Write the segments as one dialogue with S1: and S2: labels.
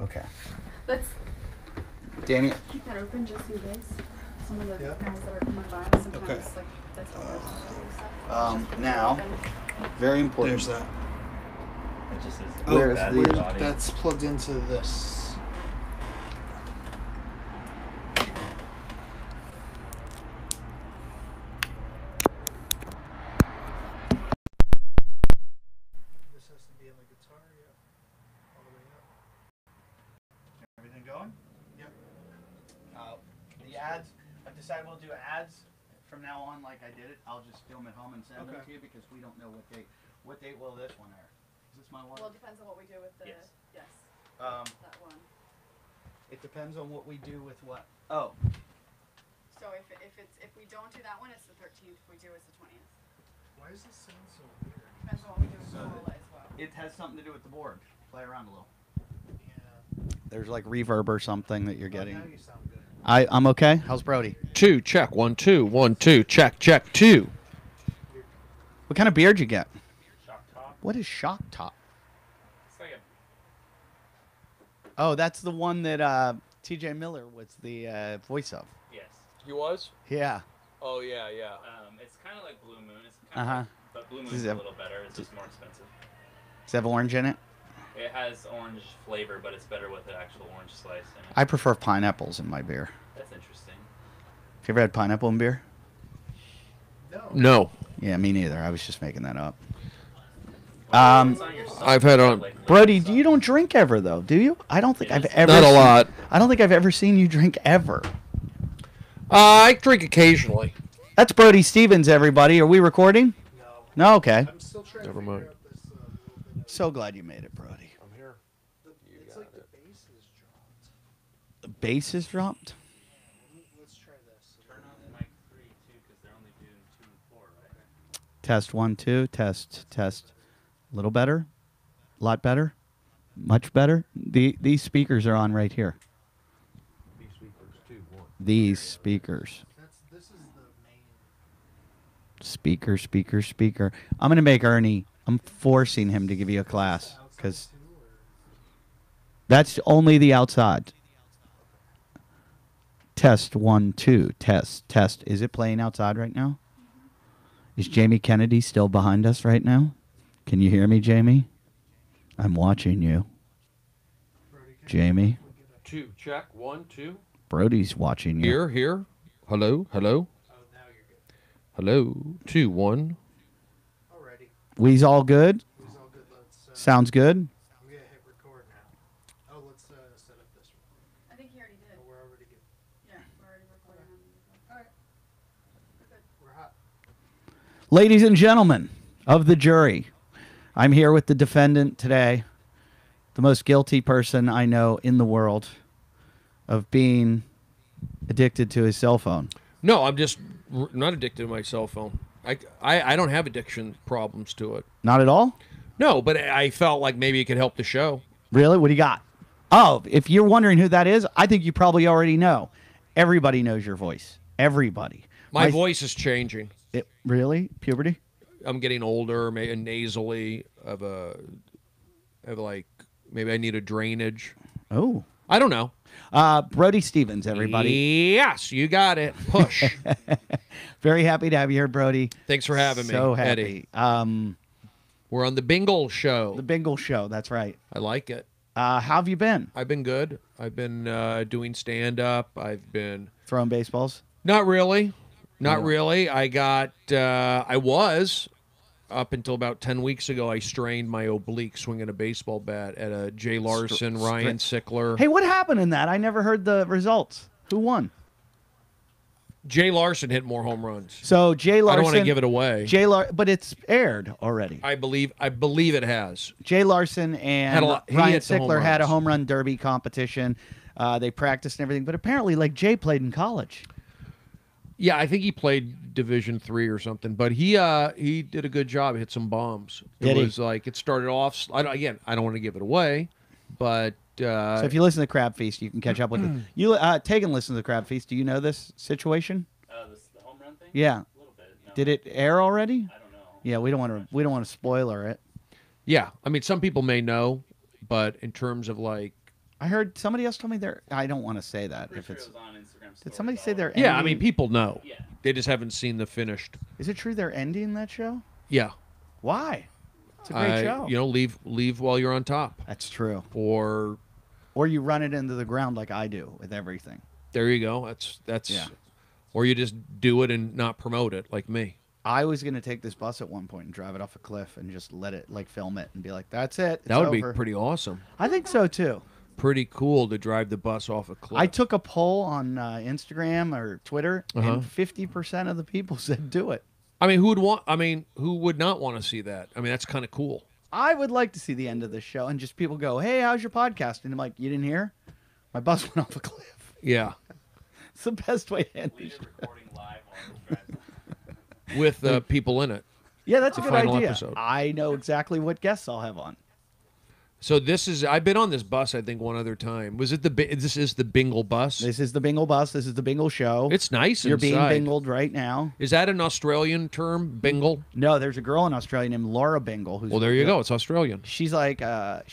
S1: Okay.
S2: Let's
S1: Danny.
S2: keep that open just in case. Some of the guys that are coming by sometimes like that's all there's stuff.
S1: Now, very important.
S3: There's that.
S4: It just says
S3: That's plugged into this. This has to be on the guitar, yeah. All the way up.
S1: Everything going?
S3: Yep.
S1: The ads, I've decided we'll do ads from now on like I did it. I'll just film at home and send them to you because we don't know what date will this one air. Is this my one?
S2: Well, it depends on what we do with the yes. That one.
S1: It depends on what we do with what. Oh.
S2: So if we don't do that one, it's the 13th. If we do, it's the 20th.
S3: Why does this sound so weird?
S2: Depends on what we do with Cola as well.
S1: It has something to do with the board. Play around a little.
S3: Yeah.
S1: There's like reverb or something that you're getting.
S3: Now you sound good.
S1: I'm okay. How's Brody?
S5: 2, check. 1, 2, 1, 2, check, check, 2.
S1: What kind of beard you get?
S4: Shock top.
S1: What is shock top?
S4: It's like a
S1: Oh, that's the one that T.J. Miller was the voice of.
S4: yes.
S5: He was?
S1: Yeah.
S5: Oh, yeah, yeah.
S4: It's kind of like Blue Moon. It's kind of like, but Blue Moon is a little better. It's just more expensive.
S1: Does it have orange in it?
S4: It has orange flavor, but it's better with an actual orange slice in it.
S1: I prefer pineapples in my beer.
S4: That's interesting.
S1: Have you ever had pineapple in beer?
S5: No.
S1: Yeah, me neither. I was just making that up.
S4: It's on your stomach,
S5: I've had on-
S4: like,
S1: Brody,
S4: liquid
S1: you don't drink ever though, do you? I don't think I've ever.
S5: Not a lot.
S1: I don't think I've ever seen you drink ever.
S5: I drink occasionally.
S1: That's Brody Stevens, everybody. Are we recording?
S3: No.
S1: No. Okay.
S3: I'm still trying
S5: Never
S3: to
S5: mind.
S3: figure out this little bit of...
S1: So glad you made it, Brody.
S5: I'm here.
S3: It's like the bass is dropped.
S1: The bass is dropped.
S3: Let's try this.
S4: Turn on mic 3 too, because they're only doing 2 and 4, right?
S1: Test 1, 2. Test. Test. A little better. A lot better. Much better. These speakers are on right here.
S5: These speakers, 2, 1.
S1: These speakers.
S3: This is the main...
S1: Speaker, speaker, speaker. I'm gonna make Ernie. I'm forcing him to give you a class because that's only the outside. Test 1, 2. Test. Test. Is it playing outside right now? Is Jamie Kennedy still behind us right now? Can you hear me, Jamie? I'm watching you. Jamie.
S5: 2, check. 1, 2.
S1: Brody's watching you.
S5: Here. Hello, hello.
S3: Oh, now you're good.
S5: Hello. 2, 1.
S3: Alrighty.
S1: We's all good?
S3: It's all good. Let's...
S1: Sounds good?
S3: I'm going to hit record now. Oh, let's set up this one.
S2: I think he already did.
S3: Oh, we're already good.
S2: Yeah, we're already recording.
S3: Alright. We're hot.
S1: Ladies and gentlemen of the jury, I'm here with the defendant today, the most guilty person I know in the world of being addicted to his cell phone.
S5: No, I'm just not addicted to my cell phone. I don't have addiction problems to it.
S1: Not at all?
S5: No, but I felt like maybe it could help the show.
S1: Really? What do you got? Oh, if you're wondering who that is, I think you probably already know. Everybody knows your voice. Everybody.
S5: My voice is changing.
S1: Really? Puberty?
S5: I'm getting older, maybe nasally. Like maybe I need a drainage.
S1: Oh.
S5: I don't know.
S1: Brody Stevens, everybody.
S5: Yes, you got it. Push.
S1: Very happy to have you here, Brody.
S5: Thanks for having me,
S1: So happy.
S5: Eddie. We're on the Bingle show.
S1: The Bingle show, that's right.
S5: I like it.
S1: How have you been?
S5: I've been good. I've been doing stand-up. I've been...
S1: Throwing baseballs?
S5: Not really. Not really. I was, up until about 10 weeks ago, I strained my oblique swinging a baseball bat at a Jay Larson, Ryan Sickler.
S1: Hey, what happened in that? I never heard the results. Who won?
S5: Jay Larson hit more home runs.
S1: So Jay Larson.
S5: I don't want to give it away.
S1: But it's aired already.
S5: I believe it has.
S1: Jay Larson and Ryan Sickler had a home run derby competition. They practiced and everything, but apparently, like Jay played in college.
S5: Yeah, I think he played Division III or something, but he did a good job. Hit some bombs. It started off. I don't want to give it away, but so
S1: if you listen to Crab Feast, you can catch up with it. You Tegan listen to the Crab Feast. Do you know this situation?
S4: The home run thing?
S1: Yeah.
S4: A little bit. No.
S1: Did it air already?
S4: I don't know.
S1: Yeah, we don't want to spoiler it.
S5: Yeah, I mean, some people may know, but in terms of like
S1: I heard somebody else told me they're. I don't want to say that
S4: Pretty
S1: if
S4: sure
S1: it's.
S4: it was on Instagram
S1: Did somebody say they're?
S5: Yeah, I
S1: ending-
S5: mean, people know.
S4: Yeah.
S5: They just haven't seen the finished.
S1: Is it true they're ending that show?
S5: Yeah.
S1: Why? It's a great show.
S5: You know, leave while you're on top.
S1: That's true.
S5: Or
S1: you run it into the ground like I do with everything.
S5: there you go. That's.
S1: Yeah.
S5: Or you just do it and not promote it, like me.
S1: I was gonna take this bus at one point and drive it off a cliff and just let it film it and be like, "That's it. It's
S5: That would
S1: over."
S5: be pretty awesome.
S1: I think so too.
S5: Pretty cool to drive the bus off a cliff.
S1: I took a poll on Instagram or Twitter,
S5: Uh-huh.
S1: and 50% of the people said do it.
S5: I mean, who would not want to see that? I mean, that's kind of cool.
S1: I would like to see the end of this show and just people go, "Hey, how's your podcast?" And I'm like, "You didn't hear? My bus went off a cliff."
S5: Yeah.
S1: It's the best way to end the
S4: Leave
S1: show.
S4: it recording live while it drives.
S5: With people in it.
S1: Yeah, that's a
S5: The
S1: good
S5: final
S1: idea.
S5: episode.
S1: I know exactly what guests I'll have on.
S5: So I've been on this bus, I think, one other time. This is the Bingle Bus?
S1: This is the Bingle Bus. This is the Bingle Show.
S5: It's nice
S1: You're being
S5: inside.
S1: bingled right now.
S5: Is that an Australian term, bingle?
S1: No, there's a girl in Australia named Laura Bingle. Who's
S5: Well, there you go. It's Australian.
S1: She's like a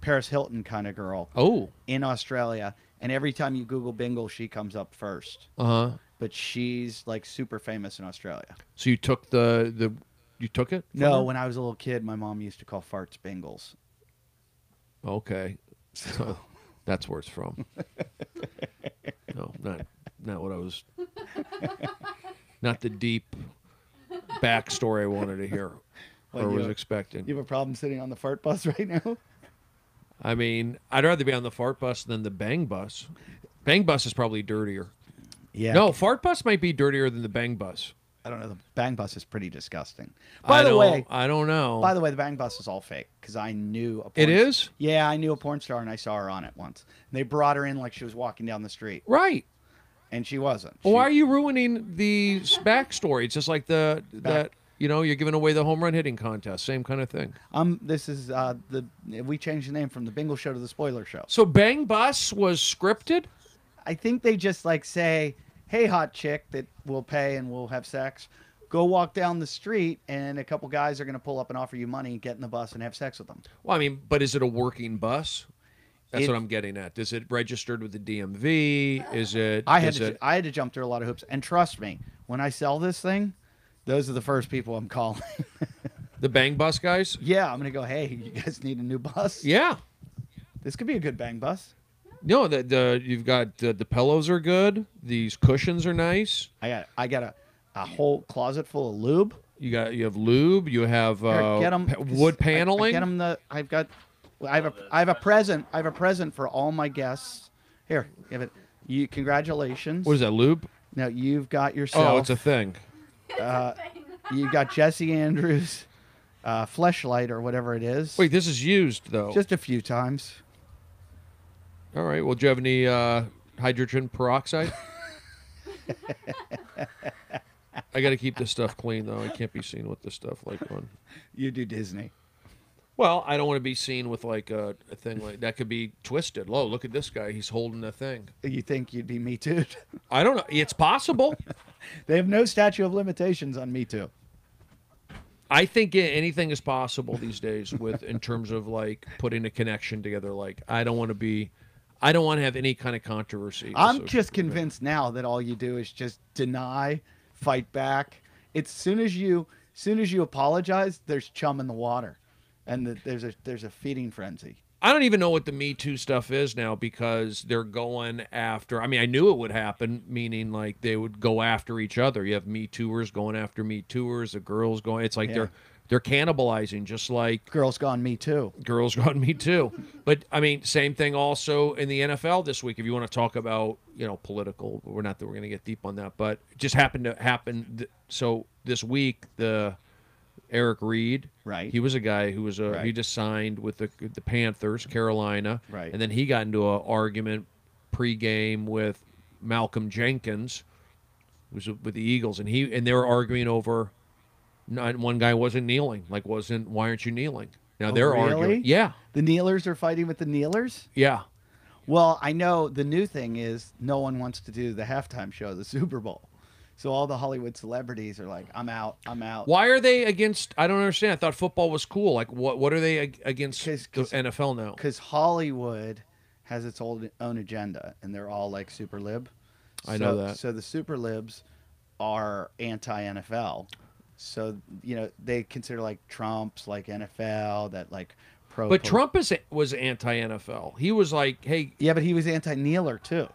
S1: Paris Hilton kind of girl
S5: Oh.
S1: in Australia. And every time you Google Bingle, she comes up first.
S5: Uh-huh.
S1: But she's like super famous in Australia.
S5: So you took you took it? from
S1: No,
S5: her?
S1: when I was a little kid, my mom used to call farts Bingles.
S5: Okay. So that's where it's from. No, not what I was. Not the deep backstory I wanted to hear
S1: What,
S5: or
S1: you
S5: was
S1: have-
S5: expecting.
S1: You have a problem sitting on the fart bus right now?
S5: I mean, I'd rather be on the fart bus than the bang bus. Bang bus is probably dirtier.
S1: Yeah.
S5: No, fart bus might be dirtier than the bang bus.
S1: I don't know. The bang bus is pretty disgusting.
S5: I
S1: By the
S5: don't-
S1: way,
S5: I don't know.
S1: the bang bus is all fake because I knew a porn
S5: It is?
S1: Yeah, I knew a porn star and I saw her on it once. And they brought her in like she was walking down the street,
S5: Right.
S1: and she wasn't.
S5: Well, why are you ruining the backstory? It's just like that you're giving away the home run hitting contest. Same kind of thing.
S1: This is we changed the name from the Bingle Show to the Spoiler Show.
S5: So Bang Bus was scripted?
S1: I think they just like say, "Hey, hot chick that will pay and we'll have sex. Go walk down the street, and a couple guys are going to pull up and offer you money, get in the bus, and have sex with them."
S5: Well, I mean, but is it a working bus? That's
S1: It-
S5: what I'm getting at. Is it registered with the DMV? Is it?
S1: I had to jump through a lot of hoops, and trust me, when I sell this thing, those are the first people I'm calling.
S5: The Bang Bus guys?
S1: Yeah, I'm going to go, "Hey, you guys need a new bus?
S5: Yeah.
S1: This could be a good bang bus."
S5: No, you've got the pillows are good. These cushions are nice.
S1: I got a whole closet full of lube.
S5: You have lube. You have
S1: Here, get 'em,
S5: wood paneling.
S1: Get them I have a present. I have a present for all my guests. Here, give it. Congratulations.
S5: What is that, lube?
S1: Now you've got yourself.
S5: Oh, it's a thing.
S1: You got Jesse Andrews, fleshlight or whatever it is.
S5: Wait, this is used though.
S1: Just a few times.
S5: All right. Well, do you have any hydrogen peroxide? I got to keep this stuff clean though. I can't be seen with this stuff like on.
S1: You do Disney.
S5: Well, I don't want to be seen with like a thing like that. Could be twisted. Look at this guy. He's holding a thing.
S1: You think you'd be Me Too?
S5: I don't know. It's possible.
S1: They have no statute of limitations on Me Too.
S5: I think anything is possible these days with in terms of like putting a connection together. Like I don't want to have any kind of controversy.
S1: I'm
S5: associated
S1: just
S5: with it.
S1: convinced now that all you do is just deny, fight back. It's soon as you apologize, there's chum in the water, and there's a feeding frenzy.
S5: I don't even know what the Me Too stuff is now because they're going after. I mean, I knew it would happen, meaning like they would go after each other. You have Me Tooers going after Me Tooers, the girls going. It's like
S1: Yeah.
S5: they're cannibalizing, just like
S1: Girls Gone Me Too.
S5: girls going Me Too. But I mean, same thing also in the NFL this week. If you want to talk about political, we're going to get deep on that, but it just happened to happen. So this week the Eric Reed.
S1: Right.
S5: He was a guy who was
S1: Right.
S5: he just signed with the Panthers, Carolina.
S1: Right.
S5: And then he got into an argument pregame with Malcolm Jenkins, who's with the Eagles, and they were arguing over. One guy wasn't kneeling. Why aren't you kneeling? Now they're
S1: really?
S5: arguing. Yeah.
S1: The kneelers are fighting with the kneelers?
S5: Yeah.
S1: Well, I know the new thing is no one wants to do the halftime show of the Super Bowl. So all the Hollywood celebrities are like, I'm out. I'm out.
S5: Why are they against? I don't understand. I thought football was cool. Like, what are they against the NFL now?
S1: Because Hollywood has its own agenda, and they're all like super lib.
S5: I know that.
S1: So the super libs are anti-NFL. So, they consider like Trump's like NFL, that like pro.
S5: But Trump was anti-NFL. He was like, hey.
S1: Yeah, but he was anti-kneeler too.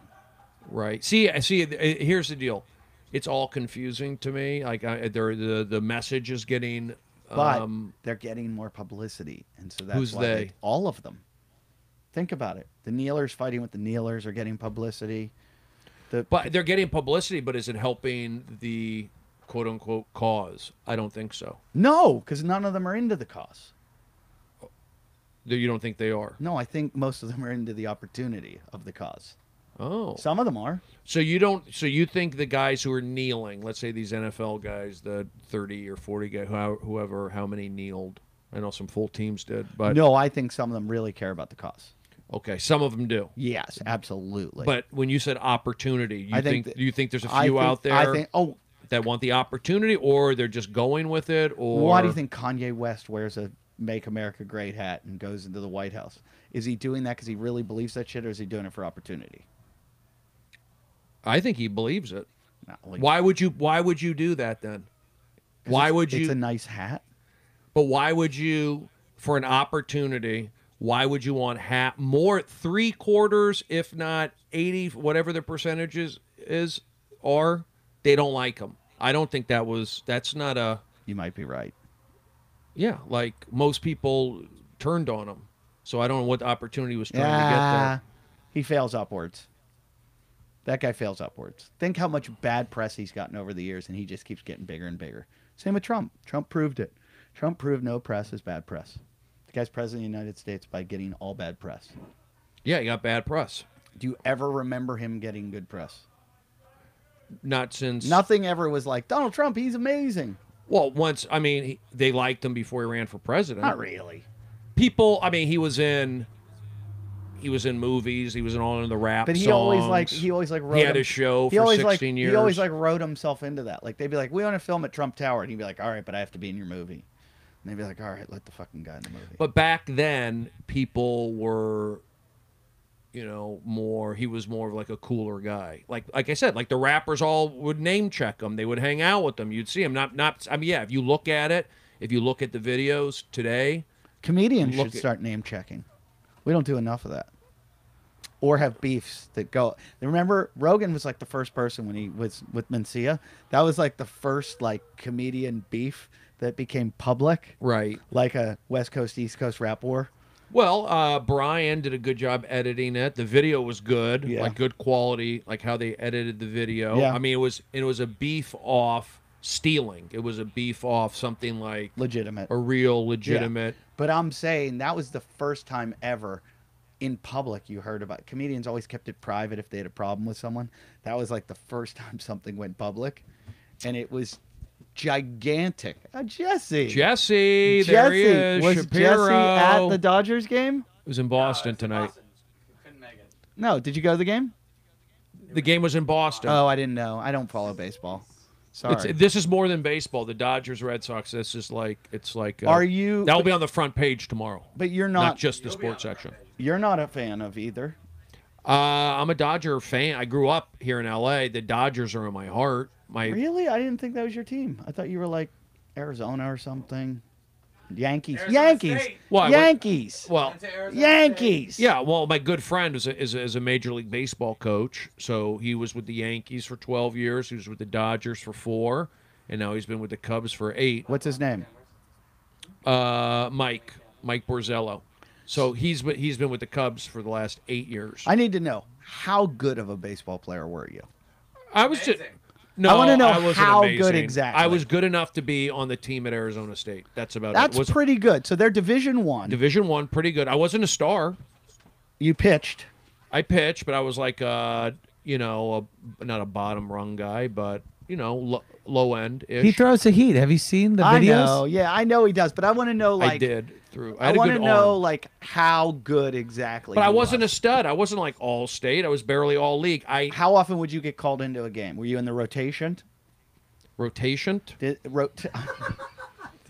S5: Right. See. Here's the deal. It's all confusing to me. Like the message is getting.
S1: But they're getting more publicity, and so that's
S5: who's
S1: why
S5: they?
S1: All of them. Think about it. The kneelers fighting with the kneelers are getting publicity.
S5: But they're getting publicity, but is it helping the quote-unquote cause? I don't think so.
S1: No, because none of them are into the cause.
S5: You don't think they are?
S1: No, I think most of them are into the opportunity of the cause.
S5: Oh.
S1: Some of them are.
S5: So you don't. So you think the guys who are kneeling, let's say these NFL guys, the 30 or 40 guys, whoever, how many kneeled? I know some full teams did, but
S1: no, I think some of them really care about the cause.
S5: Okay, some of them do.
S1: Yes, absolutely.
S5: But when you said opportunity, do you think there's a few out there that want the opportunity, or they're just going with it? Or
S1: why do you think Kanye West wears a "Make America Great" hat and goes into the White House? Is he doing that because he really believes that shit, or is he doing it for opportunity?
S5: I think he believes it.
S1: No,
S5: why would you do that then? Why would you?
S1: It's a nice hat.
S5: But why would you, for an opportunity? Why would you want more 3/4, if not 80, whatever the percentages are? They don't like them. I don't think that's not a.
S1: You might be right.
S5: Yeah, like most people turned on him. So I don't know what the opportunity was trying to get there.
S1: He fails upwards. That guy fails upwards. Think how much bad press he's gotten over the years, and he just keeps getting bigger and bigger. Same with Trump. Trump proved it. Trump proved no press is bad press. The guy's president of the United States by getting all bad press.
S5: Yeah, he got bad press.
S1: Do you ever remember him getting good press?
S5: Not since...
S1: Nothing ever was like, Donald Trump, he's amazing.
S5: Well, once, they liked him before he ran for president.
S1: Not really.
S5: People, he was in movies. He was in all of the rap songs.
S1: But he always wrote.
S5: He had a show for 16 years.
S1: He always wrote himself into that. Like they'd be like, "We want to film at Trump Tower," and he'd be like, "All right, but I have to be in your movie." And they'd be like, "All right, let the fucking guy in the movie."
S5: But back then, people were, more. He was more of like a cooler guy. Like I said, like the rappers all would name check him. They would hang out with him. You'd see him. Yeah. If you look at it, if you look at the videos today,
S1: comedians should start name checking. We don't do enough of that. Or have beefs that go. Remember, Rogan was like the first person when he was with Mencia. That was like the first like comedian beef that became public.
S5: Right.
S1: Like a West Coast, East Coast rap war.
S5: Well, Brian did a good job editing it. The video was good, like good quality, like how they edited the video.
S1: Yeah.
S5: It was a beef off stealing. It was a beef off something like
S1: legitimate,
S5: a real legitimate.
S1: Yeah. But I'm saying that was the first time ever in public you heard about it. Comedians always kept it private if they had a problem with someone. That was like the first time something went public, and it was gigantic. Jesse,
S5: there he is.
S1: Was
S5: Shapiro.
S1: Jesse at the Dodgers game?
S5: It was in Boston tonight.
S4: Couldn't make it.
S1: No, did you go to the game?
S5: The game was in Boston.
S1: Oh, I didn't know. I don't follow baseball. Sorry.
S5: This is more than baseball. The Dodgers, Red Sox. This is like
S1: Are you?
S5: That'll be on the front page tomorrow.
S1: But you're not
S5: just the sports section.
S1: You're not a fan of either.
S5: I'm a Dodger fan. I grew up here in L.A. The Dodgers are in my heart.
S1: Really? I didn't think that was your team. I thought you were like Arizona or something. Yankees.
S4: Arizona
S1: Yankees.
S4: State.
S5: Well,
S1: Yankees.
S5: Well,
S1: Yankees.
S5: Yeah, well, my good friend is a Major League Baseball coach. So he was with the Yankees for 12 years. He was with the Dodgers for 4. And now he's been with the Cubs for 8.
S1: What's his name?
S5: Mike Borzello. So he's been with the Cubs for the last 8 years.
S1: I need to know, how good of a baseball player were you?
S5: I was just... No,
S1: I want to know
S5: I wasn't
S1: how
S5: amazing.
S1: good exactly.
S5: I was good enough to be on the team at Arizona State. That's about
S1: That's
S5: it. That's
S1: pretty good. So they're Division I.
S5: Division I, pretty good. I wasn't a star.
S1: You pitched.
S5: I pitched, but I was like, not a bottom rung guy, but low end.
S6: He throws the heat. Have you seen the videos?
S1: I know. Yeah, I know he does. But I want to know, like,
S5: I did.
S1: I want to know, like, how good exactly.
S5: But I wasn't a stud. I wasn't like all state. I was barely all league.
S1: How often would you get called into a game? Were you in the rotation?
S5: Rotation.
S1: Did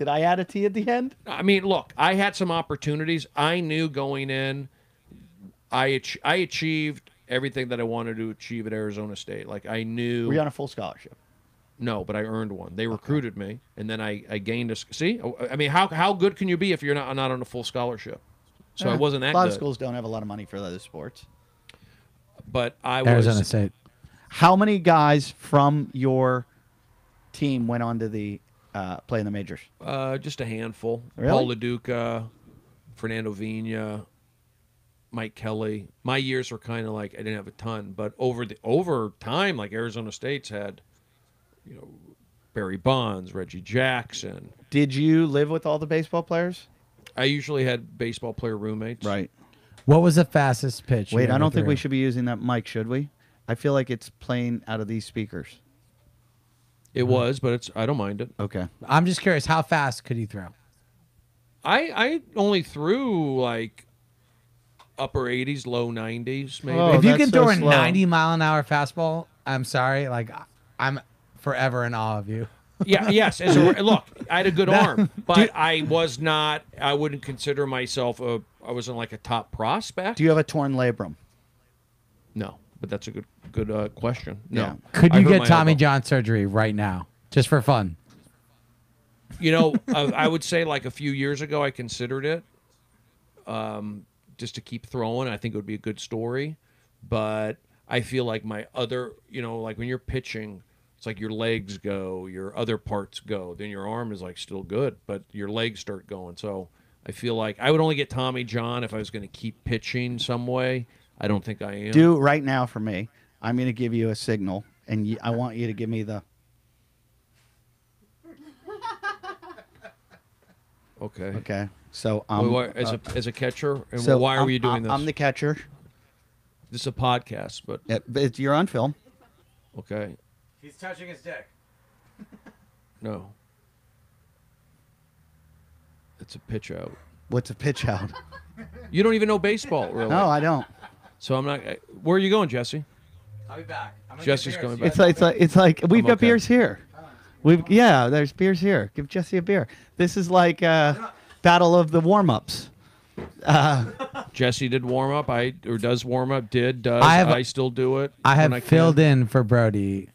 S1: I add a T at the end?
S5: I mean, look, I had some opportunities. I knew going in, I achieved everything that I wanted to achieve at Arizona State. Like I knew.
S1: Were you on a full scholarship?
S5: No, but I earned one. They recruited me, and then I gained a. See, I mean, how good can you be if you're not on a full scholarship? So I wasn't that good.
S1: A lot of schools don't have a lot of money for those sports.
S5: But I was
S6: Arizona State.
S1: How many guys from your team went on to the play in the majors?
S5: Just a handful.
S1: Really?
S5: Paul LaDuca, Fernando Vina, Mike Kelly. My years were kind of like I didn't have a ton, but over time, like Arizona State's had, Barry Bonds, Reggie Jackson.
S1: Did you live with all the baseball players?
S5: I usually had baseball player roommates.
S1: Right.
S6: What was the fastest pitch?
S1: Wait, I don't think we should be using that mic, should we? I feel like it's playing out of these speakers.
S5: It was, but I don't mind it.
S1: Okay.
S6: I'm just curious, how fast could you throw?
S5: I only threw like upper 80s, low 90s, maybe.
S1: Oh,
S6: If you
S1: that's
S6: can
S1: so
S6: throw a
S1: slow.
S6: 90-mile-an-hour fastball, I'm sorry, like I'm forever in awe of you.
S5: Yeah, yes. Look, I had a good arm, but I wouldn't consider myself I wasn't like a top prospect.
S1: Do you have a torn labrum?
S5: No, but that's a good question. No.
S1: Yeah.
S6: Could
S5: I
S6: you
S5: hurt
S6: get
S5: my
S6: Tommy
S5: elbow.
S6: John surgery right now, just for fun?
S5: I would say like a few years ago I considered it, just to keep throwing. I think it would be a good story, but I feel like my other, like when you're pitching, it's like your legs go, your other parts go, then your arm is like still good, but your legs start going. So I feel like I would only get Tommy John if I was going to keep pitching some way. I don't think I am.
S1: Do right now for me. I'm going to give you a signal, and I want you to give me the.
S5: Okay.
S1: Okay. So
S5: as a catcher, and
S1: so
S5: why are you doing this?
S1: I'm the catcher.
S5: This is a podcast, but
S1: You're on film.
S5: okay.
S7: He's touching his dick.
S5: No. It's a pitch out.
S1: What's a pitch out?
S5: You don't even know baseball, really.
S1: No, I don't.
S5: So I'm not. Where are you going, Jesse?
S7: I'll be back. I'm gonna
S5: Jesse's
S7: get beers.
S5: coming back.
S1: It's like we've got
S5: okay.
S1: beers here. There's beers here. Give Jesse a beer. This is like battle of the warm-ups.
S5: Jesse did warm up. Does warm up. Does. I still do it.
S6: I have
S5: when can.
S6: filled in for Brody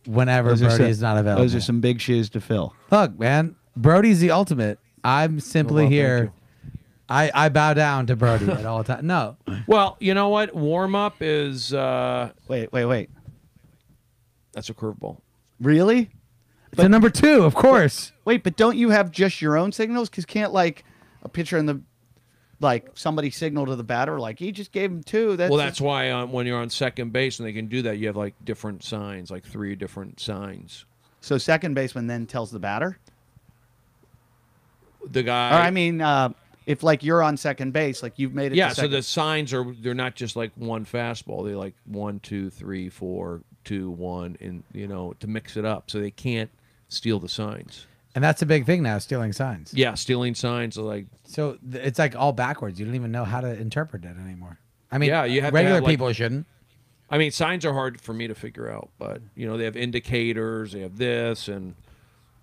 S6: whenever Brody is not available.
S1: Those are some big shoes to fill.
S6: Look, man, Brody's the ultimate. I'm simply
S5: Well,
S6: here.
S5: thank
S6: I bow down to Brody at all times. No.
S5: Well, you know what? Warm up is.
S1: Wait.
S5: That's a curveball.
S1: Really?
S6: It's a number 2, of course.
S1: Wait, but don't you have just your own signals? Because can't like a pitcher in the somebody signal to the batter like he just gave him 2.
S5: That's why when you're on second base and they can do that, you have like different signs, like 3 different signs.
S1: So second baseman then tells the batter.
S5: The guy.
S1: Or I mean, if like you're on second base, like you've made it.
S5: Yeah,
S1: to
S5: so
S1: second.
S5: the signs they're not just like one fastball. They're like 1, 2, 3, 4, 2, 1, and to mix it up, so they can't steal the signs.
S6: And that's a big thing now, stealing signs.
S5: Yeah, stealing signs are like.
S6: So it's like all backwards. You don't even know how to interpret it anymore. I mean,
S5: Yeah, you have to
S6: regular
S5: have, like-
S6: people shouldn't.
S5: I mean, signs are hard for me to figure out, but they have indicators, they have this and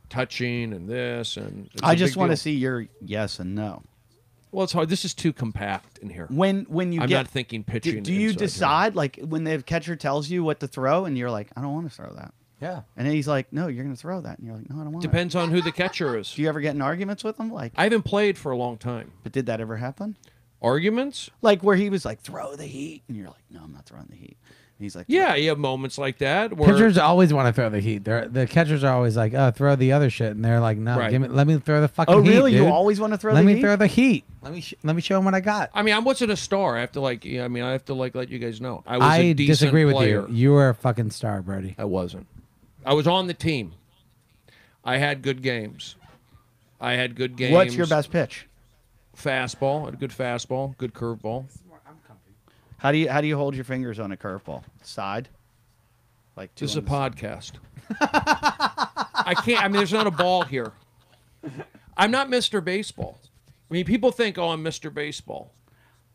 S5: touching and this, and it's
S1: I
S5: a
S1: just
S5: big
S1: want to
S5: deal.
S1: see your yes and no.
S5: Well, it's hard. This is too compact in here.
S1: When you
S5: I'm
S1: get,
S5: not thinking pitching.
S1: do you
S5: inside here.
S1: decide like when the catcher tells you what to throw and you're like, I don't want to throw that,
S6: Yeah.
S1: and then he's like, no, you're going to throw that, and you're like, no, I don't want.
S5: Depends on who the catcher is.
S1: Do you ever get in arguments with him? Like,
S5: I haven't played for a long time.
S1: but did that ever happen?
S5: Arguments?
S1: Like where he was like, throw the heat, and you're like, no, I'm not throwing the heat. And he's like,
S5: Yeah, you have moments like that where
S6: Pitchers always want to throw the heat. The catchers are always like, "Oh, throw the other shit," and they're like, "No,
S5: Right.
S6: let me throw the fucking
S1: oh
S6: heat."
S1: really? You
S6: dude.
S1: always want to throw
S6: let
S1: the
S6: me
S1: heat?
S6: throw the heat. Let me show him what I got.
S5: I mean, I wasn't a star. I have to let you guys know. I was a decent
S6: disagree with
S5: player.
S6: you. You were a fucking star, Brody.
S5: I wasn't. I was on the team. I had good games.
S1: What's your best pitch?
S5: Fastball. I had a good fastball. Good curveball.
S1: How do you hold your fingers on a curveball? Side? Like two
S5: This is a
S1: on the
S5: podcast. I can't. I mean, there's not a ball here. I'm not Mr. Baseball. I mean, people think, oh, I'm Mr. Baseball.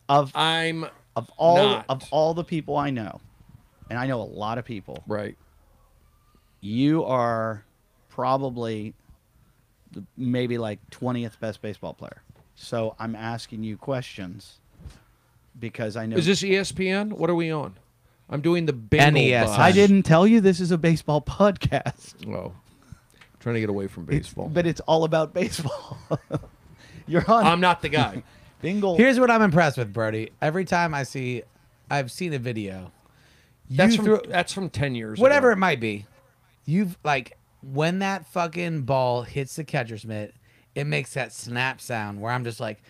S5: I'm
S1: Of all
S5: not.
S1: of all the people I know, and I know a lot of people,
S5: right.
S1: you are probably maybe like 20th best baseball player. So I'm asking you questions because I know.
S5: Is this ESPN? What are we on? I'm doing the Bingle
S6: NES.
S5: Bus.
S1: I didn't tell you this is a baseball podcast.
S5: Oh, trying to get away from baseball.
S1: But it's all about baseball. You're on.
S5: I'm not the guy.
S1: Bingle.
S6: Here's what I'm impressed with, Brody. Every time I've seen a video.
S5: That's from 10 years
S6: Whatever
S5: ago.
S6: it might be. You've like when that fucking ball hits the catcher's mitt, it makes that snap sound where I'm just like,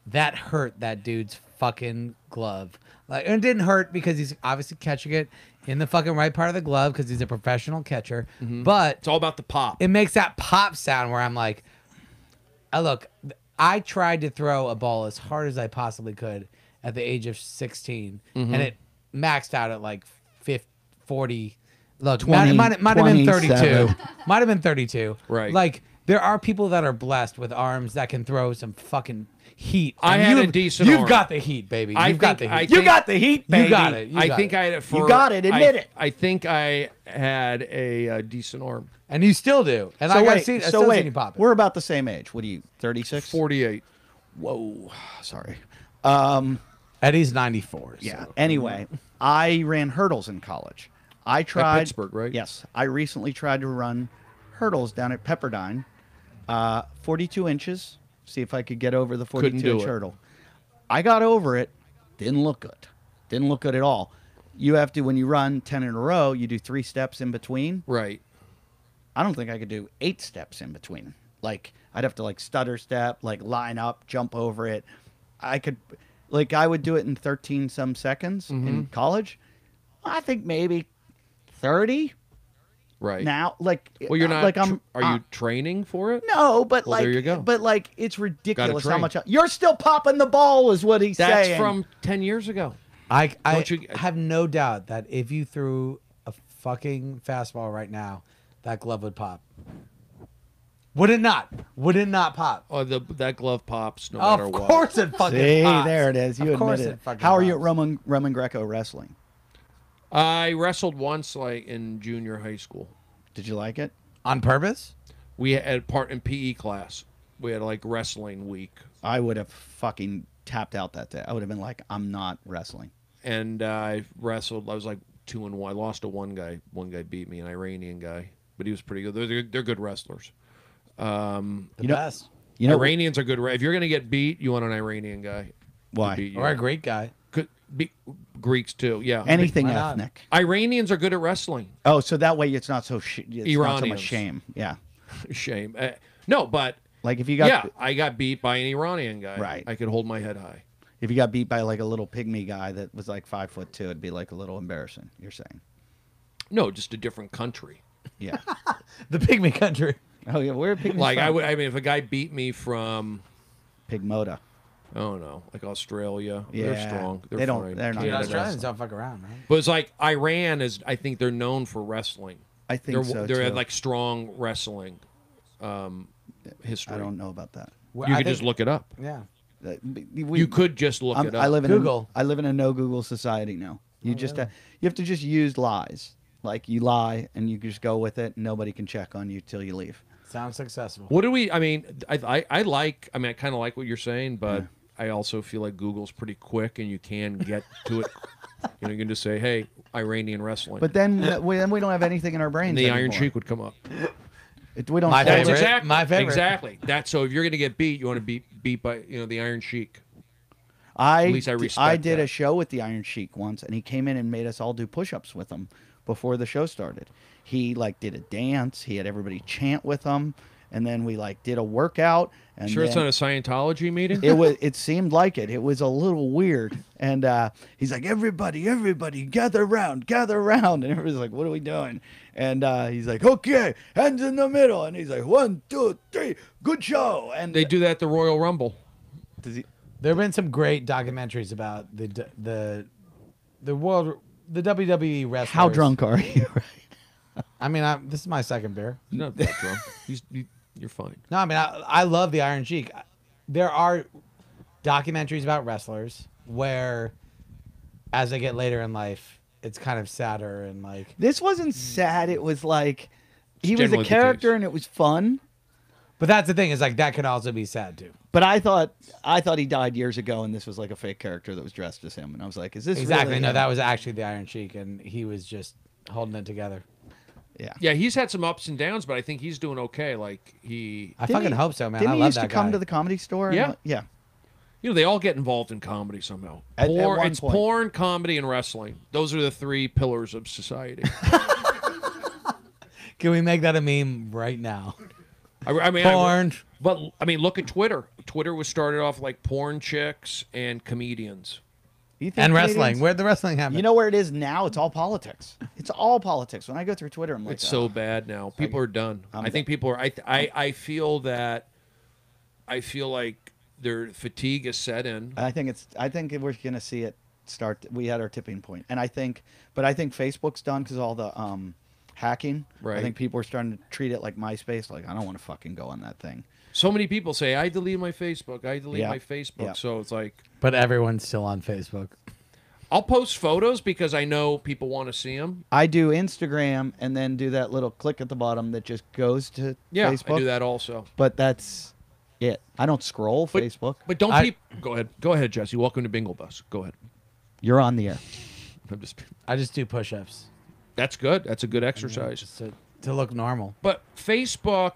S6: that hurt that dude's fucking glove. Like, and it didn't hurt because he's obviously catching it in the fucking right part of the glove because he's a professional catcher. But
S5: It's all about the pop.
S6: it makes that pop sound where I'm like, look, I tried to throw a ball as hard as I possibly could at the age of 16, and it maxed out at like 40. Look,
S1: 20,
S6: might have been 32.
S1: 27.
S6: Might have been 32.
S5: Right.
S6: Like, there are people that are blessed with arms that can throw some fucking heat.
S5: I
S6: And
S5: had a
S6: you've-
S5: decent
S6: You've
S5: arm.
S6: got the heat, baby. You've got the heat.
S1: You got the heat, baby.
S6: You got it.
S5: I think I had it for.
S1: You got it. Admit it.
S5: I think I had a decent arm.
S6: And you still do. And
S1: So
S6: I've
S1: wait,
S6: seen,
S1: so wait,
S6: you pop it.
S1: we're about the same age. What are you, 36?
S5: 48.
S1: Whoa, sorry.
S6: Eddie's 94.
S1: Yeah.
S6: So.
S1: Anyway, I ran hurdles in college. I tried
S5: Pittsburgh, right?
S1: Yes, I recently tried to run hurdles down at Pepperdine, 42 inches. See if I could get over the
S5: Couldn't
S1: 42-inch
S5: do it.
S1: hurdle. I got over it. Didn't look good. Didn't look good at all. You have to, when you run 10 in a row, you do 3 steps in between.
S5: Right.
S1: I don't think I could do 8 steps in between. Like, I'd have to, like, stutter step, like, line up, jump over it. I could, like, I would do it in 13-some seconds in college. I think maybe 30
S5: Right.
S1: now. Like,
S5: Well, you're not.
S1: like, I'm.
S5: are you training for it?
S1: No, but
S5: Well,
S1: like,
S5: there you go.
S1: but like, it's ridiculous how
S5: train.
S1: much you're still popping the ball, is what he's
S5: That's
S1: saying.
S5: from 10 years ago.
S6: I
S5: Don't you-
S6: have no doubt that if you threw a fucking fastball right now, that glove would pop. Would it not? Would it not pop?
S5: Oh, that glove pops no matter
S6: Of
S5: what.
S6: course it fucking
S1: See,
S6: pops.
S1: there it is. You
S6: Of course
S1: admit it.
S6: fucking
S1: How are you at
S6: pops.
S1: Roman Greco wrestling?
S5: I wrestled once, like in junior high school.
S1: Did you like it?
S6: On purpose?
S5: We had part in PE class. We had like wrestling week,
S1: I would have fucking tapped out that day. I would have been like, I'm not wrestling.
S5: and I wrestled. I was like 2-1. I lost to one guy. One guy beat me, an Iranian guy, but he was pretty good. They're good wrestlers.
S6: The
S1: You know-
S6: best.
S1: You know,
S5: Iranians are good. If you're gonna get beat, you want an Iranian guy. to
S1: why?
S5: beat you.
S6: Or a great guy.
S5: Could be Greeks too. Yeah.
S1: Anything
S6: Why not?
S1: ethnic.
S5: Iranians are good at wrestling.
S1: Oh, so that way it's not so it's not so
S5: Iranians.
S1: much shame. Yeah.
S5: Shame. No, but
S1: Like if you got
S5: yeah, I got beat by an Iranian guy.
S1: Right.
S5: I could hold my head high.
S1: if you got beat by like a little pygmy guy that was like 5'2", it'd be like a little embarrassing. You're saying?
S5: No, just a different country.
S1: Yeah.
S6: The pygmy country.
S1: Oh yeah, where are pygmies
S5: Like
S1: from?
S5: I mean, if a guy beat me from,
S1: Pygmota.
S5: I don't know, like Australia,
S1: Yeah.
S5: they're strong.
S1: They don't-
S5: fine.
S1: they're not
S6: Dude,
S1: Yeah,
S6: Australians don't fuck around, man.
S5: But it's like Iran is. I think they're known for wrestling.
S1: I think so
S5: They're
S1: too.
S5: like strong wrestling history.
S1: I don't know about that.
S6: Well,
S5: You
S6: I
S5: could
S6: think-
S5: just look it up.
S6: Yeah.
S5: You could just look it up.
S1: I live in
S6: Google.
S1: I live in a no Google society now. You just you have to just use lies. Like you lie and you just go with it. And nobody can check on you till you leave.
S6: Sounds successful.
S5: What do we? I mean, I like. I mean, I kind of like what you're saying, but I also feel like Google's pretty quick, and you can get to it. You know, you can just say, "Hey, Iranian wrestling,"
S1: But then we don't have anything in our brains.
S5: and the Iron
S1: anymore.
S5: Sheik would come up.
S1: We don't.
S6: My
S1: say
S5: That's
S1: it.
S6: favorite.
S5: exactly
S6: My favorite.
S5: Exactly. That's so. If you're gonna get beat, you want to be beat by the Iron Sheik.
S1: At
S5: least I respect
S1: did
S5: that.
S1: a show with the Iron Sheik once, and he came in and made us all do push-ups with him before the show started. He like did a dance. He had everybody chant with him, and then we like did a workout. And
S5: Sure, it's
S1: then
S5: not a Scientology meeting.
S1: it was. It seemed like it. It was a little weird. And he's like, everybody, gather around, and everybody's like, what are we doing? And he's like, okay, hands in the middle, and he's like, 1, 2, 3, good show. And
S5: They do that at the Royal Rumble.
S1: does he?
S6: There have been some great documentaries about the world, the WWE wrestlers.
S1: How drunk are you?
S6: I mean, this is my second beer.
S5: He's not that drunk. You're fine.
S6: No, I mean, I love the Iron Sheik. There are documentaries about wrestlers where, as they get later in life, it's kind of sadder and like.
S1: This wasn't sad. It was like he was a
S5: generally the
S1: character
S5: case.
S1: and it was fun.
S6: But that's the thing, is like that could also be sad too.
S1: But I thought he died years ago, and this was like a fake character that was dressed as him. And I was like, is this
S6: Exactly.
S1: really
S6: No,
S1: him?
S6: that was actually the Iron Sheik, and he was just holding it together.
S1: Yeah.
S5: Yeah, he's had some ups and downs, but I think he's doing okay. Like
S6: I
S1: Didn't
S6: fucking
S1: he-
S6: hope so, man.
S1: Didn't
S6: I
S1: he
S6: love
S1: used
S6: that
S1: to come
S6: guy.
S1: to the Comedy Store?
S5: Yeah.
S1: Yeah.
S5: they all get involved in comedy somehow.
S1: At one
S5: It's
S1: point.
S5: porn, comedy, and wrestling. Those are the 3 pillars of society.
S6: Can we make that a meme right now?
S5: I mean,
S6: Porn.
S5: but I mean, look at Twitter. Twitter was started off like porn chicks and comedians.
S1: You think
S6: And wrestling.
S1: comedians-
S6: Where'd the wrestling happen?
S1: You know where it is now? It's all politics. It's all politics. When I go through Twitter, I'm like,
S5: It's so bad now. People are done. I think people are. I feel like their fatigue is set in.
S1: I think we're gonna see it start. We had our tipping point, and I think Facebook's done because all the hacking.
S5: Right.
S1: I think people are starting to treat it like MySpace. Like, I don't want to fucking go on that thing.
S5: So many people say, I deleted my Facebook. I deleted
S1: Yeah.
S5: my Facebook.
S1: Yeah.
S5: So it's like,
S6: But everyone's still on Facebook.
S5: I'll post photos because I know people want to see them.
S1: I do Instagram and then do that little click at the bottom that just goes to
S5: Yeah,
S1: Facebook.
S5: I do that also.
S1: But that's it. I don't scroll Facebook.
S5: But don't go ahead. Go ahead, Jesse. Welcome to Bingle Bus. Go ahead.
S1: You're on the air.
S5: I'm just.
S6: I just do push-ups
S5: That's good. That's a good exercise.
S6: just to look normal.
S5: But Facebook,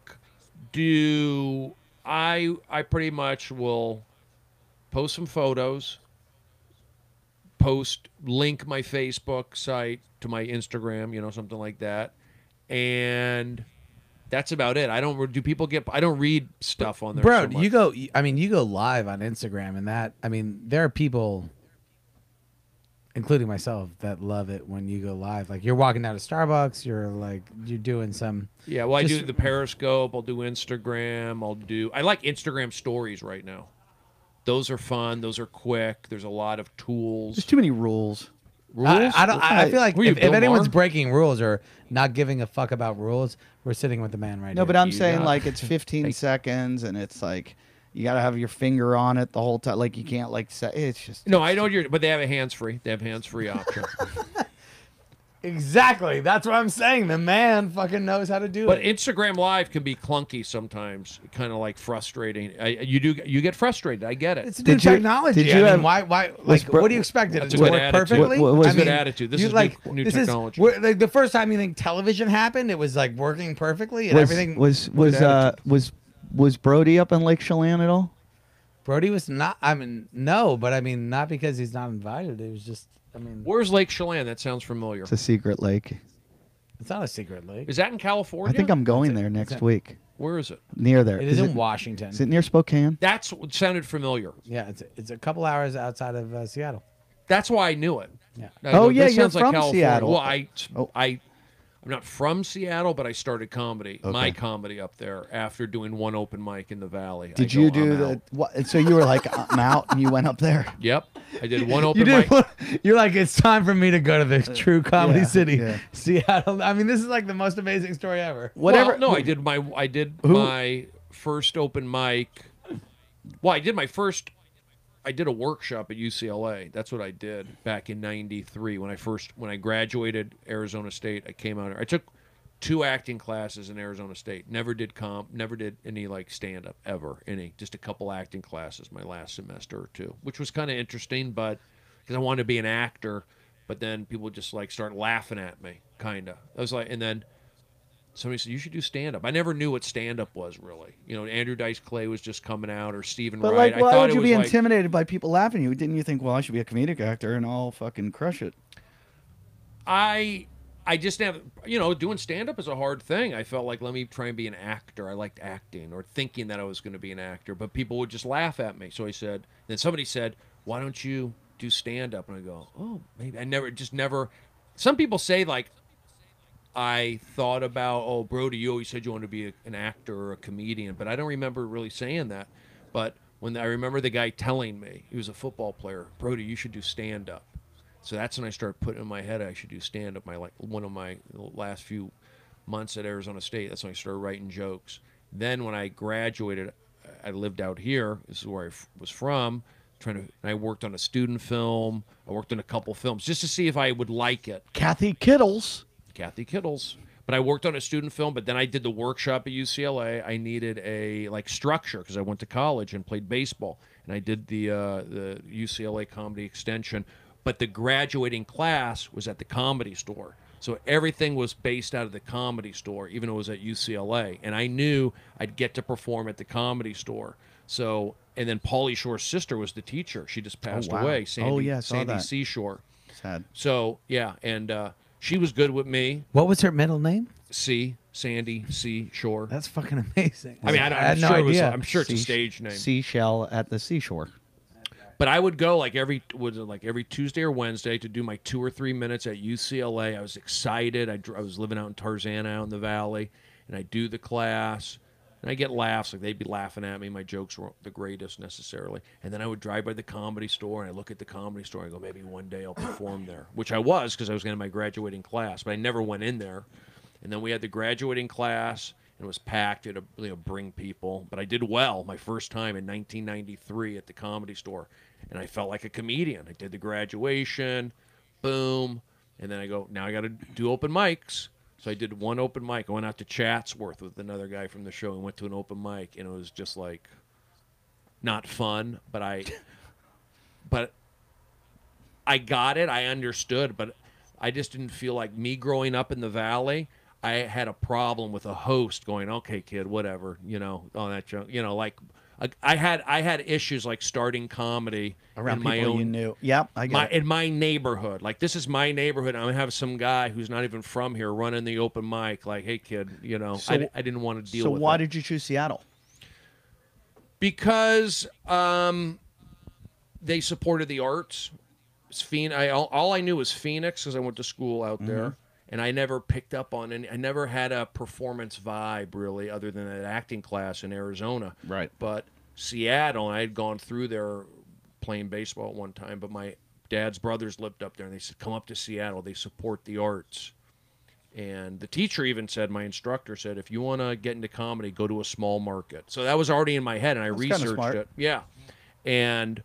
S5: I pretty much will post some photos, link my Facebook site to my Instagram, something like that, and that's about it. I don't read stuff on there.
S6: Bro,
S5: so much.
S6: you go live on Instagram, and there are people, including myself, that love it when you go live. Like, you're walking down to Starbucks, you're doing some.
S5: Yeah, well, I
S6: Just-
S5: do the Periscope. I'll do Instagram. I like Instagram stories right now. Those are fun. Those are quick. There's a lot of tools.
S1: There's too many rules.
S5: Rules?
S6: I feel like
S5: Were you
S6: if
S5: Bill
S6: anyone's
S5: Maher?
S6: breaking rules or not giving a fuck about rules, we're sitting with the man right
S1: No,
S6: here.
S1: but I'm
S5: You
S1: saying
S5: got-
S1: like it's 15 seconds and it's like you got to have your finger on it the whole time. Like, you can't like say it's just.
S5: No, I know but they have a hands-free. They have hands-free option.
S6: Exactly. That's what I'm saying. The man fucking knows how to do
S5: But
S6: it.
S5: Instagram Live can be clunky sometimes, kind of like frustrating. You get frustrated. I get it.
S6: It's new
S1: Did you-
S6: technology.
S1: did you have-
S6: why?
S1: was
S6: Like,
S1: Bro-
S6: what do you expect? It
S5: That's
S6: to
S5: a good
S6: work
S5: attitude.
S6: perfectly?
S1: What-
S5: That's a good attitude. This
S6: you
S5: is
S6: like
S5: new
S6: this
S5: technology.
S6: like the first time you think television happened, it was like working perfectly and everything.
S1: was Brody up in Lake Chelan at all?
S6: Brody was not. No, but not because he's not invited. It was just.
S5: Where's Lake Chelan? That sounds familiar.
S1: It's a secret lake.
S6: It's not a secret lake.
S5: Is that in California?
S1: I think I'm going there next week.
S5: Where is it?
S1: Near there.
S6: It is in
S1: it,
S6: Washington.
S1: Is it near Spokane?
S5: That's what sounded familiar.
S6: Yeah, it's a couple hours outside of Seattle.
S5: That's why I knew it.
S6: Yeah.
S5: I
S1: Oh,
S5: go,
S1: yeah,
S5: this
S1: you're
S5: sounds like
S1: from
S5: California.
S1: Seattle.
S5: Well,
S1: Oh.
S5: I'm not from Seattle, but I started comedy, my
S1: Okay.
S5: comedy up there after doing one open mic in the Valley.
S1: Did you do
S5: I'm
S1: the?
S5: out.
S1: What, so you were like, I'm out, and you went up there.
S5: Yep, I did one
S6: You
S5: open
S6: did.
S5: mic.
S6: You're like, it's time for me to go to the true comedy
S1: yeah,
S6: city,
S1: yeah.
S6: Seattle. This is like the most amazing story ever.
S1: Whatever.
S5: Well, no, I did my first open mic. Well, I did a workshop at UCLA. That's what I did back in '93 when I graduated Arizona State. I came out. I took 2 acting classes in Arizona State. Never did any like stand up ever. Just a couple acting classes my last semester or 2, which was kind of interesting, but because I wanted to be an actor, but then people just like start laughing at me, kind of. I was like, and then somebody said, you should do stand-up. I never knew what stand-up was, really. Andrew Dice Clay was just coming out, or Stephen
S1: But
S5: Wright.
S1: like, why
S5: I thought
S1: would
S5: it
S1: you
S5: was
S1: be
S5: like,
S1: intimidated by people laughing at you? Didn't you think, well, I should be a comedic actor and I'll fucking crush it?
S5: I just have, doing stand-up is a hard thing. I felt like, let me try and be an actor. I liked acting, or thinking that I was going to be an actor, but people would just laugh at me. So I said, then somebody said, why don't you do stand-up? And I go, oh, maybe. I never. Some people say, like, I thought about, oh, Brody, you always said you wanted to be an actor or a comedian, but I don't remember really saying that. But when I remember the guy telling me, he was a football player, Brody, you should do stand-up. So that's when I started putting in my head I should do stand-up. One of my last few months at Arizona State, that's when I started writing jokes. Then when I graduated, I lived out here. This is where I was from. And I worked on a student film. I worked on a couple films just to see if I would like it.
S1: Kathy Kittles.
S5: Kathy Kittles. But I worked on a student film, but then I did the workshop at UCLA. I needed a structure because I went to college and played baseball, and I did the UCLA Comedy Extension. But the graduating class was at the Comedy Store, so everything was based out of the Comedy Store, even though it was at UCLA. And I knew I'd get to perform at the Comedy Store. So, and then Pauly Shore's sister was the teacher. She just passed away. Sandy, Sandy Seashore.
S1: Sad.
S5: So yeah, and she was good with me.
S6: What was her middle name?
S5: Sandy Seashore.
S6: That's fucking amazing.
S5: I mean, I'm sure it's a stage name.
S1: Seashell at the seashore.
S5: But I would go every Tuesday or Wednesday to do my 2 or 3 minutes at UCLA. I was excited. I was living out in Tarzana, out in the valley, and I do the class. And I get laughs, they'd be laughing at me. My jokes weren't the greatest necessarily. And then I would drive by the Comedy Store, and I look at the Comedy Store, and I go, maybe one day I'll perform there. Which I was, because I was going to my graduating class, but I never went in there. And then we had the graduating class, and it was packed. It would bring people. But I did well my first time in 1993 at the Comedy Store, and I felt like a comedian. I did the graduation, boom, and then I go, now I got to do open mics. So I did one open mic. I went out to Chatsworth with another guy from the show and went to an open mic, and it was just not fun, but I got it. I understood, but I just didn't feel like me growing up in the Valley. I had a problem with a host going, okay, kid, whatever, on that joke, I had issues
S1: starting
S5: comedy
S1: around
S5: in my
S1: people
S5: own,
S1: you knew. Yep, I get it.
S5: In my neighborhood. This is my neighborhood. I'm gonna have some guy who's not even from here running the open mic. Hey, kid,
S1: So,
S5: I didn't want to deal with it.
S1: So why did you choose Seattle?
S5: Because they supported the arts. All I knew was Phoenix because I went to school out there. And I never picked up on any. I never had a performance vibe really, other than that acting class in Arizona.
S1: Right.
S5: But Seattle, I had gone through there playing baseball at one time. But my dad's brothers lived up there, and they said, "Come up to Seattle. They support the arts." And the teacher even said, my instructor said, "If you want to get into comedy, go to a small market." So that was already in my head, and I researched it. Yeah, and.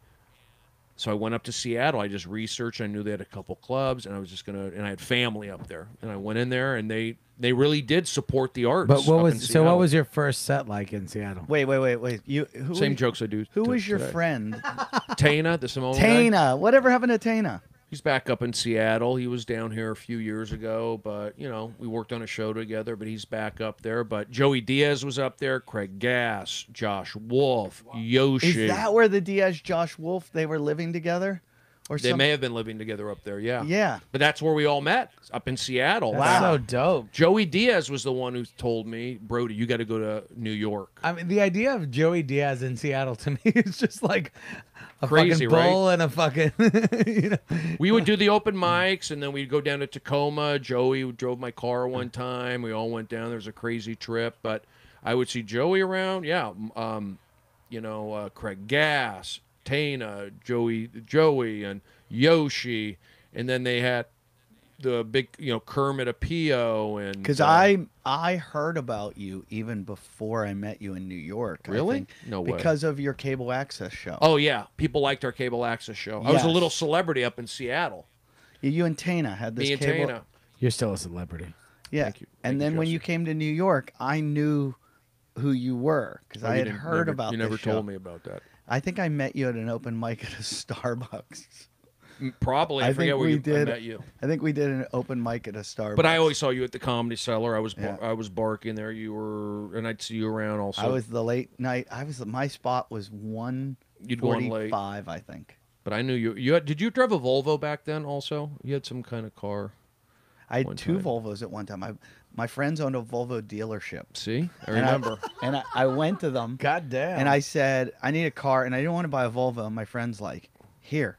S5: So I went up to Seattle. I just researched. I knew they had a couple clubs, and I was just and I had family up there. And I went in there, and they really did support the arts.
S6: But what was your first set like in Seattle?
S1: Wait.
S5: Same jokes I do.
S1: Who was your friend?
S5: Tana, the Samoan guy.
S1: Tana. Whatever happened to Tana?
S5: He's back up in Seattle. He was down here a few years ago, but, we worked on a show together, but he's back up there. But Joey Diaz was up there, Craig Gass, Josh Wolf, Yoshi.
S1: Is that where the Diaz, Josh Wolf, they were living together? Or
S5: they may have been living together up there, yeah.
S1: Yeah.
S5: But that's where we all met, up in Seattle.
S6: That's so dope.
S5: Joey Diaz was the one who told me, Brody, you got to go to New York.
S6: I mean, the idea of Joey Diaz in Seattle to me is just like a
S5: crazy,
S6: fucking bull and a fucking,
S5: We would do the open mics, and then we'd go down to Tacoma. Joey drove my car one time. We all went down. There was a crazy trip, but I would see Joey around. Yeah. Craig Gass, Tana, Joey, and Yoshi, and then they had the big, Kermit Apio, and
S1: because I heard about you even before I met you in New York.
S5: Really?
S1: I think,
S5: no way.
S1: Because of your cable access show.
S5: Oh yeah, people liked our cable access show. I was a little celebrity up in Seattle.
S1: You and Tana had this cable.
S5: Tana.
S6: You're still a celebrity.
S1: Yeah.
S5: Thank you.
S1: And then when you came to New York, I knew who you were because I had heard about.
S5: You never
S1: show.
S5: told me about that.
S1: I think I met you at an open mic at a Starbucks.
S5: Probably. I forget where I met you.
S1: I think we did an open mic at a Starbucks.
S5: But I always saw you at the Comedy Cellar. I was barking there. You were, and I'd see you around also.
S1: I was the late night. My spot was 1:45, I think.
S5: But I knew you. Did you drive a Volvo back then also? You had some kind of car.
S1: I had two Volvos at one time. My friends owned a Volvo dealership.
S5: See? I remember.
S1: And I went to them.
S6: God damn.
S1: And I said, I need a car, and I didn't want to buy a Volvo. And my friend's like, here,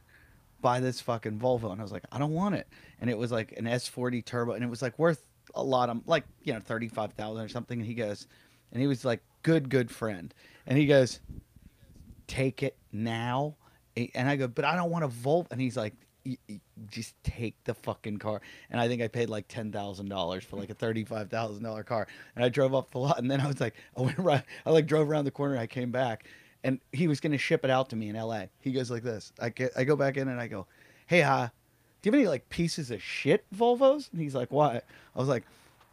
S1: buy this fucking Volvo. And I was like, I don't want it. And it was like an S40 turbo, and it was like worth a lot of, like, $35,000 or something. And he goes, and he was like, good friend. And he goes, take it now. And I go, but I don't want a Volvo. And he's like, just take the fucking car. And I think I paid like $10,000 for like a $35,000 car. And I drove up the lot, and then I was like, I drove around the corner, and I came back, and he was going to ship it out to me in LA. He goes like this. I go back in, and I go, hey, do you have any like pieces of shit Volvos? And he's like, what? I was like,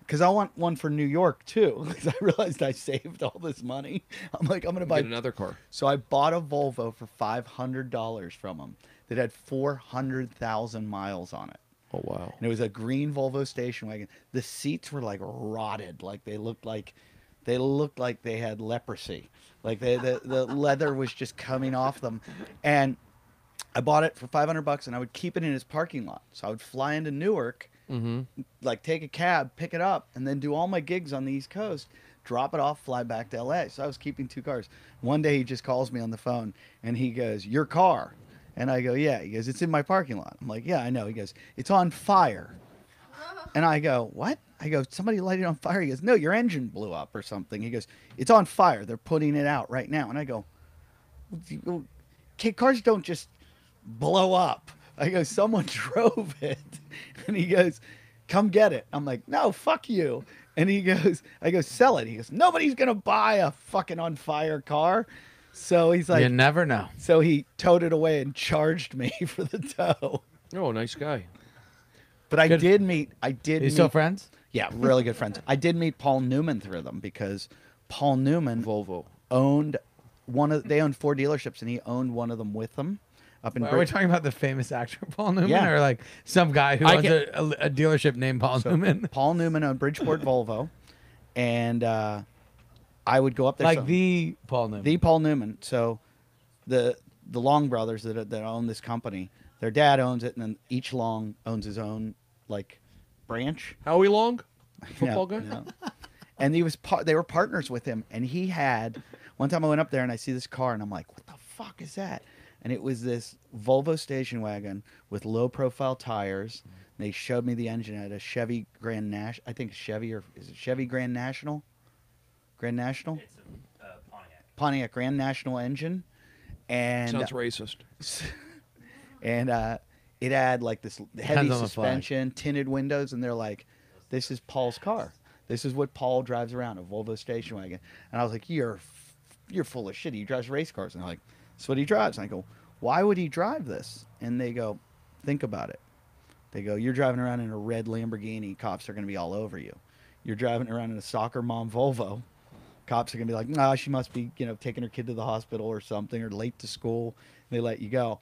S1: because I want one for New York too. Because I realized I saved all this money. I'm like, I'm gonna buy
S5: Get another car.
S1: So I bought a Volvo for $500 from them that had 400,000 miles on it.
S5: Oh wow.
S1: And it was a green Volvo station wagon. The seats were like rotted, like they looked like they had leprosy. Like the leather was just coming off them. And I bought it for $500 and I would keep it in his parking lot. So I would fly into Newark, like take a cab, pick it up, and then do all my gigs on the East Coast, drop it off, fly back to LA. So I was keeping 2 cars. One day he just calls me on the phone and he goes, "Your car?" And I go, "Yeah." He goes, "It's in my parking lot." I'm like, "Yeah, I know." He goes, "It's on fire." And I go, "What?" I go, "Somebody lighted it on fire." He goes, "No, your engine blew up or something." He goes, "It's on fire. They're putting it out right now." And I go, "Okay, cars don't just blow up." I go, "Someone drove it." And he goes, "Come get it." I'm like, "No, fuck you." And he goes, I go, "Sell it." He goes, "Nobody's going to buy a fucking on fire car." So he's like,
S6: You never know.
S1: so he towed it away and charged me for the tow.
S5: Oh, nice guy.
S1: But I
S6: Good.
S1: did meet,
S6: You still friends?
S1: Yeah, really good friends. I did meet Paul Newman through them because Paul Newman
S5: Volvo.
S1: owned they owned 4 dealerships and he owned one of them with them up in
S6: Are we talking about the famous actor Paul Newman,
S1: Yeah.
S6: or like some guy who
S5: I
S6: owns a dealership named Paul Newman?
S1: Paul Newman owned Bridgeport Volvo, and I would go up there.
S6: Like the Paul Newman.
S1: The Paul Newman. So the Long brothers that own this company, their dad owns it, and then each Long owns his own like branch.
S5: Howie Long, football guy.
S1: No. And they were partners with him, and he had one time I went up there and I see this car and I'm like, "What the fuck is that?" And it was this Volvo station wagon with low profile tires. And they showed me the engine. It had a Chevy Grand National. I think Chevy, or is it Chevy Grand National? Grand National?
S4: It's a Pontiac.
S1: Pontiac Grand National engine. And
S5: Sounds racist.
S1: and it had like this heavy
S6: Depends on the flag.
S1: suspension, tinted windows, and they're like, "This is Paul's car. This is what Paul drives around, a Volvo station wagon." And I was like, you're full of shit. He drives race cars. And they're like, "That's what he drives." And I go, "Why would he drive this?" And they go, "Think about it." They go, "You're driving around in a red Lamborghini. Cops are going to be all over you. You're driving around in a soccer mom Volvo. Cops are going to be like, 'Nah, she must be, taking her kid to the hospital or something, or late to school.' They let you go."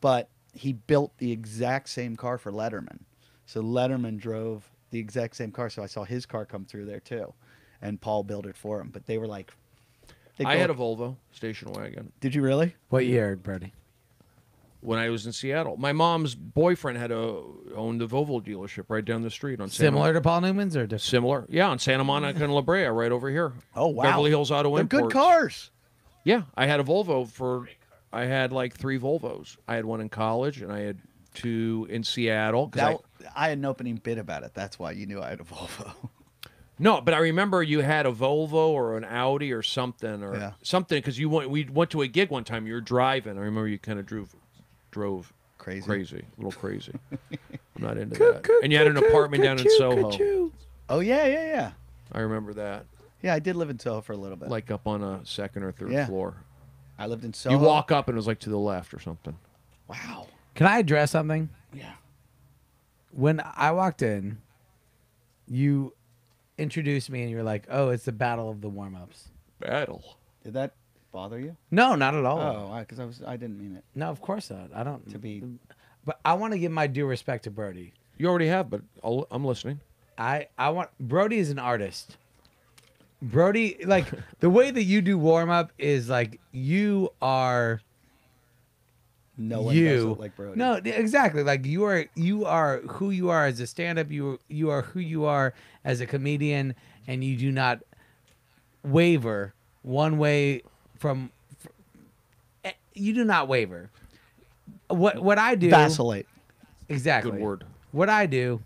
S1: But he built the exact same car for Letterman. So Letterman drove the exact same car. So I saw his car come through there too. And Paul built it for him. But they were like,
S5: I had a Volvo station wagon
S1: "Did you really?"
S6: What year, Brody?
S5: when I was in Seattle. My mom's boyfriend owned the Volvo dealership right down the street on
S6: Similar to Paul Newman's or different?
S5: Similar, yeah, on Santa Monica and La Brea, right over here.
S1: Oh, wow.
S5: Beverly Hills Auto
S1: They're
S5: Imports.
S1: good cars.
S5: Yeah, I had a Volvo I had like 3 Volvos. I had one in college, and I had 2 in Seattle.
S1: I had an opening bit about it. That's why you knew I had a Volvo.
S5: No, but I remember you had a Volvo or an Audi or something, because we went to a gig one time. You were driving. I remember you kind of drove
S1: Crazy.
S5: a little crazy. I'm not into that. And you had an apartment down in Soho.
S1: Oh, yeah.
S5: I remember that,
S1: Yeah, I did live in Soho for a little bit.
S5: like up on a 2nd or 3rd
S1: Yeah.
S5: floor.
S1: I lived in Soho.
S5: You walk up and it was like to the left or something.
S1: Wow.
S6: Can I address something?
S1: Yeah.
S6: When I walked in, you introduced me and you were like, "Oh, it's the battle of the warm-ups."
S5: Battle.
S1: Did that bother you?
S6: No, not at all.
S1: Oh, because I didn't mean it
S6: No, of course not. I don't.
S1: to be.
S6: But I want to give my due respect to Brody.
S5: You already have, but I'm listening.
S6: I want Brody is an artist. Brody, like the way that you do warm-up is like you are.
S1: No one does it like Brody.
S6: No, exactly. Like you are who you are as a stand-up. You are who you are as a comedian, and you do not waver one way from. You do not waver. What I do
S1: Vacillate.
S6: exactly.
S5: Good word.
S6: What I do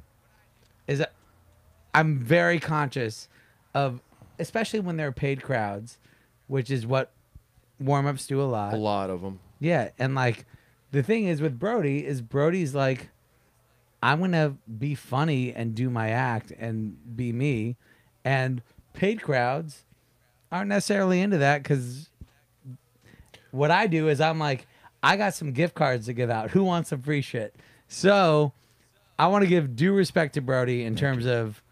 S6: is I'm very conscious of, especially when there are paid crowds, which is what warm-ups do a lot.
S5: A lot of them.
S6: Yeah, and like the thing is with Brody is Brody's like, I'm gonna be funny and do my act and be me, and paid crowds aren't necessarily into that because what I do is I'm like, I got some gift cards to give out. Who wants some free shit? So I want to give due respect to Brody in terms of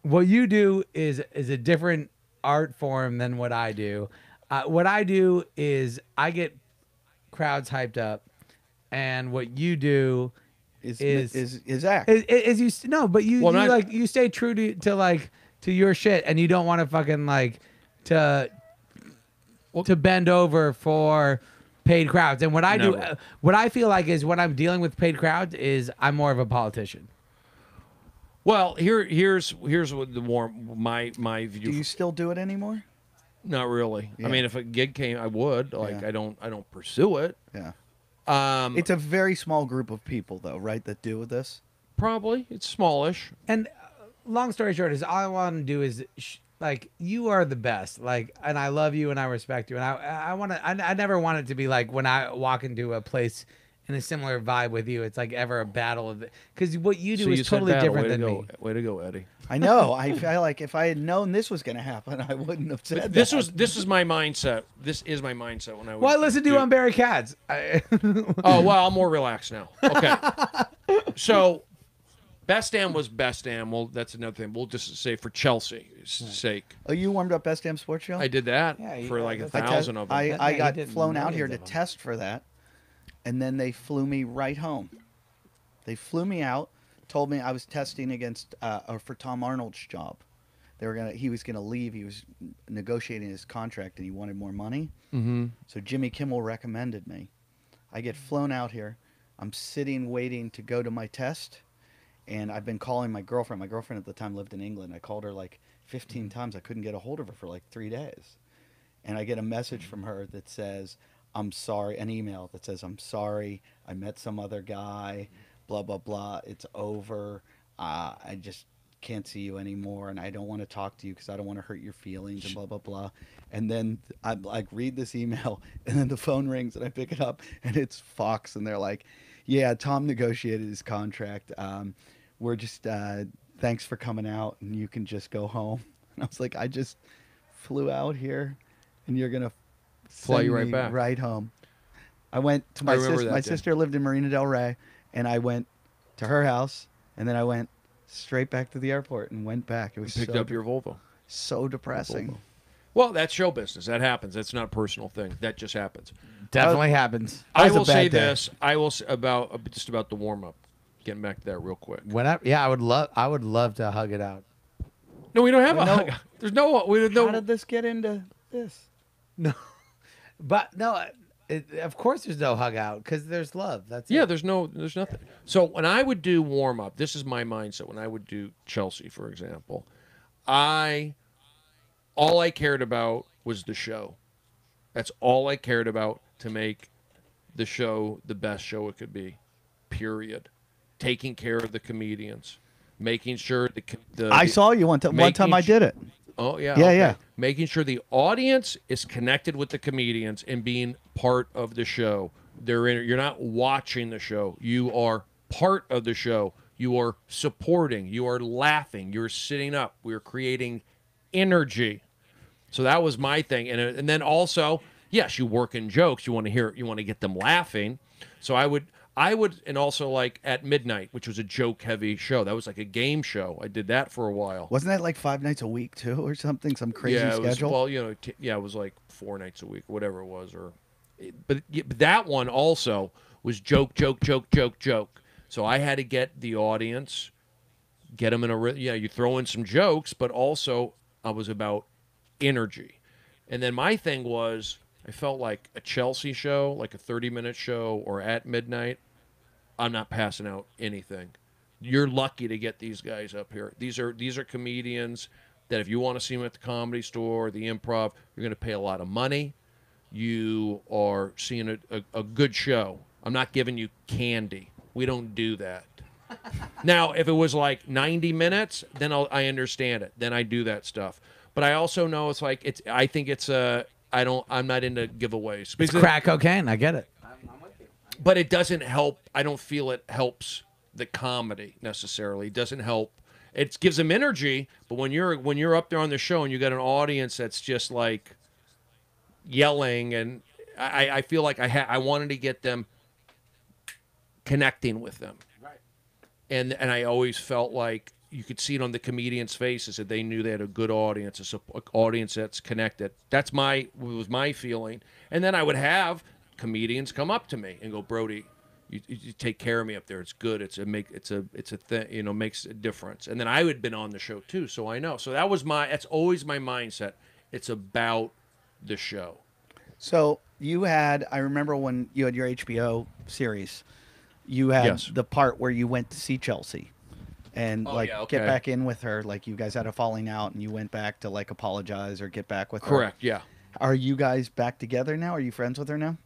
S6: what you do is a different art form than what I do. What I do is I get crowds hyped up, and what you do
S1: Is act.
S6: is you no, but you,
S5: Well,
S6: you
S5: not-
S6: like you stay true to like to your shit, and you don't want to fucking like to bend over for paid crowds. And what I do,
S5: Never.
S6: what I feel like is when I'm dealing with paid crowds is I'm more of a politician.
S5: Well, here's what the more my view.
S1: Do you still do it anymore?
S5: Not really.
S1: Yeah.
S5: I mean, if a gig came, I would. Like,
S1: Yeah.
S5: I don't pursue it.
S1: Yeah.
S5: It's
S1: It's a very small group of people, though, right, that do this?
S5: probably it's smallish.
S6: And long story short is all I want to do is like you are the best, like, and I love you and I respect you, and I want to. I never want it to be like when I walk into a place in a similar vibe with you, it's like ever a battle of it, because what you do
S5: So
S6: is
S5: you said
S6: totally
S5: battle.
S6: different
S5: Way
S6: than
S5: to
S6: me.
S5: go. Way to go, Eddie.
S1: I know. I feel like if I had known this was going to happen, I wouldn't have said
S5: This
S1: that.
S5: this is my mindset. This is my mindset when I would.
S6: Well, I listen to you
S5: do-
S6: on Barry Katz.
S5: Oh well, I'm more relaxed now. Okay. So, best damn was best damn. Well, that's another thing. We'll just say for Chelsea's sake,
S1: Oh, you warmed up Best Damn Sports Show?
S5: I did that
S6: Yeah,
S5: for
S6: yeah,
S5: like
S6: that's-
S5: 1,000 of them.
S1: I
S6: Yeah, you
S1: got
S6: did
S1: flown out here
S6: millions
S1: to
S6: of them.
S1: test for that, and then they flew me right home. They flew me out, told me I was testing against or for Tom Arnold's job. He was gonna leave. He was negotiating his contract, and he wanted more money.
S5: Mm-hmm.
S1: So Jimmy Kimmel recommended me. I get flown out here. I'm sitting waiting to go to my test, and I've been calling my girlfriend. My girlfriend at the time lived in England. I called her like 15 times. I couldn't get a hold of her for like 3 days. And I get a message from her that says, I'm sorry, an email that says, I'm sorry, I met some other guy, blah, blah, blah. It's over. I just can't see you anymore, and I don't want to talk to you because I don't want to hurt your feelings, and blah, blah, blah. And then I like read this email, and then the phone rings, and I pick it up, and it's Fox, and they're like, yeah, Tom negotiated his contract. We're just, thanks for coming out, and you can just go home. And I was like, I just flew out here, and you're going to
S5: Fly you
S1: send
S5: right
S1: me
S5: back.
S1: right home. I went to
S5: I
S1: my
S5: remember
S1: sister.
S5: that
S1: My
S5: day.
S1: sister lived in Marina Del Rey, and I went to her house, and then I went straight back to the airport and went back. It was
S5: Picked
S1: so
S5: up your Volvo.
S1: so depressing.
S5: Volvo. Well, that's show business. That happens. That's not a personal thing. That just happens.
S6: Definitely happens.
S1: That
S5: I
S1: was a
S5: will say
S1: bad day.
S5: this. I will say about just about the warm up. Getting back to that real quick.
S6: Whenever, yeah, I would love to hug it out.
S5: No, we don't have a
S1: No.
S5: hug. There's no. We
S1: How
S5: no.
S1: did this get into this?
S6: No, but no, of course there's no hug out because there's love. That's
S5: Yeah,
S6: it.
S5: there's nothing. So when I would do warm up, this is my mindset. When I would do Chelsea, for example, all I cared about was the show. That's all I cared about to make the show the best show it could be. Period. Taking care of the comedians, making sure
S1: I saw you one time. One time I did it.
S5: Oh yeah,
S1: Yeah,
S5: okay.
S1: yeah.
S5: Making sure the audience is connected with the comedians and being part of the show. You're not watching the show. You are part of the show. You are supporting. You are laughing. You're sitting up. We're creating energy. So that was my thing. And then also, yes, you work in jokes. You want to get them laughing. So I would, and also like at midnight, which was a joke heavy show. That was like a game show. I did that for a while.
S1: Wasn't that like 5 nights a week too, or something? Some crazy
S5: Yeah, it was,
S1: schedule.
S5: well, it was like 4 nights a week, whatever it was. But that one also was joke. So I had to get the audience, get them in you throw in some jokes, but also I was about energy. And then my thing was, I felt like a Chelsea show, like a 30-minute show, or at midnight, I'm not passing out anything. You're lucky to get these guys up here. These are comedians that if you want to see them at the Comedy Store or the Improv, you're going to pay a lot of money. You are seeing a good show. I'm not giving you candy. We don't do that. Now, if it was like 90 minutes, then I understand it. Then I do that stuff. But I also know it's like I think it's I'm not into giveaways.
S6: It's
S5: Because
S6: crack cocaine. I get it.
S5: but it doesn't help. I don't feel it helps the comedy necessarily. It doesn't help. It gives them energy, but when you're up there on the show and you got an audience that's just like yelling, and I feel like I wanted to get them connecting with them, right? And I always felt like you could see it on the comedians' faces that they knew they had a good audience, a audience that's connected. Was my feeling. And then I would have comedians come up to me and go, Brody, you take care of me up there. It's good. It's a thing. You know, makes a difference. And then I had been on the show too, so I know. So that's always my mindset. It's about the show.
S1: So I remember when you had your HBO series, you had the part where you went to see Chelsea and get back in with her. Like you guys had a falling out and you went back to like apologize or get back with her.
S5: Correct. Yeah.
S1: Are you guys back together now? Are you friends with her now?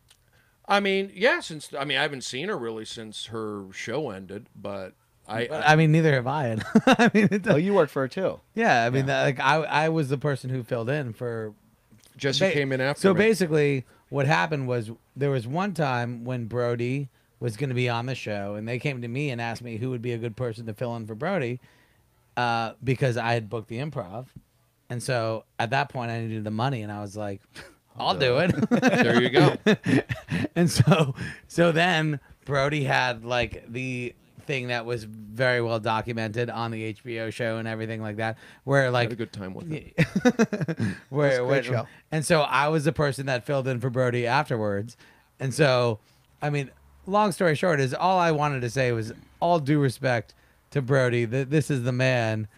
S5: I mean, yeah, I haven't seen her really since her show ended, but
S6: I mean, neither have I. I mean,
S1: you worked for her too.
S6: Yeah, I mean, I was the person who filled in for.
S5: Jesse came in after.
S6: So
S5: me.
S6: Basically, what happened was there was one time when Brody was going to be on the show, and they came to me and asked me who would be a good person to fill in for Brody, because I had booked the Improv, and so at that point I needed the money, and I was like, I'll do it.
S5: There you go.
S6: And so then Brody had like the thing that was very well documented on the HBO show and everything like that, where like
S5: had a good time with it.
S1: Show.
S6: And so I was the person that filled in for Brody afterwards. And so, I mean, long story short is all I wanted to say was all due respect to Brody. This is the man.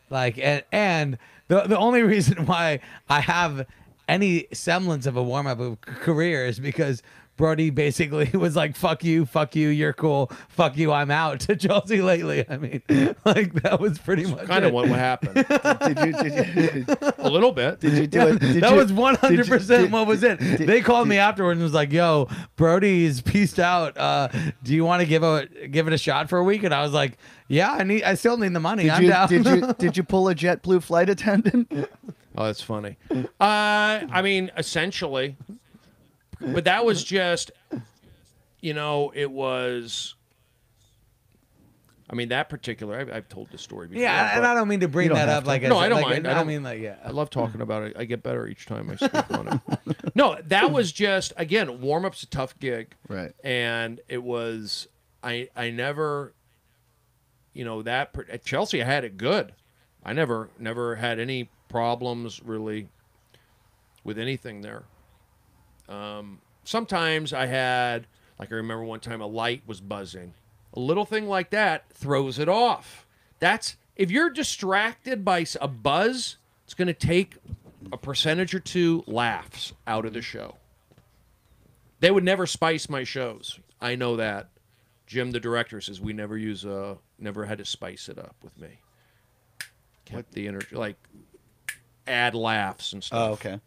S6: Like, and the only reason why I have any semblance of a warm-up of career is because Brody basically was like, fuck you, you're cool, fuck you, I'm out to Chelsea lately. I mean, like that was pretty much
S5: kind of what happened.
S1: Did you
S5: a little bit.
S1: Did you do it?
S6: That was 100% what was it. They called me afterwards and was like, yo, Brody's peaced out. Do you want to give it a shot for a week? And I was like, yeah, I still need the money. I'm down.
S1: Did you pull a JetBlue flight attendant?
S5: Oh, that's funny. I mean, essentially. But that was just, it was. I mean, that particular. I've told this story before.
S6: Yeah, and I don't mean to bring that up. Like,
S5: no, I don't
S6: like
S5: mind.
S6: I mean, like, yeah.
S5: I love talking about it. I get better each time I speak on it. No, that was just again, warm-up's a tough gig,
S1: right?
S5: And it was. I never. At Chelsea, I had it good. I never had any problems really with anything there. Sometimes I had, like I remember one time a light was buzzing. A little thing like that throws it off. If you're distracted by a buzz, it's going to take a percentage or two laughs out of the show. They would never spice my shows. I know that. Jim, the director, says we never had to spice it up with me. Kept the energy, like add laughs and stuff.
S1: Oh, okay.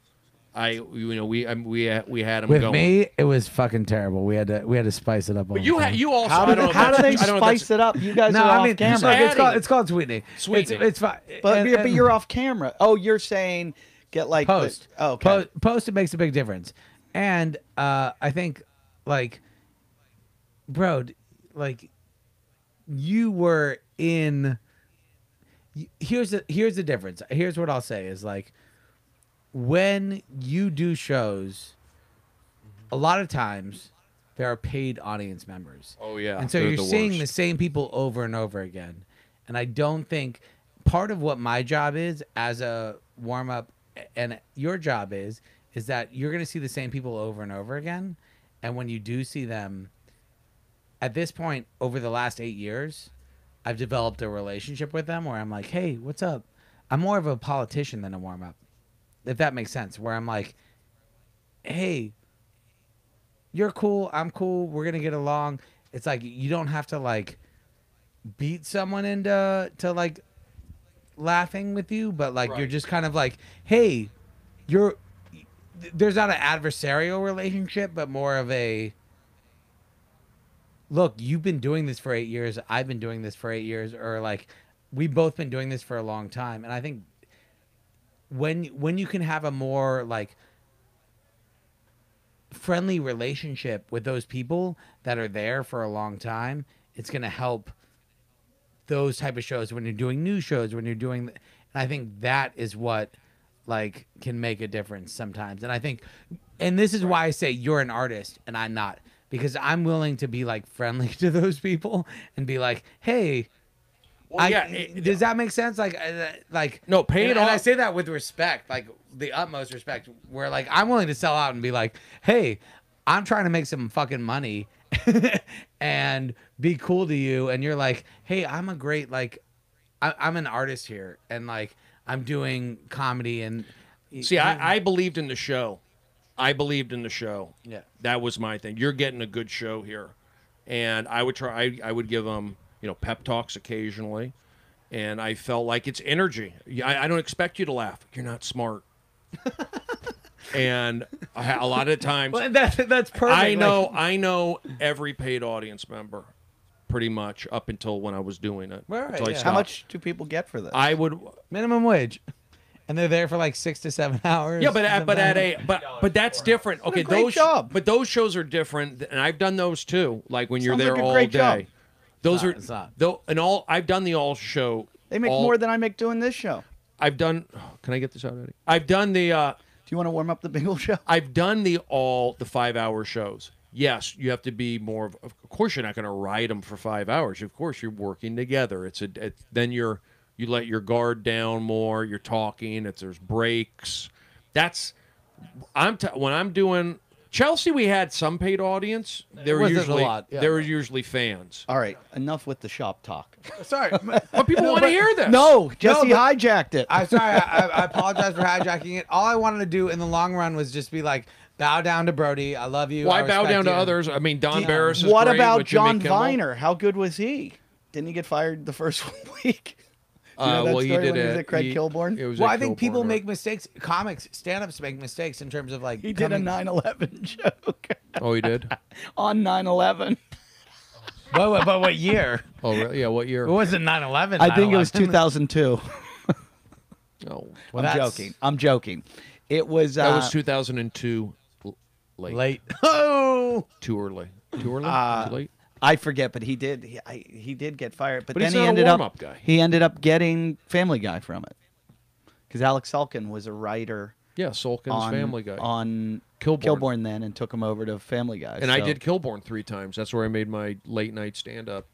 S5: We had them
S6: with
S5: going.
S6: me. It was fucking terrible. We had to spice it up.
S5: But you also
S1: how do they spice it up? You guys are off camera.
S6: It's called sweetening. It's fine.
S1: But you're off camera. Oh, you're saying get like
S6: post.
S1: Okay.
S6: Post. It makes a big difference. And I think like, bro, like you were in. Here's the difference. Here's what I'll say is like. When you do shows, a lot of times there are paid audience members.
S5: Oh, yeah.
S6: And so you're seeing the same people over and over again. And I don't think part of what my job is as a warm-up and your job is that you're going to see the same people over and over again. And when you do see them, at this point, over the last 8 years, I've developed a relationship with them where I'm like, hey, what's up? I'm more of a politician than a warm-up. If that makes sense, where I'm like, hey, you're cool, I'm cool, we're gonna get along. It's like you don't have to like beat someone into like laughing with you, but like you're just kind of like, hey, there's not an adversarial relationship, but more of a look, you've been doing this for 8 years, I've been doing this for 8 years, or like we've both been doing this for a long time. And I think when you can have a more like friendly relationship with those people that are there for a long time, it's going to help those type of shows when you're doing new shows, when you're doing, and I think that is what like can make a difference sometimes. And I think, and this is why I say you're an artist and I'm not, because I'm willing to be like friendly to those people and be like, hey,
S5: Well,
S6: Does that make sense? Like
S5: no, pay it
S6: and
S5: off.
S6: I say that with respect, like the utmost respect. Where like I'm willing to sell out and be like, hey, I'm trying to make some fucking money and be cool to you, and you're like, hey, I'm a great like, I'm an artist here, and like I'm doing comedy and.
S5: See, I believed in the show. I believed in the show.
S6: Yeah,
S5: that was my thing. You're getting a good show here, and I would try. I would give them, pep talks occasionally, and I felt like it's energy. I don't expect you to laugh. You're not smart. And a lot of times,
S6: well, that's perfect.
S5: I know every paid audience member, pretty much up until when I was doing it.
S6: Right,
S5: until I
S6: yeah.
S5: stopped.
S1: How much do people get for this?
S5: I would.
S6: minimum wage, and they're there for like 6 to 7 hours.
S5: Yeah, but that's different. Okay,
S1: great job.
S5: But those shows are different, and I've done those too. Like when you're
S1: Sounds
S5: there
S1: like a
S5: all
S1: great
S5: day.
S1: job.
S5: Those are
S6: It's not.
S5: though, and all I've done the all show.
S1: They make more than I make doing this show.
S5: I've done. Can I get this out, Eddie? I've done the.
S1: Do you want to warm up the Bingle show?
S5: I've done the 5-hour shows. Yes, you have to be more of. Of course, you're not going to ride them for 5 hours. Of course, you're working together. Then you let your guard down more. You're talking. There's breaks. That's. When I'm doing Chelsea, we had some paid audience. They were
S6: wasn't a
S5: usually
S6: lot, yeah.
S5: they were usually fans.
S1: All right, enough with the shop talk.
S6: Sorry,
S5: But people want to hear this.
S1: No, Jesse
S6: but-
S1: hijacked it.
S6: I'm sorry. I apologize for hijacking it. All I wanted to do in the long run was just be like, bow down to Brody. I love you.
S5: Why
S6: I
S5: bow
S6: respect
S5: down to
S6: you.
S5: others? I mean, Don Barris is
S1: What
S5: great
S1: about
S5: with Jimmy
S1: John
S5: Kimmel.
S1: Viner? How good was he? Didn't he get fired the first week? Do you know that
S5: Well, he
S1: story
S5: did
S1: when he was
S5: it.
S1: at Craig Kilborn?
S5: It was
S6: Well,
S5: at
S6: I think people
S5: Kilborn,
S6: make mistakes. Comics, stand-ups make mistakes in terms of like.
S1: He did a 9/11 joke
S5: Oh, he did.
S1: on 9/11.
S6: But what year?
S5: Oh, really? Yeah. What year?
S6: It wasn't 9/11.
S1: I think it was
S6: 9/11.
S1: 2002.
S5: Oh,
S6: Well,
S1: I'm joking. It was.
S5: that was 2002. Late.
S6: Late. Oh.
S5: Too early. Too early. Too late.
S1: I forget, but he did. He did get fired, but
S5: But
S1: then
S5: he's
S1: he
S5: not a
S1: ended up.
S5: warm-up guy.
S1: He ended up getting Family Guy from it, because Alex Sulkin was a writer
S5: Yeah, Sulkin's
S1: on
S5: Family Guy.
S1: on
S5: Kilborn.
S1: then, and took him over to Family Guy.
S5: And I
S1: So-
S5: did Kilborn 3 times. That's where I made my late night stand-up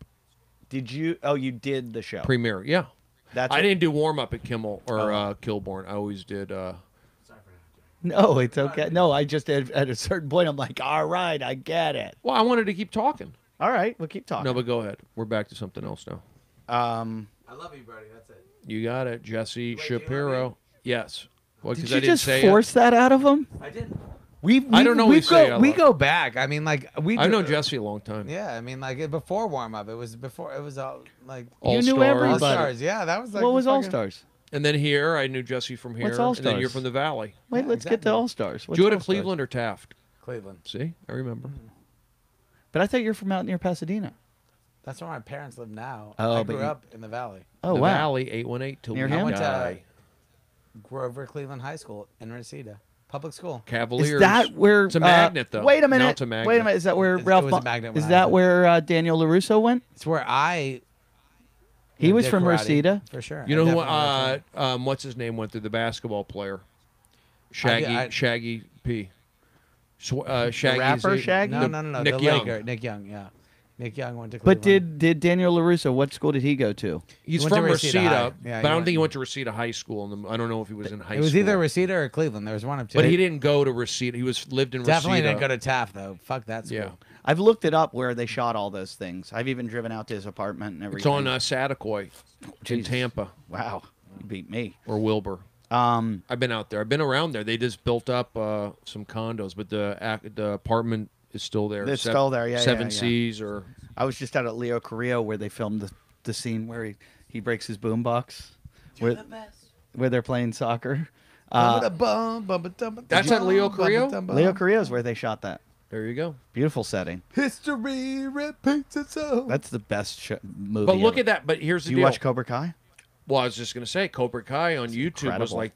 S1: Did you? Oh, you did the show.
S5: premiere. Yeah.
S1: That's
S5: I
S1: what-
S5: didn't do warm-up at Kimmel or Kilborn. I always did.
S1: No, it's okay. No, I just at a certain point, I'm like, all right, I get it.
S5: Well, I wanted to keep talking.
S1: All right, we'll keep talking.
S5: No, but go ahead. We're back to something else now.
S7: I love you, Brody. That's it.
S5: You got it, Jesse
S7: Wait, do you know
S5: Shapiro. Yes. Well,
S1: Did
S5: 'cause
S1: you
S5: I didn't
S1: just
S5: say
S1: force that out of him?
S7: I did.
S5: I don't know.
S6: We
S5: what say.
S6: we go back. I mean, like we.
S5: I've
S6: do-
S5: known Jesse a long time.
S6: Yeah, I mean, like before warm up, it was like
S5: All
S1: You knew
S5: Stars.
S1: everybody.
S6: All Stars. Yeah, that was like
S1: What was All
S6: fucking-
S1: Stars?
S5: And then here, I knew Jesse from here.
S1: What's All
S5: And then you're
S1: Stars?
S5: from the Valley.
S1: Wait,
S6: Yeah,
S1: let's get to
S6: exactly.
S1: All Stars.
S5: Did you go to Cleveland or Taft?
S6: Cleveland.
S5: See, I remember.
S1: But I thought you were from out near Pasadena.
S6: That's where my parents live now.
S1: Oh,
S6: I
S1: but
S6: grew
S1: you-
S6: up in the Valley.
S1: Oh
S5: the
S1: wow.
S5: Valley 818 till
S1: Near
S5: we
S1: him?
S6: I went to
S5: die.
S6: Grover Cleveland High School in Reseda, public school.
S5: Cavaliers.
S1: Is that where?
S5: It's a magnet, though.
S1: Wait a minute.
S5: Now it's a magnet.
S1: Wait a minute. Is that where
S6: It
S1: Ralph?
S6: was a magnet when
S1: Is
S6: I
S1: that
S6: was-
S1: where Daniel Larusso went?
S6: It's where I.
S1: He was
S6: did
S1: from
S6: karate,
S1: Reseda.
S6: for sure.
S5: You
S6: I
S5: know who?
S6: definitely went
S5: What's his name? Went through the basketball player. Shaggy.
S6: I-
S5: Shaggy P. Shaggy.
S1: rapper Shaggy?
S6: there. No.
S5: Nick
S6: the
S5: Young.
S6: Laker, Nick Young. Yeah, Nick Young went to
S1: But
S6: Cleveland.
S1: did Daniel Larusso? What school did he go to?
S5: He's
S6: He went
S5: from
S6: to Reseda
S5: Reseda,
S6: High. Yeah,
S5: but I
S6: he
S5: don't
S6: went-
S5: think he went to Reseda High School. I don't know if he was in high
S6: It was
S5: school.
S6: either Reseda or Cleveland. There was one of two.
S5: But he didn't go to Reseda. He lived in
S6: Definitely
S5: Reseda.
S6: didn't go to Taft though. Fuck that school.
S5: Yeah.
S1: I've looked it up where they shot all those things. I've even driven out to his apartment and
S5: It's
S1: everything.
S5: on Satakoy in
S1: Jesus.
S5: Tampa
S1: Wow, you beat me.
S5: or Wilbur. I've been out there. I've been around there. They just built up some condos, but the apartment is still there.
S1: It's still there, yeah,
S5: Seven
S1: yeah.
S5: Seas or
S1: I was just out at Leo Carrillo where they filmed the scene where he breaks his boombox, where they're playing soccer.
S5: that's at Leo Carrillo?
S1: Leo Carrillo is where they shot that.
S5: There you go.
S1: Beautiful setting.
S6: History repeats itself.
S1: That's the best movie.
S5: But look
S1: ever.
S5: at that. But here's the
S1: Do you
S5: deal.
S1: watch Cobra Kai?
S5: Well, I was just gonna say, Cobra Kai on YouTube was
S1: incredible.
S5: like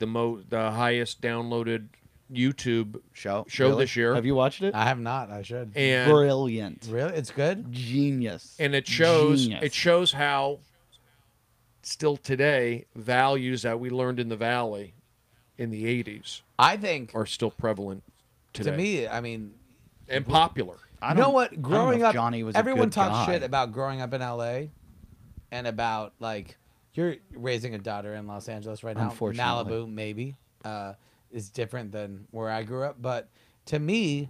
S5: the highest downloaded YouTube
S1: Show
S5: Show this year.
S1: Have you watched it?
S6: I have not. I should.
S5: and
S1: Brilliant.
S6: Really, it's good.
S1: Genius.
S5: and it
S1: Genius.
S5: shows how still today values that we learned in the Valley in the 80s
S6: I think
S5: are still prevalent today
S6: to me, I mean,
S5: and popular.
S1: I
S6: you know
S1: don't-
S6: what?
S1: I don't know
S6: Growing
S1: if
S6: up,
S1: Johnny was a
S6: everyone
S1: good
S6: talks
S1: guy.
S6: shit about growing up in LA. and about like you're raising a daughter in Los Angeles right now.
S1: Unfortunately.
S6: Malibu maybe is different than where I grew up, but to me,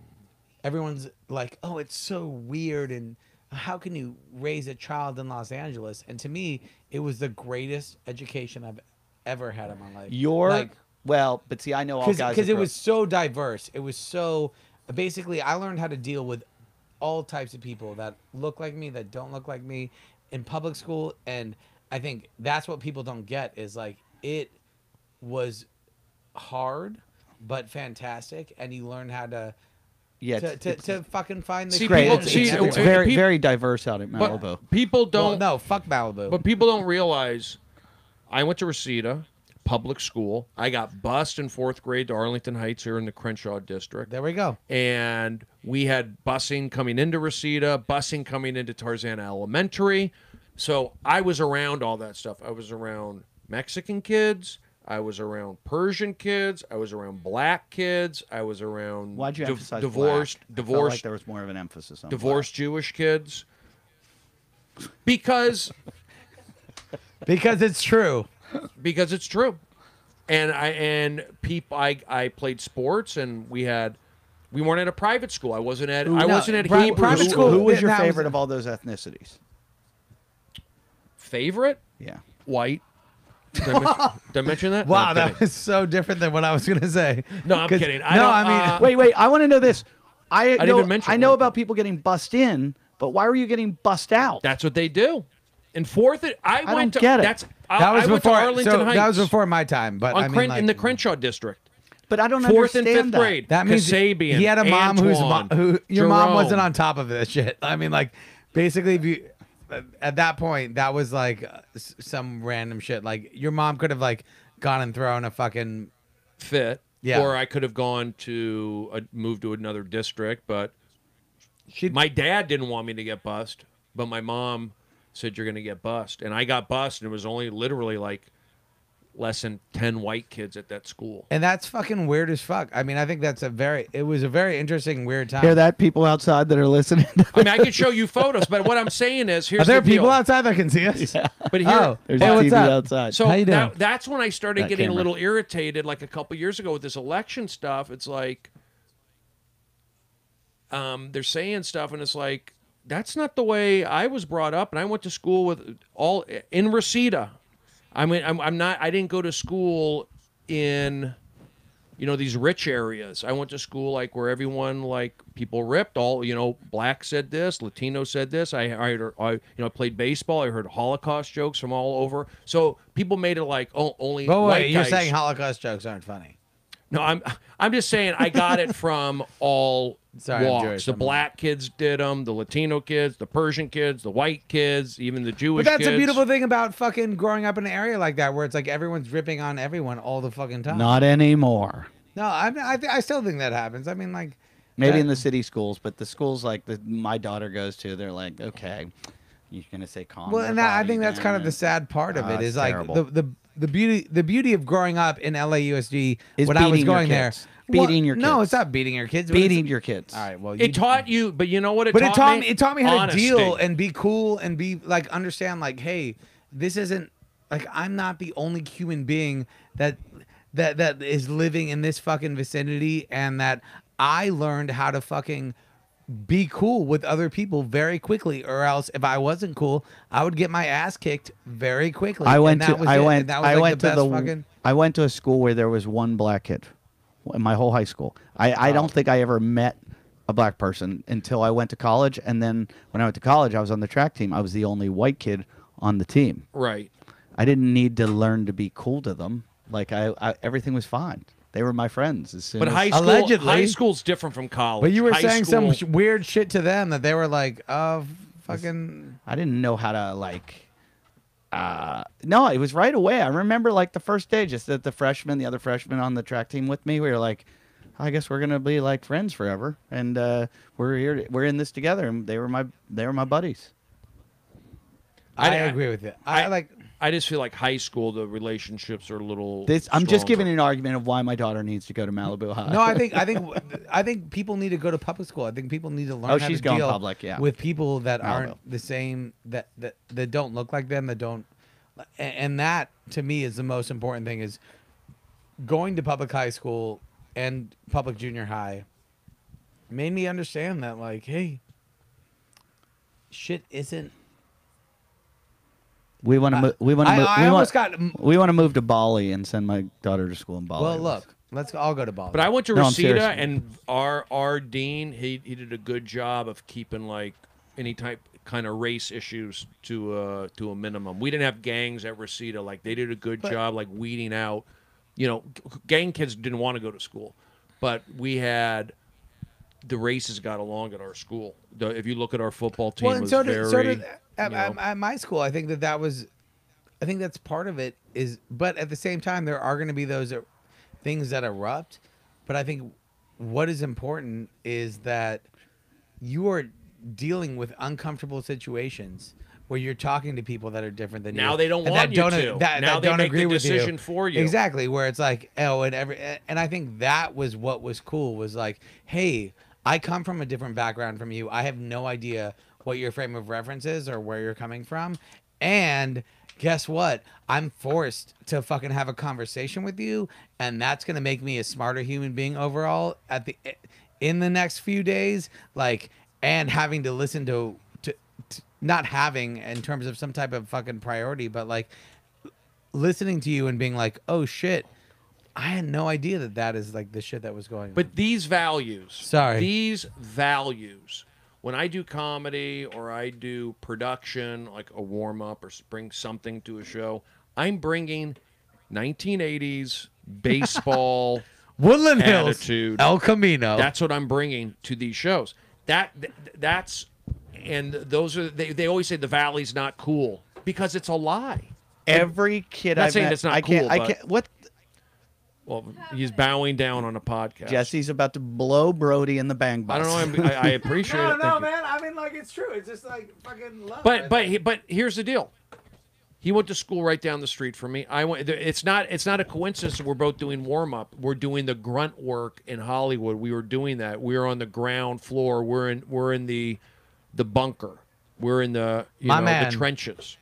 S6: everyone's like, "Oh, it's so weird," and how can you raise a child in Los Angeles? And to me, it was the greatest education I've ever had in my life.
S1: Well, but see, I know all guys
S6: because it was so diverse. It was so basically, I learned how to deal with all types of people that look like me, that don't look like me, in public school, and I think that's what people don't get is like it was hard but fantastic, and you learn how to to fucking find the
S1: great.
S6: people.
S1: It's very very diverse out at Malibu.
S5: But people don't.
S6: Well, no, fuck Malibu.
S5: But people don't realize. I went to Reseda public school. I got bused in 4th grade to Arlington Heights here in the Crenshaw district.
S6: There we go.
S5: And we had busing coming into Reseda, busing coming into Tarzana Elementary. So I was around all that stuff. I was around Mexican kids. I was around Persian kids. I was around black kids. I was around
S1: Why'd you emphasize
S5: divorced,
S1: black? I felt like there was more of an emphasis on
S5: divorced Jewish kids. Because
S6: it's true.
S5: Because it's true. And I played sports, and we weren't at a private school. I wasn't at Hebrew
S6: private
S5: school.
S1: Who was your favorite of all those ethnicities?
S5: Favorite?
S1: Yeah.
S5: White. Did I mention that?
S6: Wow,
S5: No,
S6: that was so different than what I was gonna say.
S5: No, I'm kidding.
S1: Wait. I want to know this. I
S5: didn't even mention
S1: I know
S5: it.
S1: about people getting bussed in, but why were you getting bussed out?
S5: That's what they do. In 4th, I went
S1: don't
S5: to
S1: get it.
S6: That was
S5: I went
S6: before
S5: to Arlington Heights.
S6: that was before my time. But I mean,
S5: in the Crenshaw district.
S1: But I don't
S5: 4th and
S1: understand
S5: 5th grade.
S6: that means
S5: Kasabian,
S6: he had a mom
S5: Antoine,
S6: who your mom
S5: Jerome.
S6: wasn't on top of this shit. I mean, like basically, if you at that point, that was like some random shit. Like your mom could have like gone and thrown a fucking
S5: fit.
S6: Yeah.
S5: Or I could have gone to moved to another district, but my dad didn't want me to get bussed, but my mom said you're going to get bussed, and I got bussed, and it was only literally like less than 10 white kids at that school.
S6: And that's fucking weird as fuck. I mean, I think it was a very interesting, weird time.
S1: Hear that, people outside that are listening?
S5: I mean, I could show you photos, but what I'm saying is, here's
S6: Are there
S5: the deal.
S6: people outside that can see us?
S1: Yeah.
S5: But here,
S6: Oh,
S1: There's
S6: hey,
S1: a
S6: what's
S1: TV
S6: up?
S1: outside.
S5: so
S6: How you doing?
S5: that's when I started
S1: That
S5: getting
S1: camera.
S5: a little irritated, like a couple years ago with this election stuff. It's like they're saying stuff, and it's like that's not the way I was brought up. And I went to school with all in Reseda. I mean, I'm not. I didn't go to school in, these rich areas. I went to school like where everyone, like people ripped. All black said this, Latino said this. I played baseball. I heard Holocaust jokes from all over. So people made it like only.
S6: But
S5: white
S6: wait, you're
S5: guys.
S6: saying Holocaust jokes aren't funny?
S5: No, I'm just saying I got it from all
S6: Sorry, I'm
S5: walks.
S6: Jewish.
S5: The
S6: I'm
S5: black kids did them, the Latino kids, the Persian kids, the white kids, even the Jewish
S6: But that's
S5: kids.
S6: a beautiful thing about fucking growing up in an area like that, where it's like everyone's ripping on everyone all the fucking time.
S1: Not anymore.
S6: No, I still think that happens. I mean, like
S1: Maybe in the city schools, but the schools like my daughter goes to, they're like, okay, you're gonna say calm.
S6: well,
S1: your
S6: and I
S1: body
S6: think that's kind of
S1: down.
S6: the sad part of it
S1: it's
S6: is like
S1: terrible.
S6: the beauty of growing up in LAUSD
S1: Is
S6: when I was
S1: beating your
S6: going there.
S1: kids. Beating your
S6: No,
S1: kids.
S6: it's not beating your kids. but
S1: beating
S6: it's-
S1: your kids.
S6: All right, well,
S5: It taught you, but you know what?
S6: But it taught me how
S5: Honesty.
S6: to deal and be cool and be like understand like, hey, this isn't like I'm not the only human being that is living in this fucking vicinity, and that I learned how to fucking be cool with other people very quickly, or else if I wasn't cool, I would get my ass kicked very quickly.
S1: I went
S6: And
S1: to
S6: that was
S1: I
S6: it.
S1: went
S6: And that was
S1: I
S6: like
S1: went
S6: the
S1: to
S6: best
S1: the
S6: fucking
S1: I went to a school where there was one black kid in my whole high school. I don't think I ever met a black person until I went to college, and then when I went to college, I was on the track team. I was the only white kid on the team.
S5: Right.
S1: I didn't need to learn to be cool to them. Like I everything was fine. They were my friends. As soon
S5: But
S1: as,
S6: Allegedly.
S5: high school's different from college.
S6: But you were
S5: High
S6: saying
S5: school,
S6: some weird shit to them that they were like, oh, fucking.
S1: I didn't know how to like. No, it was right away. I remember like the first day, just that the other freshmen on the track team with me, we were like, I guess we're gonna be like friends forever, and we're in this together. And they were my buddies.
S6: I agree with it.
S5: I just feel like high school, the relationships are a little.
S1: I'm just
S5: stronger.
S1: giving an argument of why my daughter needs to go to Malibu High.
S6: No, I think people need to go to public school. I think people need to learn how
S1: she's
S6: to
S1: going
S6: deal
S1: public, yeah.
S6: with people that
S1: Malibu.
S6: aren't the same, that don't look like them, that don't, and that to me is the most important thing, is going to public high school and public junior high made me understand that, like, hey, shit isn't.
S1: We want to. We want
S6: I
S1: We want to move to Bali and send my daughter to school in Bali.
S6: Well, look, let's all go to Bali.
S5: But I went to
S1: No, I'm serious.
S5: Reseda, and our dean, he did a good job of keeping like any kind of race issues to a minimum. We didn't have gangs at Reseda. Like they did a good job like weeding out. You know, gang kids didn't want to go to school, but we had. The races got along at our school. If you look at our football team,
S6: and
S5: was
S6: so
S5: very.
S6: did at my school. I think I think that's part of it. But at the same time, there are going to be those things that erupt. But I think what is important is that you are dealing with uncomfortable situations where you're talking to people that are different than you.
S5: Now they don't
S6: and
S5: want
S6: that
S5: you to.
S6: That
S5: Now they
S6: don't
S5: make
S6: agree
S5: the
S6: with
S5: decision
S6: you.
S5: for you.
S6: Exactly, where it's like, and I think that was what was cool, was like, hey, I come from a different background from you. I have no idea what your frame of reference is or where you're coming from. And guess what? I'm forced to fucking have a conversation with you, and that's going to make me a smarter human being overall in the next few days, like, and having to listen to not having in terms of some type of fucking priority, but like listening to you and being like, oh shit, I had no idea that is like the shit that was going on.
S5: But these values, when I do comedy or I do production, like a warm up or bring something to a show, I'm bringing 1980s baseball
S6: Woodland
S5: attitude.
S6: Hills, El Camino.
S5: That's what I'm bringing to these shows. That's and those are they always say the Valley's not cool because it's a lie.
S1: Every kid
S5: I'm not
S1: I've
S5: saying
S1: met,
S5: it's not
S1: I can't.
S5: cool,
S1: I can't. What?
S5: Well, he's bowing down on a podcast.
S1: Jesse's about to blow Brody in the bang bus.
S5: I don't know. I appreciate it.
S6: No,
S5: Thank you.
S6: man. I mean, like, it's true. It's just like fucking love.
S5: But here's the deal. He went to school right down the street from me. I went. It's not a coincidence that we're both doing warm up. We're doing the grunt work in Hollywood. We were doing that. We were on the ground floor. We're in the bunker. We're in the the trenches.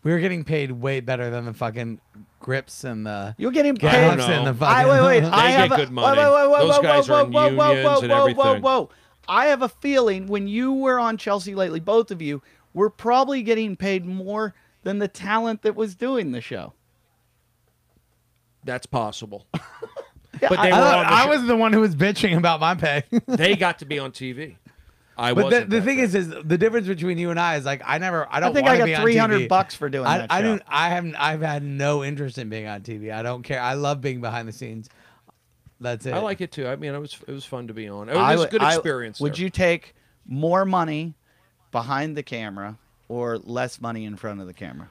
S6: We were getting paid way better than the fucking grips and the.
S1: You're getting paid.
S5: I don't know.
S6: And the fucking,
S1: wait.
S5: They
S1: I
S5: get
S1: have
S5: good money. Those guys are in unions and everything.
S1: Whoa. I have a feeling when you were on Chelsea lately, both of you were probably getting paid more than the talent that was doing the show.
S5: That's possible.
S1: Yeah,
S5: But they were on the
S6: I
S5: show.
S6: was the one who was bitching about my pay.
S5: They got to be on TV.
S6: But
S5: wasn't.
S6: the
S5: that
S6: thing
S5: bad.
S6: is the difference between you and I is like I don't
S1: think
S6: want
S1: I
S6: to be
S1: got
S6: on TV.
S1: $300 for doing that show.
S6: I've had no interest in being on TV. I don't care. I love being behind the scenes. That's it.
S5: I like it too. I mean, it was fun to be on. It was a good experience.
S1: Would
S5: there.
S1: you take more money behind the camera or less money in front of the camera?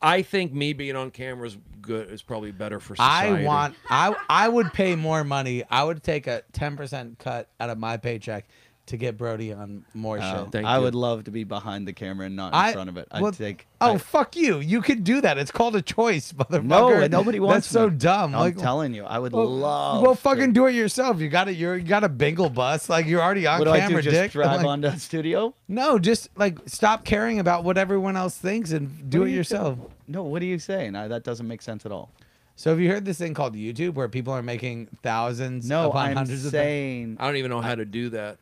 S5: I think me being on camera is good. Is probably better for society.
S6: I would pay more money. I would take a 10% cut out of my paycheck to get Brody on more shit.
S5: Thank
S1: I
S5: you.
S1: would love to be behind the camera and not in front of it. I'd take.
S6: Fuck you! You could do that. It's called a choice, motherfucker.
S1: No, nobody wants.
S6: That's so
S1: me.
S6: dumb.
S1: I'm telling you, I would love.
S6: Well, fucking do it yourself. You got a Bingle Bus. Like you're already on
S1: What do I
S6: camera,
S1: do? Just
S6: dick.
S1: drive
S6: Like,
S1: onto the studio?
S6: No, just like stop caring about what everyone else thinks and do
S1: What
S6: it
S1: are you
S6: yourself.
S1: No, what are you saying? That doesn't make sense at all.
S6: So have you heard this thing called YouTube where people are making thousands
S1: No,
S6: upon
S1: I'm
S6: hundreds of
S1: saying.
S5: I don't even know how to do that.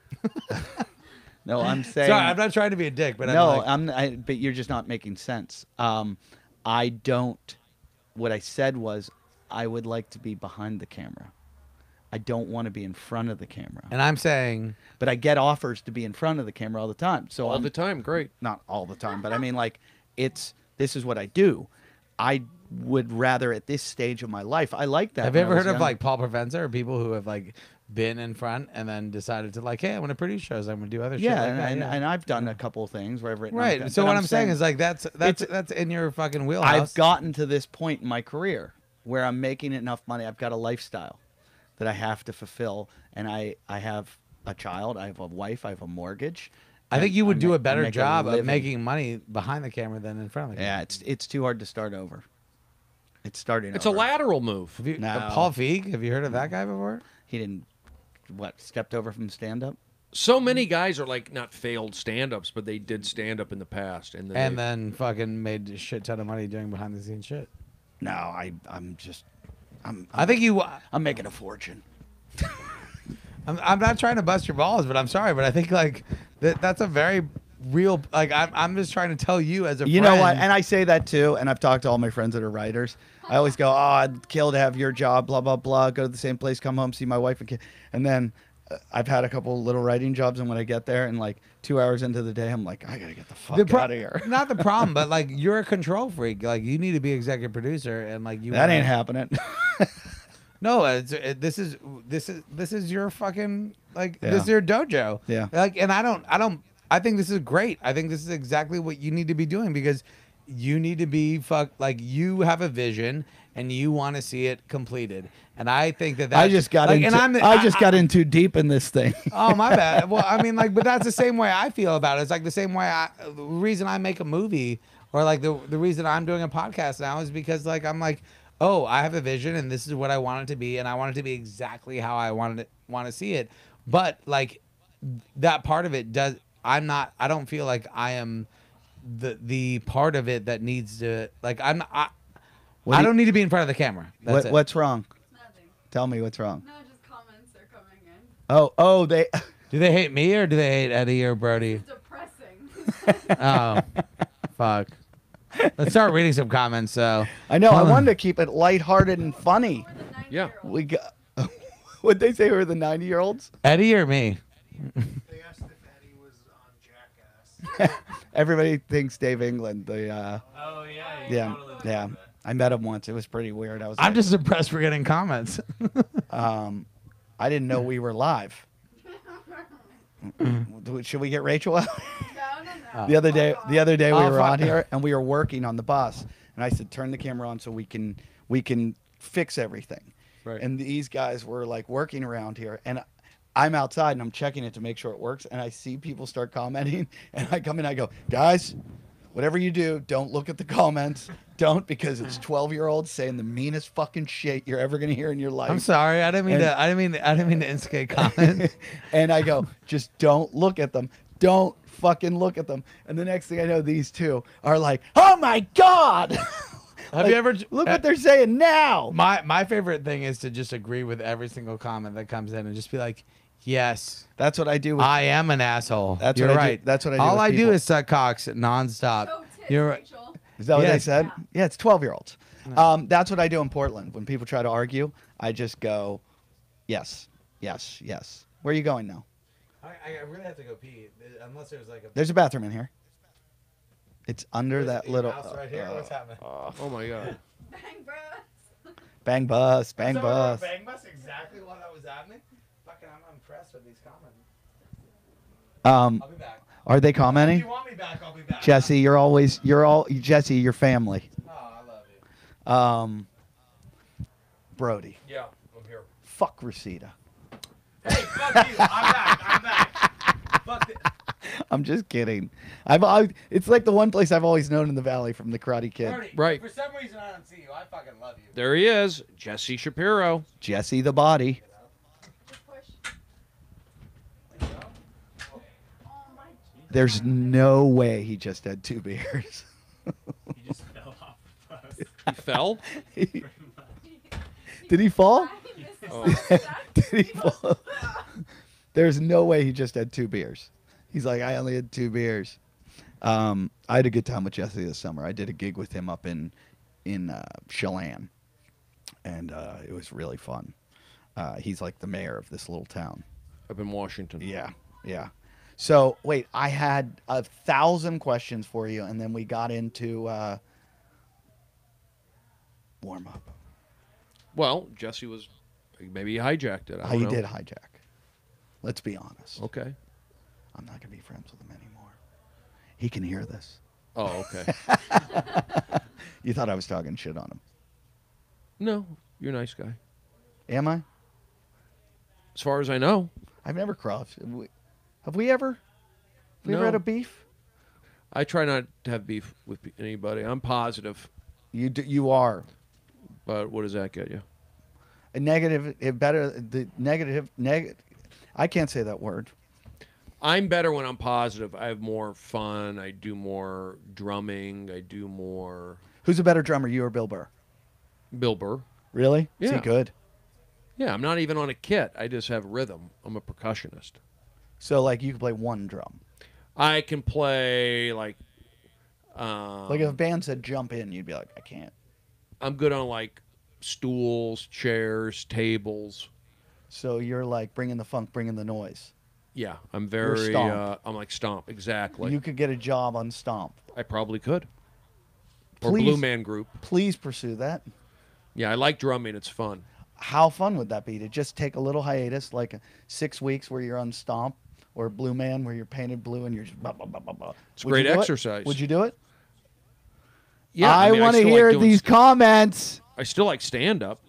S1: No, I'm saying.
S6: Sorry, I'm not trying to be a dick, but
S1: No,
S6: I'm like,
S1: but you're just not making sense. I don't. What I said was, I would like to be behind the camera. I don't want to be in front of the camera.
S6: and I'm saying
S1: But I get offers to be in front of the camera all the time. So
S5: All the time, great.
S1: not all the time, but I mean, like, this is what I do. I would rather at this stage of my life. I like that.
S6: have you
S1: when I
S6: ever
S1: was
S6: heard of
S1: young.
S6: like Paul Provenza or people who have like been in front and then decided to like, hey, I'm going to produce shows. I'm going to do other shit
S1: Yeah,
S6: like that.
S1: and I've done a couple of things where I've written.
S6: Right. So
S1: but
S6: what I'm saying is like that's in your fucking wheelhouse.
S1: I've gotten to this point in my career where I'm making enough money. I've got a lifestyle that I have to fulfill, and I have a child, I have a wife, I have a mortgage,
S6: I think you would do a better
S1: make a
S6: job of
S1: living.
S6: making money behind the camera than in front of the camera.
S1: Yeah, it's too hard to start over. It's starting.
S5: It's a
S1: over.
S5: lateral move.
S6: Have you,
S1: No.
S6: Paul Feig, have you heard of that guy before?
S1: He didn't. What stepped over from stand up?
S5: So many guys are like not failed stand-ups, but they did stand-up in the past, and then
S6: And then fucking made a shit ton of money doing behind the scenes shit.
S1: No, I'm just.
S6: I think you.
S1: I'm making a fortune.
S6: I'm not trying to bust your balls, but I'm sorry, but I think like that's a very real. Like I'm just trying to tell you as a
S1: You
S6: friend.
S1: know what? And I say that too. And I've talked to all my friends that are writers. I always go, "Oh, I'd kill to have your job." Blah blah blah. Go to the same place, come home, see my wife and kid. And then I've had a couple little writing jobs, and when I get there, and like 2 hours into the day, I'm like, I gotta get the fuck out of here.
S6: Not the problem, but like you're a control freak. Like you need to be executive producer, and like you.
S1: That ain't happening.
S6: No, this is your fucking like
S1: Yeah.
S6: this is your dojo.
S1: Yeah.
S6: Like, and I think this is great. I think this is exactly what you need to be doing because you need to be like you have a vision and you want to see it completed. And I think that
S1: I just got
S6: like,
S1: into.
S6: and
S1: I just got in too deep in this thing.
S6: Oh, my bad. Well, I mean, like, but that's the same way I feel about it. It's like the same way the reason I make a movie or like the reason I'm doing a podcast now is because like I'm like, oh, I have a vision and this is what I want it to be, and I want it to be exactly how I want to see it. But like that part of it does. I don't feel like I am the part of it that needs to like I don't need to be in front of the camera. That's it.
S1: What's wrong?
S2: Nothing.
S1: Tell me what's wrong.
S2: No, just comments are coming in.
S1: Oh, they.
S6: Do they hate me or do they hate Eddie or Brody?
S2: Depressing.
S6: Oh, fuck. Let's start reading some comments. So
S1: I know. I wanted to keep it lighthearted and funny.
S2: We're the 90-year-old.
S5: Yeah.
S1: We got. What'd they say? We're the 90-year-olds.
S6: Eddie or me?
S3: They asked if Eddie was on Jackass.
S1: Everybody thinks Dave England. The
S4: Oh yeah.
S1: yeah. I met him once. It was pretty weird. I was.
S6: I'm
S1: like,
S6: just impressed we're getting comments.
S1: I didn't know we were live. Should we get Rachel out?
S2: No.
S1: The other day we
S6: Oh,
S1: were
S6: fuck.
S1: on here and we were working on the bus, and I said, turn the camera on so we can fix everything.
S5: Right.
S1: And these guys were like working around here, and I'm outside and I'm checking it to make sure it works, and I see people start commenting, and I come in, I go, guys, whatever you do, don't look at the comments. Don't, because it's 12-year-olds saying the meanest fucking shit you're ever gonna hear in your life.
S6: I'm sorry. I didn't mean to instigate comments.
S1: And I go, just don't look at them. Don't fucking look at them. And the next thing I know, these two are like, oh my God.
S6: Have you ever
S1: Look what they're saying now.
S6: My favorite thing is to just agree with every single comment that comes in and just be like, yes,
S1: That's what I do with
S6: I am an asshole.
S1: That's
S6: You're
S1: what I do-
S6: right.
S1: that's what I do
S6: All
S1: with
S6: I do
S1: people.
S6: is suck cocks nonstop.
S2: Show tits,
S6: You're right.
S2: Rachel.
S1: Is that what they
S6: Yes.
S1: said? Yeah, it's 12-year-olds. That's what I do in Portland. When people try to argue, I just go, yes, yes, yes. Where are you going now?
S6: I really have to go pee unless there's like a
S1: There's a bathroom in here. It's under that little.
S6: right here. What's happening?
S5: Oh my God.
S2: Bang, bros.
S1: Bang bus, bang bus.
S6: Bang bus, exactly what that was happening. Fucking, I'm impressed with these comments. I'll be back.
S1: Are they
S6: If
S1: commenting?
S6: you want me back, I'll be back.
S1: Jesse, Jesse, your family.
S6: Oh, I love you.
S1: Brody.
S5: Yeah, I'm here.
S1: Fuck Reseda.
S6: Hey, fuck you. I'm back. Fuck it.
S1: I'm just kidding. It's like the one place I've always known in the valley from the Karate Kid.
S6: Brody,
S5: Right.
S6: For some reason, I don't see you. I fucking love you.
S5: There he is, Jesse Shapiro.
S1: Jesse the body.
S2: Just push. Oh my.
S1: There's no way he just had 2 beers.
S4: He just fell off the bus.
S5: He fell.
S1: Did he fall?
S2: Oh.
S1: Did he fall? There's no way he just had 2 beers. He's like, I only had 2 beers. I had a good time with Jesse this summer. I did a gig with him up in Chelan, and it was really fun. He's like the mayor of this little town.
S5: Up in Washington.
S1: Yeah, yeah. So wait, I had 1,000 questions for you, and then we got into warm up.
S5: Well, Jesse was maybe he hijacked it. I don't
S1: He
S5: know.
S1: did hijack. Let's be honest.
S5: Okay.
S1: I'm not gonna be friends with him anymore. He can hear this.
S5: Oh, okay.
S1: You thought I was talking shit on him?
S5: No, you're a nice guy.
S1: Am I?
S5: As far as I know.
S1: I've never crossed. Have we ever? Have you ever had a beef?
S5: I try not to have beef with anybody. I'm positive.
S1: You are.
S5: But what does that get you?
S1: A negative, I can't say that word.
S5: I'm better when I'm positive. I have more fun. I do more drumming. I do more...
S1: Who's a better drummer, you or Bill Burr?
S5: Bill Burr.
S1: Really?
S5: Yeah.
S1: Is he good?
S5: Yeah, I'm not even on a kit. I just have rhythm. I'm a percussionist.
S1: So, like, you can play one drum.
S5: I can play, like...
S1: like, if a band said jump in, you'd be like, I can't.
S5: I'm good on, like, stools, chairs, tables.
S1: So you're, like, bringing the funk, bringing the noise.
S5: Yeah, I'm very...
S1: Stomp.
S5: I'm like Stomp, exactly.
S1: You could get a job on Stomp.
S5: I probably could. Or
S1: Please,
S5: Blue Man Group.
S1: Please pursue that.
S5: Yeah, I like drumming. It's fun.
S1: How fun would that be to just take a little hiatus, like 6 weeks where you're on Stomp, or Blue Man where you're painted blue and you're just blah, blah, blah, blah, blah.
S5: It's great exercise.
S1: Would you do it?
S5: Yeah,
S1: I
S5: mean,
S1: want to
S5: still
S1: hear
S5: like doing
S1: these comments.
S5: I still like stand-up.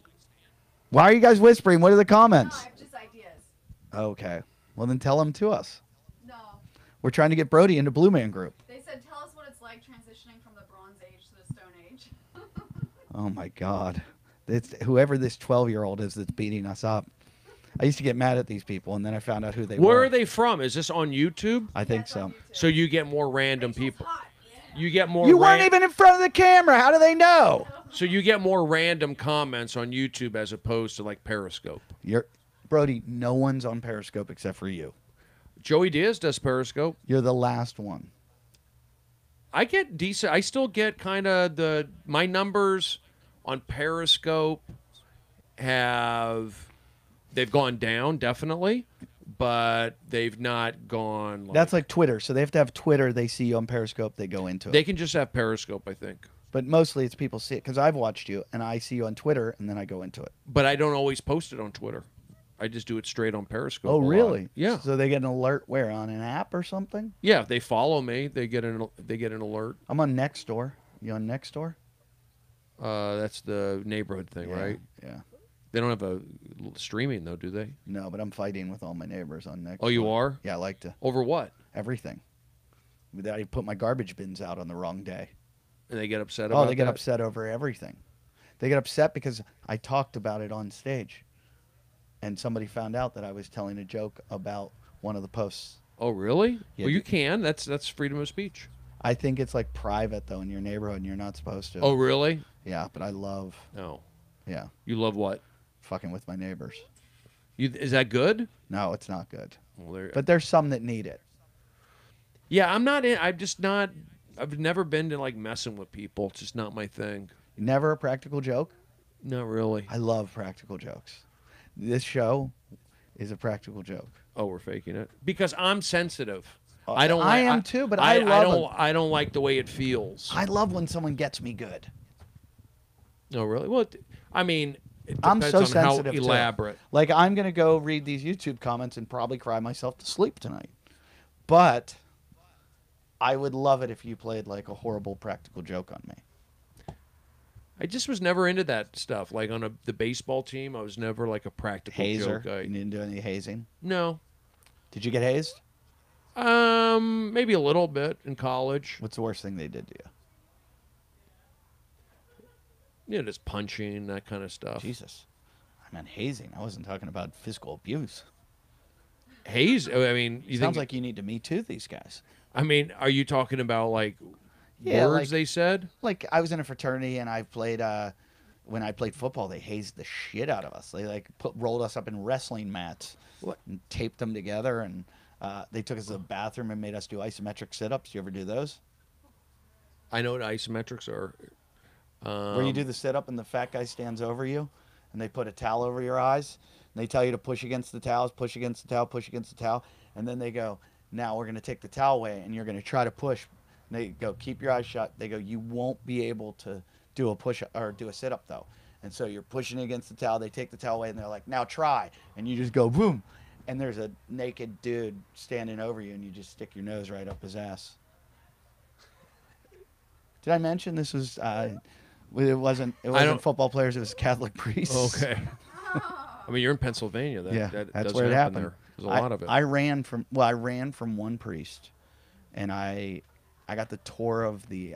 S1: Why are you guys whispering? What are the comments?
S2: No, I have just ideas.
S1: Okay. Well, then tell them to us.
S2: No.
S1: We're trying to get Brody into Blue Man Group.
S2: They said, tell us what it's like transitioning from the Bronze Age to the Stone Age.
S1: Oh, my God. It's whoever this 12-year-old is that's beating us up. I used to get mad at these people, and then I found out who they were.
S5: Where are they from? Is this on YouTube?
S1: I think so.
S5: So you get more random people.
S2: Hot. Yeah.
S5: You get more.
S1: You weren't even in front of the camera. How do they know?
S5: So you get more random comments on YouTube as opposed to like Periscope.
S1: Brody, no one's on Periscope except for you.
S5: Joey Diaz does Periscope.
S1: You're the last one.
S5: I get decent. I still get kind of my numbers on Periscope they've gone down definitely, but they've not gone.
S1: That's like Twitter. So they have to have Twitter. They see you on Periscope. They go into it.
S5: They can just have Periscope, I think.
S1: But mostly it's people see it because I've watched you and I see you on Twitter and then I go into it.
S5: But I don't always post it on Twitter. I just do it straight on Periscope.
S1: Oh, really?
S5: Yeah.
S1: So they get an alert where, on an app or something?
S5: Yeah, if they follow me, they get an alert.
S1: I'm on Nextdoor. You on Nextdoor?
S5: That's the neighborhood thing, right?
S1: Yeah.
S5: They don't have a streaming though, do they?
S1: No, but I'm fighting with all my neighbors on Nextdoor.
S5: Oh, you are?
S1: Yeah, I like to.
S5: Over what?
S1: Everything. I put my garbage bins out on the wrong day.
S5: And they get upset about
S1: they get
S5: that?
S1: upset over everything. They get upset because I talked about it on stage. And somebody found out that I was telling a joke about one of the posts.
S5: Oh, really?
S1: Yeah,
S5: well, you can. That's freedom of speech.
S1: I think it's like private, though, in your neighborhood, and you're not supposed to.
S5: Oh, really?
S1: Yeah, but I love.
S5: No.
S1: Yeah.
S5: You love what?
S1: Fucking with my neighbors.
S5: Is that good?
S1: No, it's not good.
S5: Well,
S1: but there's some that need it.
S5: Yeah, I'm not in. I'm just not. I've never been to like messing with people. It's just not my thing.
S1: Never a practical joke?
S5: Not really.
S1: I love practical jokes. This show is a practical joke.
S5: Oh, we're faking it because I'm sensitive.
S1: I am too, but I
S5: don't like the way it feels.
S1: I love when someone gets me good.
S5: Oh, really? Well, I mean, it
S1: I'm
S5: depends
S1: so
S5: on
S1: sensitive.
S5: how elaborate.
S1: Like, I'm gonna go read these YouTube comments and probably cry myself to sleep tonight. But I would love it if you played like a horrible practical joke on me.
S5: I just was never into that stuff. Like on the baseball team, I was never like a practical
S1: Hazer.
S5: joke guy.
S1: You didn't do any hazing?
S5: No.
S1: Did you get hazed?
S5: Maybe a little bit in college.
S1: What's the worst thing they did to you?
S5: You know, just punching, that kind of stuff.
S1: Jesus. I meant hazing. I wasn't talking about physical abuse.
S5: I mean,
S1: Sounds like you need to Me Too these guys.
S5: I mean, are you talking about like words they said?
S1: Like, I was in a fraternity and I played, when I played football, they hazed the shit out of us. They like rolled us up in wrestling mats and taped them together, and they took us to the bathroom and made us do isometric sit-ups. You ever do those?
S5: I know what isometrics are.
S1: Where you do the sit-up and the fat guy stands over you, and they put a towel over your eyes, and they tell you to push against the towels, push against the towel, push against the towel, and then they go, now we're going to take the towel away, and you're going to try to push. And they go, keep your eyes shut. They go, you won't be able to do a push or do a sit-up though. And so you're pushing against the towel. They take the towel away, and they're like, now try. And you just go boom, and there's a naked dude standing over you, and you just stick your nose right up his ass. Did I mention this was? It wasn't football players. It was Catholic priests.
S5: Okay. I mean, you're in Pennsylvania. That's
S1: that's where it happened.
S5: There's a lot of it.
S1: I ran from one priest and I got the tour of the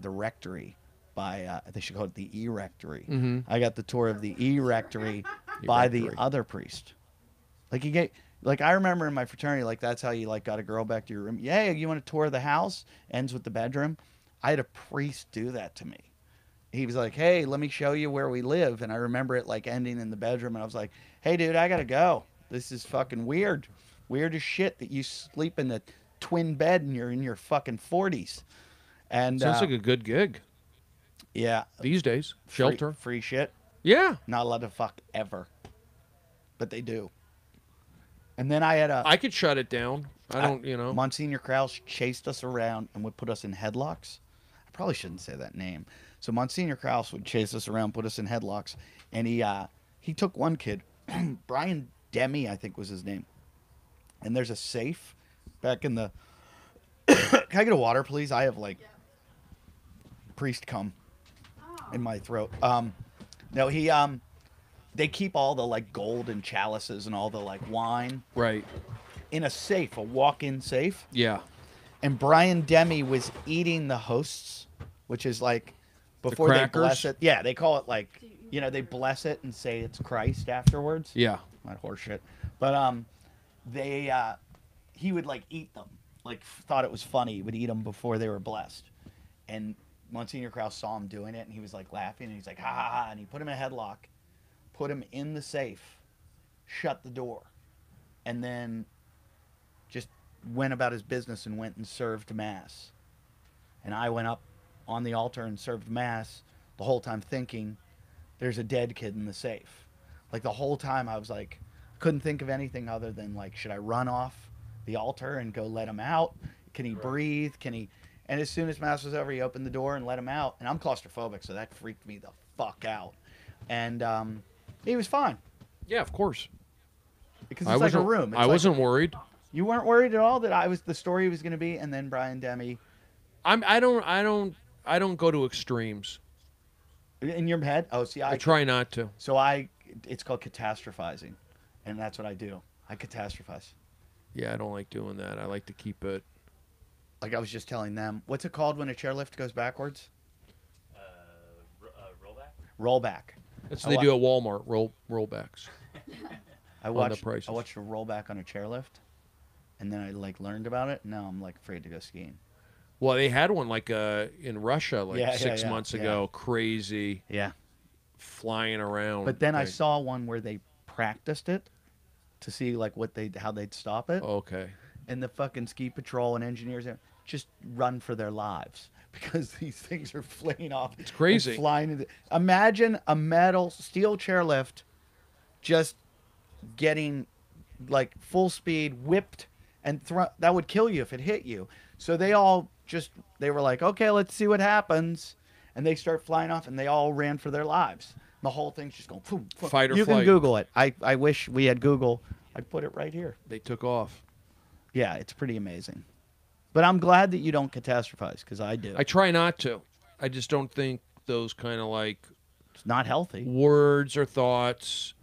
S1: rectory by they should call it the E-rectory. I got the tour of the E-rectory by the other priest. Like he gave, like I remember in my fraternity, like that's how you like got a girl back to your room. Yeah, you want to tour the house? Ends with the bedroom. I had a priest do that to me. He was like, "Hey, let me show you where we live," and I remember it like ending in the bedroom, and I was like, "Hey, dude, I gotta go. This is fucking weird, weird as shit that you sleep in the twin bed and you're in your fucking 40s." And
S5: Sounds like a good gig.
S1: Yeah,
S5: These days, shelter,
S1: free shit.
S5: Yeah,
S1: Not allowed to fuck ever, but they do. And then
S5: I could shut it down. I don't,
S1: Monsignor Krause chased us around and would put us in headlocks. I probably shouldn't say that name. So Monsignor Krause would chase us around, put us in headlocks, and he took one kid, Brian Demi, I think was his name. And there's a safe back in the. Can I get a water, please? I have like priest cum in my throat. No, they keep all the like gold and chalices and all the like wine
S5: right
S1: in a safe, a walk-in safe.
S5: Yeah.
S1: And Brian Demi was eating the hosts, which is like before they bless it. Yeah, they call it like, they bless it and say it's Christ afterwards.
S5: Yeah.
S1: Not horseshit. But he would like eat them, like thought it was funny. He would eat them before they were blessed. And Monsignor Krause saw him doing it, and he was like laughing, and he's like, ha ha ha, and he put him in a headlock, put him in the safe, shut the door, and then just went about his business and went and served Mass. And I went up on the altar and served Mass the whole time thinking, there's a dead kid in the safe. Like the whole time I was like, couldn't think of anything other than like, should I run off the altar and go let him out? Can he breathe? And as soon as Mass was over, he opened the door and let him out. And I'm claustrophobic, so that freaked me the fuck out. And he was fine.
S5: Yeah, of course.
S1: Because it's like a room.
S5: I wasn't worried.
S1: You weren't worried at all that I was the story was going to be, and then Brian Demi.
S5: I don't go to extremes.
S1: In your head? Oh, see,
S5: I try not to.
S1: So it's called catastrophizing, and that's what I do. I catastrophize.
S5: Yeah, I don't like doing that. I like to keep it.
S1: Like I was just telling them, what's it called when a chairlift goes backwards?
S4: Rollback.
S1: Rollback.
S5: That's what they do at Walmart. Rollbacks.
S1: I watched a rollback on a chairlift, and then I like learned about it. Now I'm like afraid to go skiing.
S5: Well, they had one like in Russia 6 months ago.
S1: Yeah.
S5: Crazy.
S1: Yeah.
S5: Flying around.
S1: But then I saw one where they practiced it to see like how they'd stop it.
S5: Okay.
S1: And the fucking ski patrol and engineers just run for their lives because these things are flying off.
S5: It's crazy.
S1: Flying. Imagine a metal steel chairlift just getting like full speed whipped and that would kill you if it hit you. So they were like, okay, let's see what happens. And they start flying off and they all ran for their lives. The whole thing's just going boom, boom.
S5: Fight or flight.
S1: You can Google it. I wish we had Google. I'd put it right here.
S5: They took off.
S1: Yeah, it's pretty amazing. But I'm glad that you don't catastrophize, because I do.
S5: I try not to. I just don't think those kind of like...
S1: It's not healthy.
S5: Words or thoughts...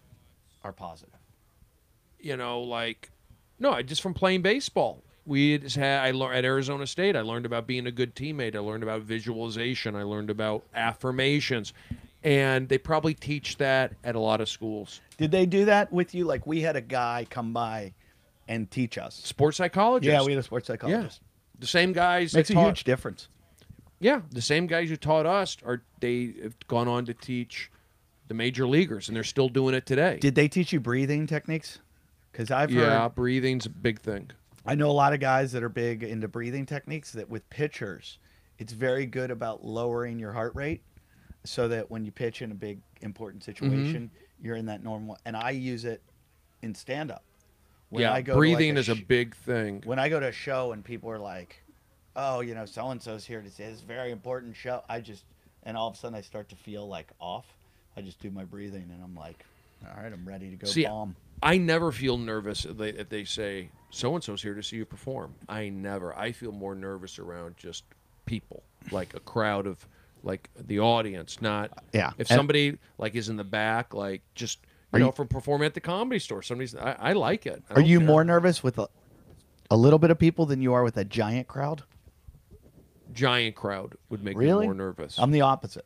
S1: Are positive.
S5: No, just from playing baseball. I learned at Arizona State, I learned about being a good teammate. I learned about visualization. I learned about affirmations. And they probably teach that at a lot of schools.
S1: Did they do that with you? Like we had a guy come by and teach us.
S5: Sports psychologist.
S1: Yeah, we had a sports psychologist.
S5: Yeah. The same guys.
S1: Makes a huge difference.
S5: Yeah, the same guys who taught us they have gone on to teach the major leaguers, and they're still doing it today.
S1: Did they teach you breathing techniques? Because I've heard.
S5: Yeah, breathing's a big thing.
S1: I know a lot of guys that are big into breathing techniques. That with pitchers, it's very good about lowering your heart rate, so that when you pitch in a big important situation, you're in that normal. And I use it in stand-up.
S5: Breathing is a big thing.
S1: When I go to a show and people are like, oh, so-and-so's here to say this very important show, and all of a sudden I start to feel like off. I just do my breathing and I'm like, all right, I'm ready to go bomb.
S5: I never feel nervous if they say, so-and-so's here to see you perform. I feel more nervous around just people, like a crowd of, like the audience, not if somebody like is in the back, like just... from performing at the Comedy Store. I like it.
S1: Are you more nervous with a little bit of people than you are with a giant crowd?
S5: Giant crowd would make
S1: Really?
S5: me more nervous.
S1: I'm the opposite.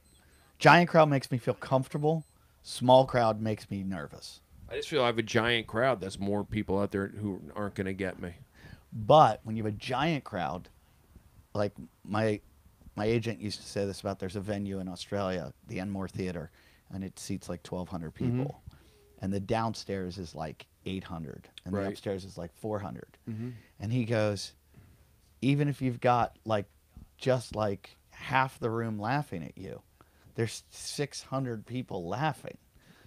S1: Giant crowd makes me feel comfortable. Small crowd makes me nervous.
S5: I just feel I have a giant crowd. That's more people out there who aren't going to get me.
S1: But when you have a giant crowd, like my agent used to say this about, there's a venue in Australia, the Enmore Theatre, and it seats like 1,200 people. And the downstairs is like 800, and the upstairs is like 400. And he goes, even if you've got like just like half the room laughing at you, there's 600 people laughing.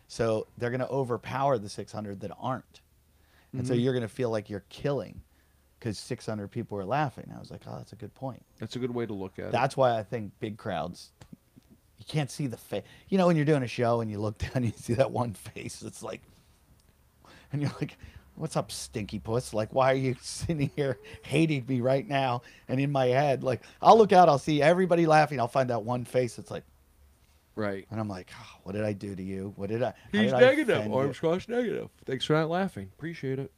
S1: So they're going to overpower the 600 that aren't. And so you're going to feel like you're killing because 600 people are laughing. I was like, oh, that's a good point.
S5: That's a good way to look at it.
S1: That's why I think big crowds, you can't see the face. You know, when you're doing a show and you look down and you see that one face that's like, and you're like, what's up, stinky puss? Like, why are you sitting here hating me right now? And in my head, like, I'll look out, I'll see everybody laughing. I'll find that one face that's like,
S5: right.
S1: and I'm like, oh, what did I do to you? What did I?
S5: He's negative. Arms crossed negative. Thanks for not laughing. Appreciate it.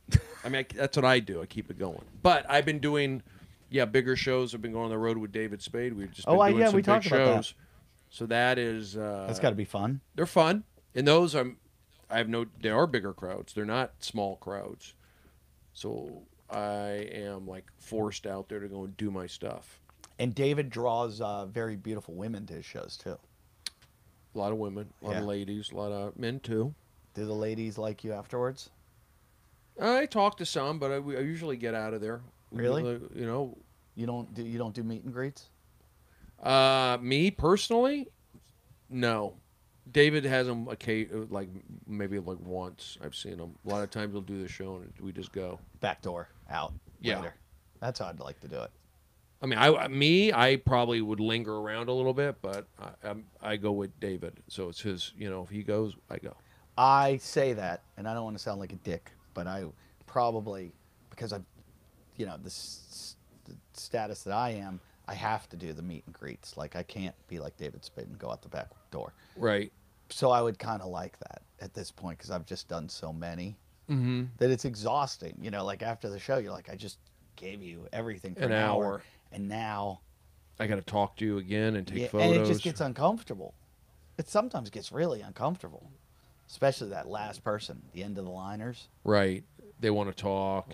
S5: I mean, that's what I do. I keep it going. But I've been doing, bigger shows. I've been going on the road with David Spade. We've just been doing some
S1: we
S5: big
S1: talked
S5: shows.
S1: about that.
S5: So that is.
S1: That's got to be fun.
S5: They're fun, and those they are bigger crowds. They're not small crowds. So I am like forced out there to go and do my stuff.
S1: And David draws very beautiful women to his shows too.
S5: A lot of women, a lot of ladies, a lot of men too.
S1: Do the ladies like you afterwards?
S5: I talk to some, but I usually get out of there.
S1: Really?
S5: You know.
S1: You don't do meet and greets?
S5: Me personally, no. David has them like maybe like once. I've seen him. A lot of times he'll do the show and we just go
S1: Back door out.
S5: Yeah.
S1: Later. That's how I'd like to do it.
S5: I mean, I probably would linger around a little bit, but I go with David. So it's his. You know, if he goes, I go.
S1: I say that, and I don't want to sound like a dick, but I probably, because I've, the status that I am, I have to do the meet and greets. Like, I can't be like David Spade and go out the back door.
S5: Right.
S1: So I would kind of like that at this point because I've just done so many that it's exhausting. You know, like after the show, you're like, I just gave you everything for an hour. And now
S5: I got to talk to you again and take photos.
S1: And it just gets uncomfortable. It sometimes gets really uncomfortable, especially that last person, the end of the liners.
S5: Right. They want to talk.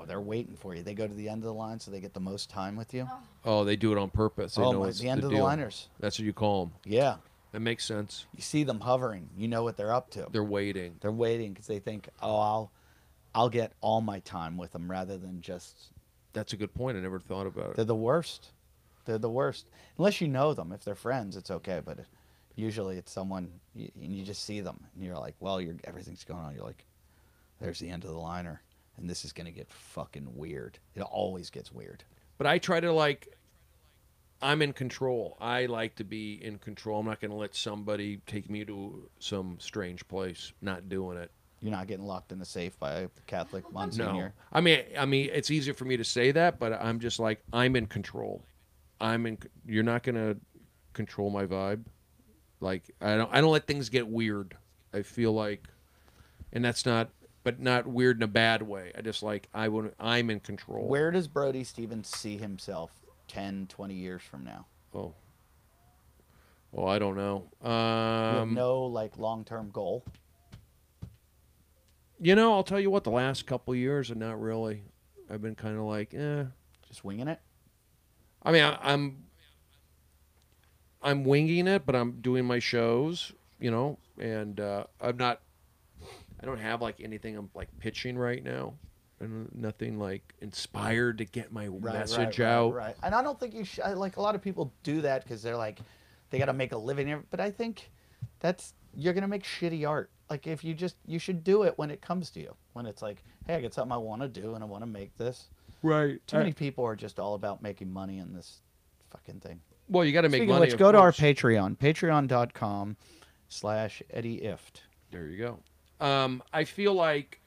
S1: They're waiting for you. They go to the end of the line so they get the most time with you.
S5: Oh, they do it on purpose. They know it's
S1: the end of the
S5: deal.
S1: liners.
S5: That's what you call them.
S1: Yeah.
S5: That makes sense.
S1: You see them hovering. You know what they're up to.
S5: They're waiting.
S1: They're waiting because they think, oh, I'll get all my time with them rather than just...
S5: That's a good point. I never thought about it.
S1: They're the worst. They're the worst. Unless you know them. If they're friends, it's okay. But usually it's someone, and you just see them, and you're like, well, everything's going on. You're like, there's the end of the liner, and this is going to get fucking weird. It always gets weird.
S5: But I try to, I'm in control. I like to be in control. I'm not going to let somebody take me to some strange place. Not doing it.
S1: You're not getting locked in a safe by a Catholic Monsignor.
S5: No. I mean, it's easier for me to say that, but I'm just like, I'm in control. You're not going to control my vibe. Like, I don't let things get weird. I feel like, and that's not weird in a bad way. I just I'm in control.
S1: Where does Brody Stevens see himself 10, 20 years from now?
S5: Oh, I don't know.
S1: You have no long-term goal?
S5: I'll tell you what, the last couple of years are not really. I've been kind of
S1: just winging it?
S5: I mean, I'm winging it, but I'm doing my shows, and I don't have anything I'm pitching right now. And nothing inspired to get my message out.
S1: Right. And I don't think you should, a lot of people do that because they're they got to make a living. But I think you're going to make shitty art. If you should do it when it comes to you. When it's hey, I got something I want to do and I want to make this.
S5: Right.
S1: Too many people are just all about making money in this fucking thing.
S5: Well, you got to make money.
S1: Let's go to our Patreon. Patreon.com/Eddie Ifft.
S5: There you go. I feel like,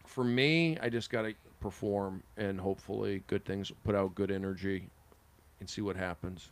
S5: for me, I just got to perform and hopefully good things, put out good energy and see what happens.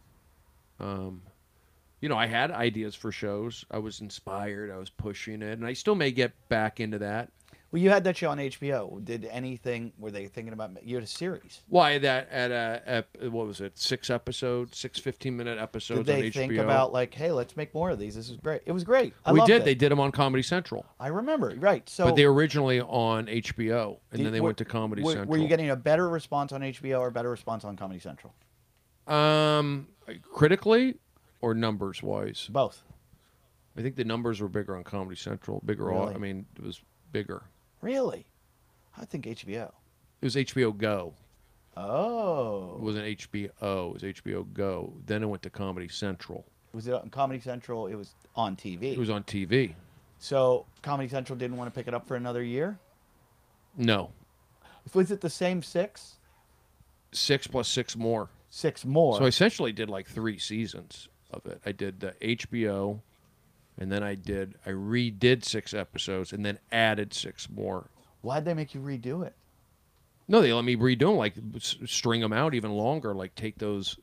S5: I had ideas for shows. I was inspired. I was pushing it. And I still may get back into that.
S1: Well, you had that show on HBO. Did anything? Were they thinking about you had a series?
S5: Why that at what was it? 6 episodes, 6 15-minute episodes
S1: Did they
S5: on HBO.
S1: think about like, hey, let's make more of these? This is great. It was great. I
S5: we
S1: loved
S5: did.
S1: it.
S5: They did them on Comedy Central.
S1: I remember. Right. So,
S5: But they were originally on HBO, and then they went to Comedy Central.
S1: Were you getting a better response on HBO or a better response on Comedy Central?
S5: Critically or numbers wise?
S1: Both.
S5: I think the numbers were bigger on Comedy Central.
S1: Really?
S5: I mean, it was bigger.
S1: Really? I think HBO.
S5: It was HBO Go.
S1: Oh.
S5: It wasn't HBO. It was HBO Go. Then it went to Comedy Central.
S1: Was it on Comedy Central? It was on TV.
S5: It was on TV.
S1: So Comedy Central didn't want to pick it up for another year?
S5: No.
S1: Was it the same 6?
S5: 6 plus 6 more.
S1: 6 more.
S5: So I essentially did like 3 seasons of it. I did the HBO, and then I redid 6 episodes, and then added 6 more.
S1: Why'd they make you redo it?
S5: No, they let me redo them, like string them out even longer, like take those.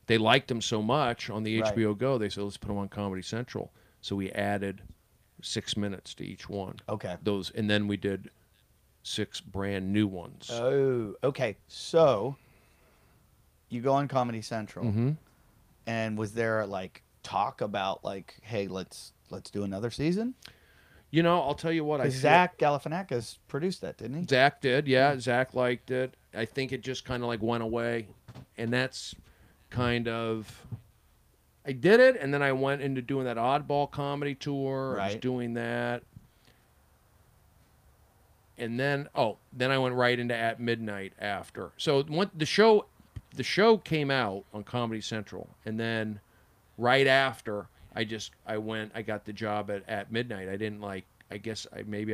S5: They liked them so much on the HBO Go, they said, let's put them on Comedy Central. So we added 6 minutes to each one.
S1: Okay.
S5: Those, and then we did 6 brand new ones.
S1: Oh, okay. So you go on Comedy Central, and was there like talk about like, hey, let's do another season?
S5: You know, I'll tell you what.
S1: Zach Galifianakis produced that, didn't he?
S5: Zach did, yeah. Zach liked it. I think it just kind of like went away, and that's kind of. I did it, and then I went into doing that oddball comedy tour. I was doing that, and then I went right into At Midnight after. So the show came out on Comedy Central, and then right after I got the job at Midnight. I didn't I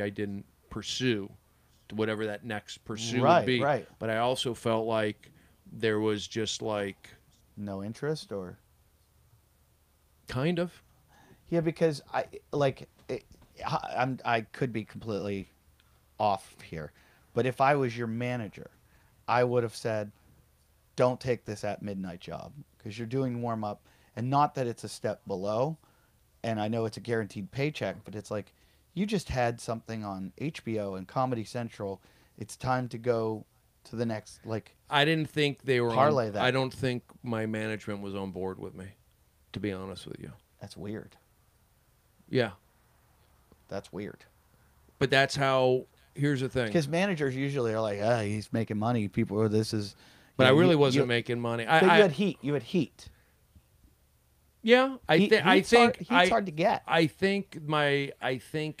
S5: didn't pursue whatever that next pursuit would be.
S1: Right.
S5: But I also felt like there was just like
S1: no interest or
S5: kind of.
S1: Yeah, because I could be completely off here, but if I was your manager, I would have said, don't take this At Midnight job because you're doing warm up. And not that it's a step below, and I know it's a guaranteed paycheck, but it's like, you just had something on HBO and Comedy Central. It's time to go to the next,
S5: I didn't think they were
S1: parlay that.
S5: I don't think my management was on board with me, to be honest with you.
S1: That's weird.
S5: Yeah.
S1: That's weird.
S5: But that's how, here's the thing.
S1: Because managers usually are like, he's making money. People, this is...
S5: But I really wasn't making money.
S1: But you had heat. You had heat.
S5: Yeah, I think
S1: heat's hard to get.
S5: I think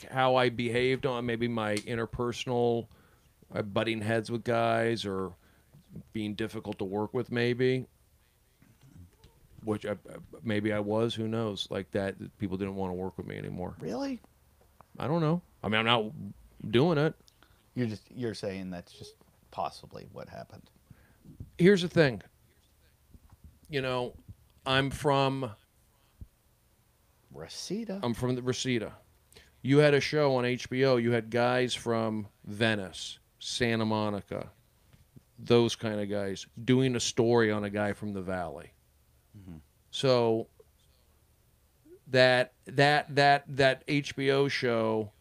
S5: how I behaved on maybe my interpersonal butting heads with guys or being difficult to work with, maybe, which maybe I was. Who knows? Like that, people didn't want to work with me anymore.
S1: Really?
S5: I don't know. I mean, I'm not doing it.
S1: You're saying that's just possibly what happened.
S5: Here's the thing. You know, I'm from
S1: Reseda.
S5: I'm from the Reseda. You had a show on HBO. You had guys from Venice, Santa Monica, those kind of guys doing a story on a guy from the Valley. Mm-hmm. So that HBO show,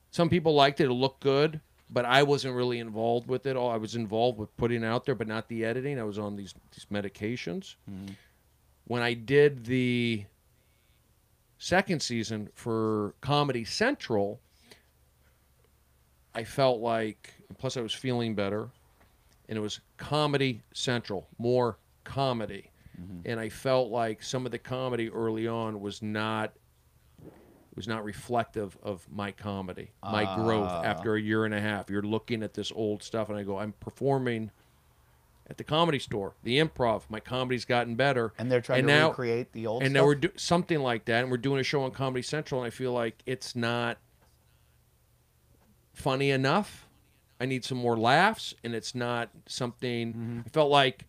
S5: some people liked it. It looked good, but I wasn't really involved with it all. I was involved with putting it out there, but not the editing. I was on these medications. Mm-hmm. When I did the second season for Comedy Central, I felt like, plus I was feeling better, and it was Comedy Central, more comedy. Mm-hmm. And I felt like some of the comedy early on was not reflective of my comedy, my growth after a year and a half. You're looking at this old stuff, and I go, I'm performing at the Comedy Store, the Improv. My comedy's gotten better.
S1: And they're trying to recreate the old stuff?
S5: And now we're something like that, and we're doing a show on Comedy Central, and I feel like it's not funny enough. I need some more laughs, and it's not something... Mm-hmm. I felt like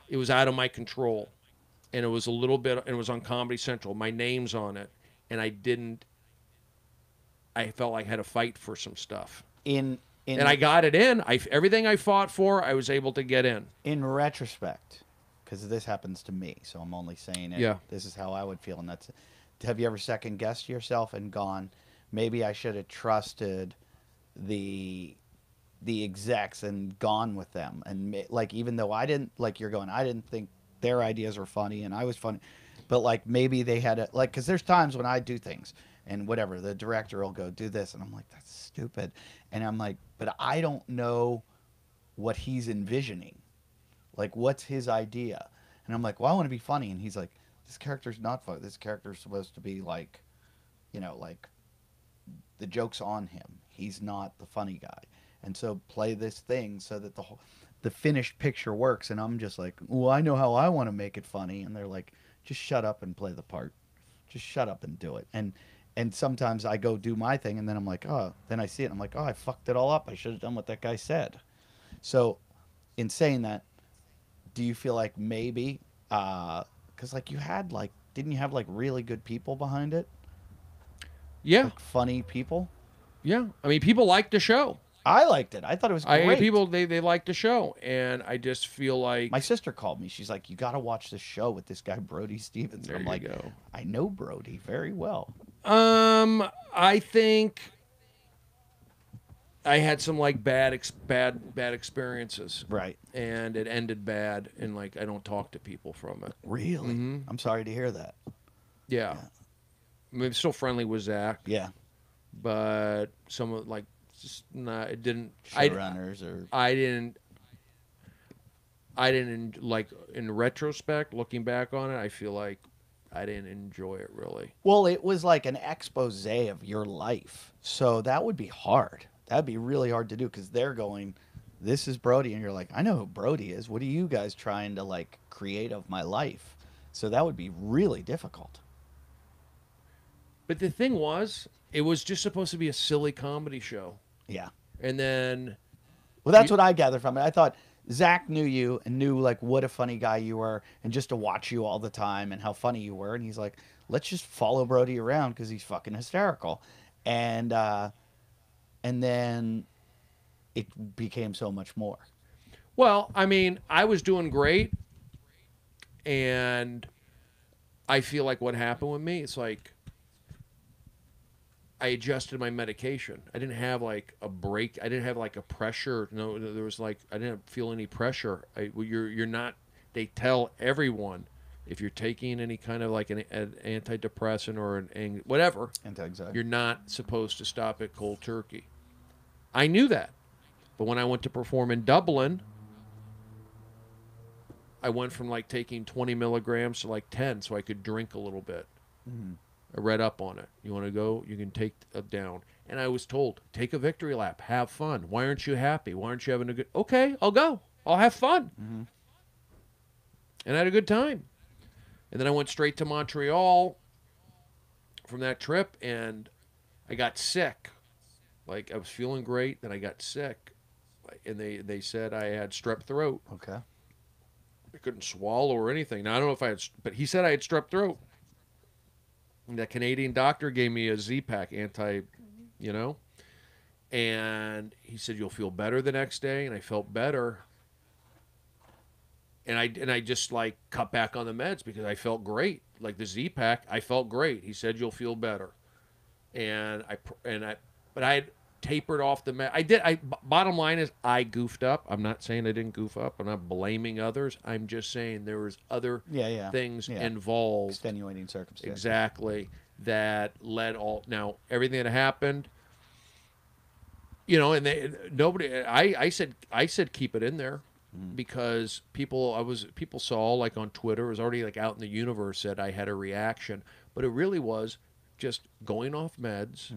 S5: it was out of my control, and it was a little bit... And it was on Comedy Central. My name's on it, and I felt like I had to fight for some stuff. And I got it in. Everything I fought for, I was able to get in.
S1: In retrospect, because this happens to me, so I'm only saying it.
S5: Yeah.
S1: This is how I would feel, and that's. Have you ever second guessed yourself and gone, maybe I should have trusted the execs and gone with them. And like, even though I didn't, like you're going, I didn't think their ideas were funny and I was funny, but like maybe they had a, like, because there's times when I do things and whatever, the director will go do this and I'm like, that's stupid. And I'm like, but I don't know what he's envisioning. Like, what's his idea? And I'm like, well, I want to be funny. And he's like, this character's not funny. This character's supposed to be like, you know, like the joke's on him. He's not the funny guy. And so play this thing so that the finished picture works. And I'm just like, well, I know how I want to make it funny. And they're like, just shut up and play the part. Just shut up and do it. And sometimes I go do my thing and then I'm like, oh, then I see it. And I'm like, oh, I fucked it all up. I should have done what that guy said. So in saying that, do you feel like maybe, because like you had like, didn't you have like really good people behind it?
S5: Yeah.
S1: Like funny people?
S5: Yeah. I mean, people liked the show.
S1: I liked it. I thought it was great.
S5: People, they liked the show. And I just feel like...
S1: My sister called me. She's like, you got to watch this show with this guy, Brody Stevens.
S5: There
S1: I'm
S5: you
S1: like,
S5: go.
S1: I know Brody very well.
S5: I think I had some like bad experiences.
S1: Right.
S5: And it ended bad. And like, I don't talk to people from it.
S1: Really?
S5: Mm-hmm.
S1: I'm sorry to hear that.
S5: Yeah. I mean, I'm still friendly with Zach.
S1: Yeah.
S5: But some of like, just not, it didn't.
S1: Showrunners or
S5: I didn't like, in retrospect, looking back on it, I feel like I didn't enjoy it really.
S1: Well, it was like an expose of your life, so that would be hard. That'd be really hard to do because they're going, "This is Brody," and you're like, "I know who Brody is. What are you guys trying to like create of my life?" So that would be really difficult.
S5: But the thing was, it was just supposed to be a silly comedy show.
S1: Yeah.
S5: And then...
S1: Well, that's what I gathered from it. I thought Zach knew you and knew like what a funny guy you were and just to watch you all the time and how funny you were. And he's like, let's just follow Brody around because he's fucking hysterical. And then it became so much more.
S5: Well, I mean, I was doing great. And I feel like what happened with me, it's like... I adjusted my medication. I didn't have like a break. I didn't have like a pressure. No, there was like, I didn't feel any pressure. You're not, they tell everyone if you're taking any kind of like an antidepressant or an whatever,
S1: Anti-anxiety,
S5: you're not supposed to stop at cold turkey. I knew that. But when I went to perform in Dublin, I went from like taking 20 milligrams to like 10 so I could drink a little bit.
S1: Mm-hmm.
S5: I read up on it. You want to go? You can take it down. And I was told, take a victory lap. Have fun. Why aren't you happy? Why aren't you having a good... Okay, I'll go. I'll have fun.
S1: Mm-hmm.
S5: And I had a good time. And then I went straight to Montreal from that trip, and I got sick. Like, I was feeling great, then I got sick. And they said I had strep throat.
S1: Okay.
S5: I couldn't swallow or anything. Now, I don't know if I had... But he said I had strep throat. That Canadian doctor gave me a Z-Pack and he said, you'll feel better the next day. And I felt better. And I just like cut back on the meds because I felt great. Like the Z-Pack, I felt great. He said, you'll feel better. But I had tapered off the med. Bottom line is I goofed up. I'm not saying I didn't goof up. I'm not blaming others. I'm just saying there was other things involved.
S1: Extenuating circumstances.
S5: Exactly. That led all... Now, everything that happened, and I said keep it in there because people saw, like on Twitter, it was already like out in the universe that I had a reaction. But it really was just going off meds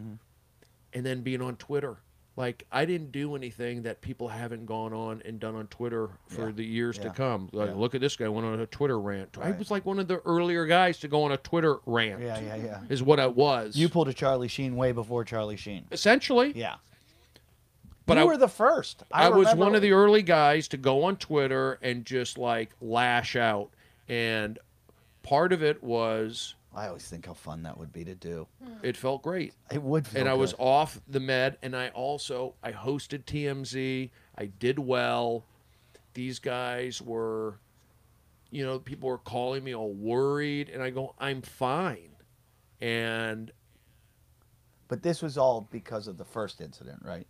S5: and then being on Twitter. Like, I didn't do anything that people haven't gone on and done on Twitter for the years to come. Like, look at this guy, went on a Twitter rant. Right. I was like one of the earlier guys to go on a Twitter rant.
S1: Yeah.
S5: Is what I was.
S1: You pulled a Charlie Sheen way before Charlie Sheen.
S5: Essentially.
S1: Yeah.
S5: But
S1: you were the first.
S5: I was one of the early guys to go on Twitter and just, like, lash out. And part of it was...
S1: I always think how fun that would be to do.
S5: It felt great.
S1: It would feel
S5: And I
S1: good.
S5: was off the med, and I hosted TMZ. I did well. These guys were, people were calling me all worried, and I go, I'm fine. And
S1: But this was all because of the first incident, right?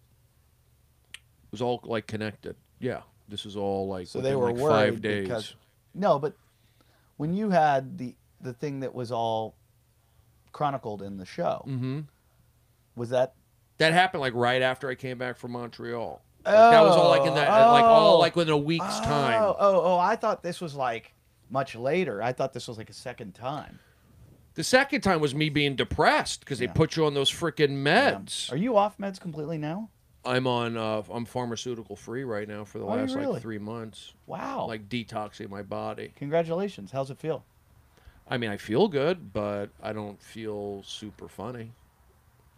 S5: It was all like connected. Yeah, this is all like
S1: So
S5: within,
S1: they were
S5: like
S1: worried
S5: 5 days.
S1: because no, but when you had the thing that was all chronicled in the show, was that
S5: happened like right after I came back from Montreal. Like, that was all like in that, like all like within a week's time.
S1: I thought this was like much later. I thought this was like a second time.
S5: The second time was me being depressed because they put you on those freaking meds.
S1: Are you off meds completely now?
S5: I'm on. I'm pharmaceutical free right now for the last
S1: really?
S5: like 3 months.
S1: Wow!
S5: Like detoxing my body.
S1: Congratulations. How's it feel?
S5: I mean, I feel good, but I don't feel super funny.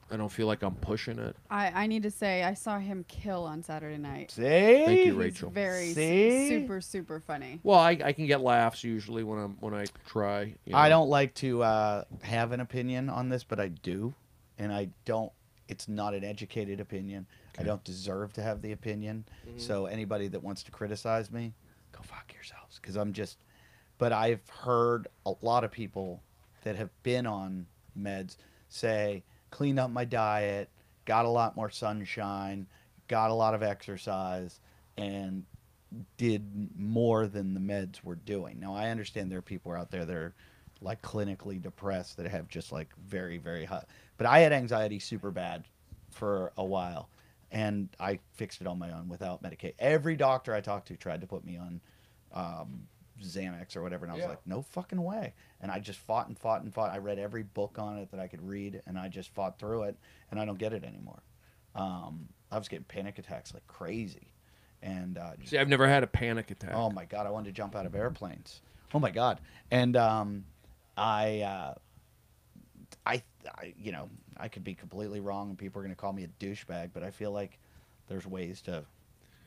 S5: I don't feel like I'm pushing it.
S2: I need to say, I saw him kill on Saturday night.
S1: See?
S5: Thank you,
S2: He's
S5: Rachel.
S2: very
S1: See?
S2: super funny.
S5: Well, I can get laughs usually when I try. You know.
S1: I don't like to have an opinion on this, but I do, and I don't. It's not an educated opinion. Okay. I don't deserve to have the opinion. So anybody that wants to criticize me, go fuck yourselves, because I'm just. But I've heard a lot of people that have been on meds say, cleaned up my diet, got a lot more sunshine, got a lot of exercise, and did more than the meds were doing. Now, I understand there are people out there that are like clinically depressed that have just like very, very high. But I had anxiety super bad for a while, and I fixed it on my own without medication. Every doctor I talked to tried to put me on Xanax or whatever, and I was like, no fucking way. And I just fought and fought and fought. I read every book on it that I could read, and I just fought through it, and I don't get it anymore. I was getting panic attacks like crazy. And
S5: see, I've never had a panic attack.
S1: Oh my God, I wanted to jump out of airplanes. Oh my God. And I you know, I could be completely wrong and people are going to call me a douchebag, but I feel like there's ways to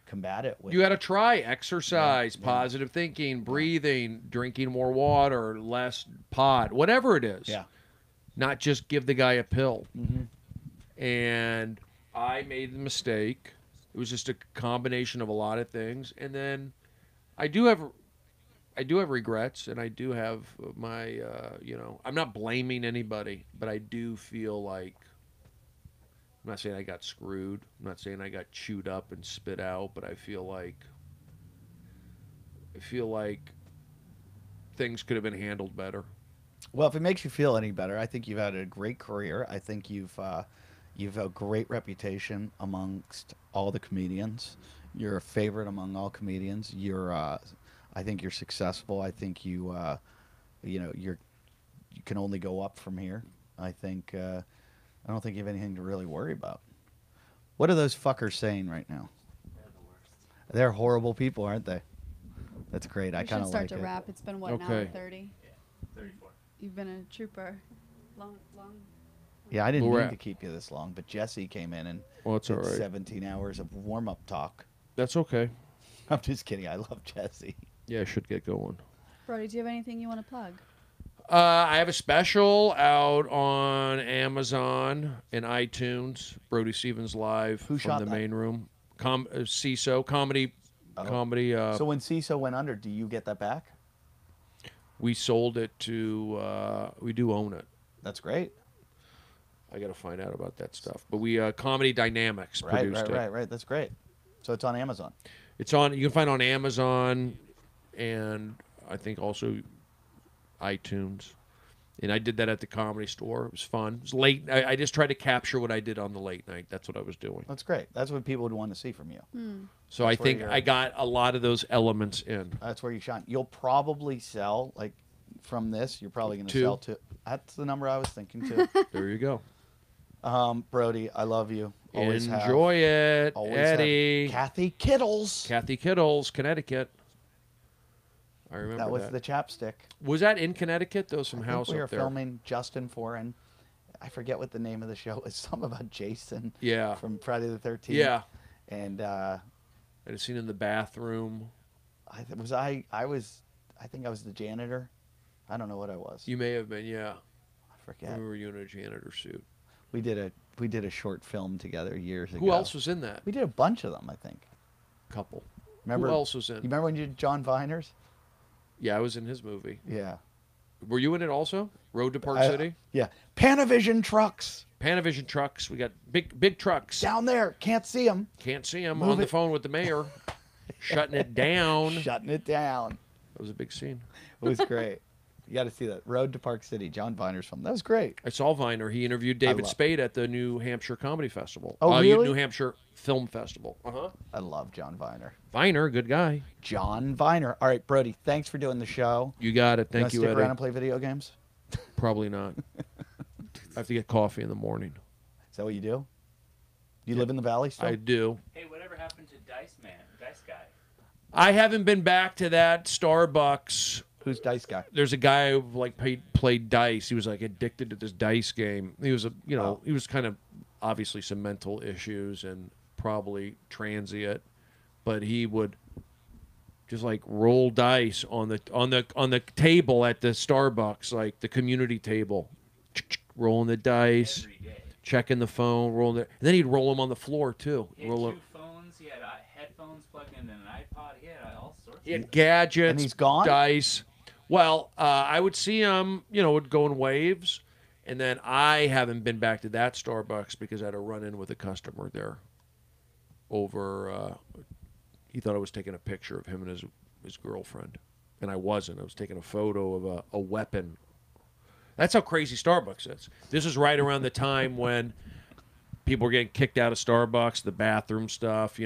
S1: combat it.
S5: You got to try exercise, positive thinking, breathing, drinking more water, less pot, whatever it is.
S1: Yeah.
S5: Not just give the guy a pill. And I made the mistake. It was just a combination of a lot of things. And then I do have regrets, and I do have my, you know, I'm not blaming anybody, but I do feel like, I'm not saying I got screwed. I'm not saying I got chewed up and spit out, but I feel like things could have been handled better.
S1: Well, if it makes you feel any better, I think you've had a great career. I think you've a great reputation amongst all the comedians. You're a favorite among all comedians. I think you're successful. I think you know, you can only go up from here. I think I don't think you have anything to really worry about. What are those fuckers saying right now?
S4: They're the worst.
S1: They're horrible people, aren't they? That's great. I kind of like it.
S2: We should start to wrap. It's been what, an hour 30?
S4: Yeah, 34.
S2: You've been a trooper. Long.
S1: Yeah, I didn't mean to keep you this long, but Jesse came in and
S5: it's
S1: did
S5: all right.
S1: 17 hours of warm-up talk.
S5: That's okay.
S1: I'm just kidding. I love Jesse.
S5: Yeah, I should get going.
S2: Brody, do you have anything you want to plug?
S5: I have a special out on Amazon and iTunes. Brody Stevens Live
S1: Who
S5: from
S1: shot
S5: the
S1: that?
S5: main room. CISO comedy. Comedy.
S1: So when CISO went under, do you get that back?
S5: We sold it to. We do own it.
S1: That's great.
S5: I got to find out about that stuff. But we Comedy Dynamics produced it.
S1: Right. That's great. So it's on Amazon.
S5: It's on. You can find it on Amazon, and I think also iTunes. And I did that at the Comedy Store. It was fun. It was late. I just tried to capture what I did on the late night. That's what I was doing.
S1: That's great. That's what people would want to see from you.
S5: So I think I got a lot of those elements in.
S1: That's where you shine. You'll probably sell, like, from this, you're probably going to
S5: 2.
S1: sell 2. That's the number I was thinking, too.
S5: There you go.
S1: Brody, I love you. Always
S5: Enjoy it,
S1: Always
S5: Eddie.
S1: Kathy Kittles.
S5: Kathy Kittles, Connecticut. I remember
S1: That was the chapstick.
S5: Was that in Connecticut? There was some
S1: I
S5: house
S1: think we were
S5: up there.
S1: filming Justin Foreign. I forget what the name of the show is. Something about Jason.
S5: Yeah.
S1: From Friday the 13th.
S5: Yeah.
S1: And
S5: I had a scene in the bathroom.
S1: I think I was the janitor. I don't know what I was.
S5: You may have been, yeah.
S1: I forget.
S5: We were you in a janitor suit.
S1: We did a short film together years ago.
S5: Who else was in that?
S1: We did a bunch of them, I think.
S5: Couple.
S1: Remember?
S5: Who else was in?
S1: You remember when you did John Viners?
S5: Yeah, I was in his movie.
S1: Yeah.
S5: Were you in it also? Road to Park City?
S1: Yeah. Panavision trucks.
S5: Panavision trucks. We got big trucks.
S1: Down there. Can't see them.
S5: Can't see them. On the phone with the mayor. Shutting it down.
S1: Shutting it down.
S5: That was a big scene.
S1: It was great. You got to see that. Road to Park City, John Viner's film. That was great.
S5: I saw Viner. He interviewed David Spade at the New Hampshire Comedy Festival.
S1: Oh, really?
S5: New Hampshire Film Festival.
S1: I love John Viner.
S5: Viner, good guy.
S1: John Viner. All right, Brody, thanks for doing the show.
S5: You got it. Thank you,
S1: stick
S5: Eddie.
S1: around and play video games?
S5: Probably not. I have to get coffee in the morning.
S1: Is that what you do? You live in the valley still?
S5: I do.
S4: Hey, whatever happened to Dice Guy?
S5: I haven't been back to that Starbucks.
S1: Who's Dice Guy?
S5: There's a guy who played dice. He was like addicted to this dice game. He was he was kind of obviously some mental issues and probably transient, but he would just like roll dice on the table at the Starbucks, like the community table, rolling the dice, checking the phone, rolling it, and then he'd roll them on the floor too.
S4: He had two phones. He had headphones plugged in and an iPod. He had all sorts.
S5: He had gadgets.
S1: And he's gone?
S5: Dice. Well, I would see him, would go in waves, and then I haven't been back to that Starbucks because I had a run-in with a customer there over, he thought I was taking a picture of him and his girlfriend, and I wasn't. I was taking a photo of a weapon. That's how crazy Starbucks is. This is right around the time when people were getting kicked out of Starbucks, the bathroom stuff,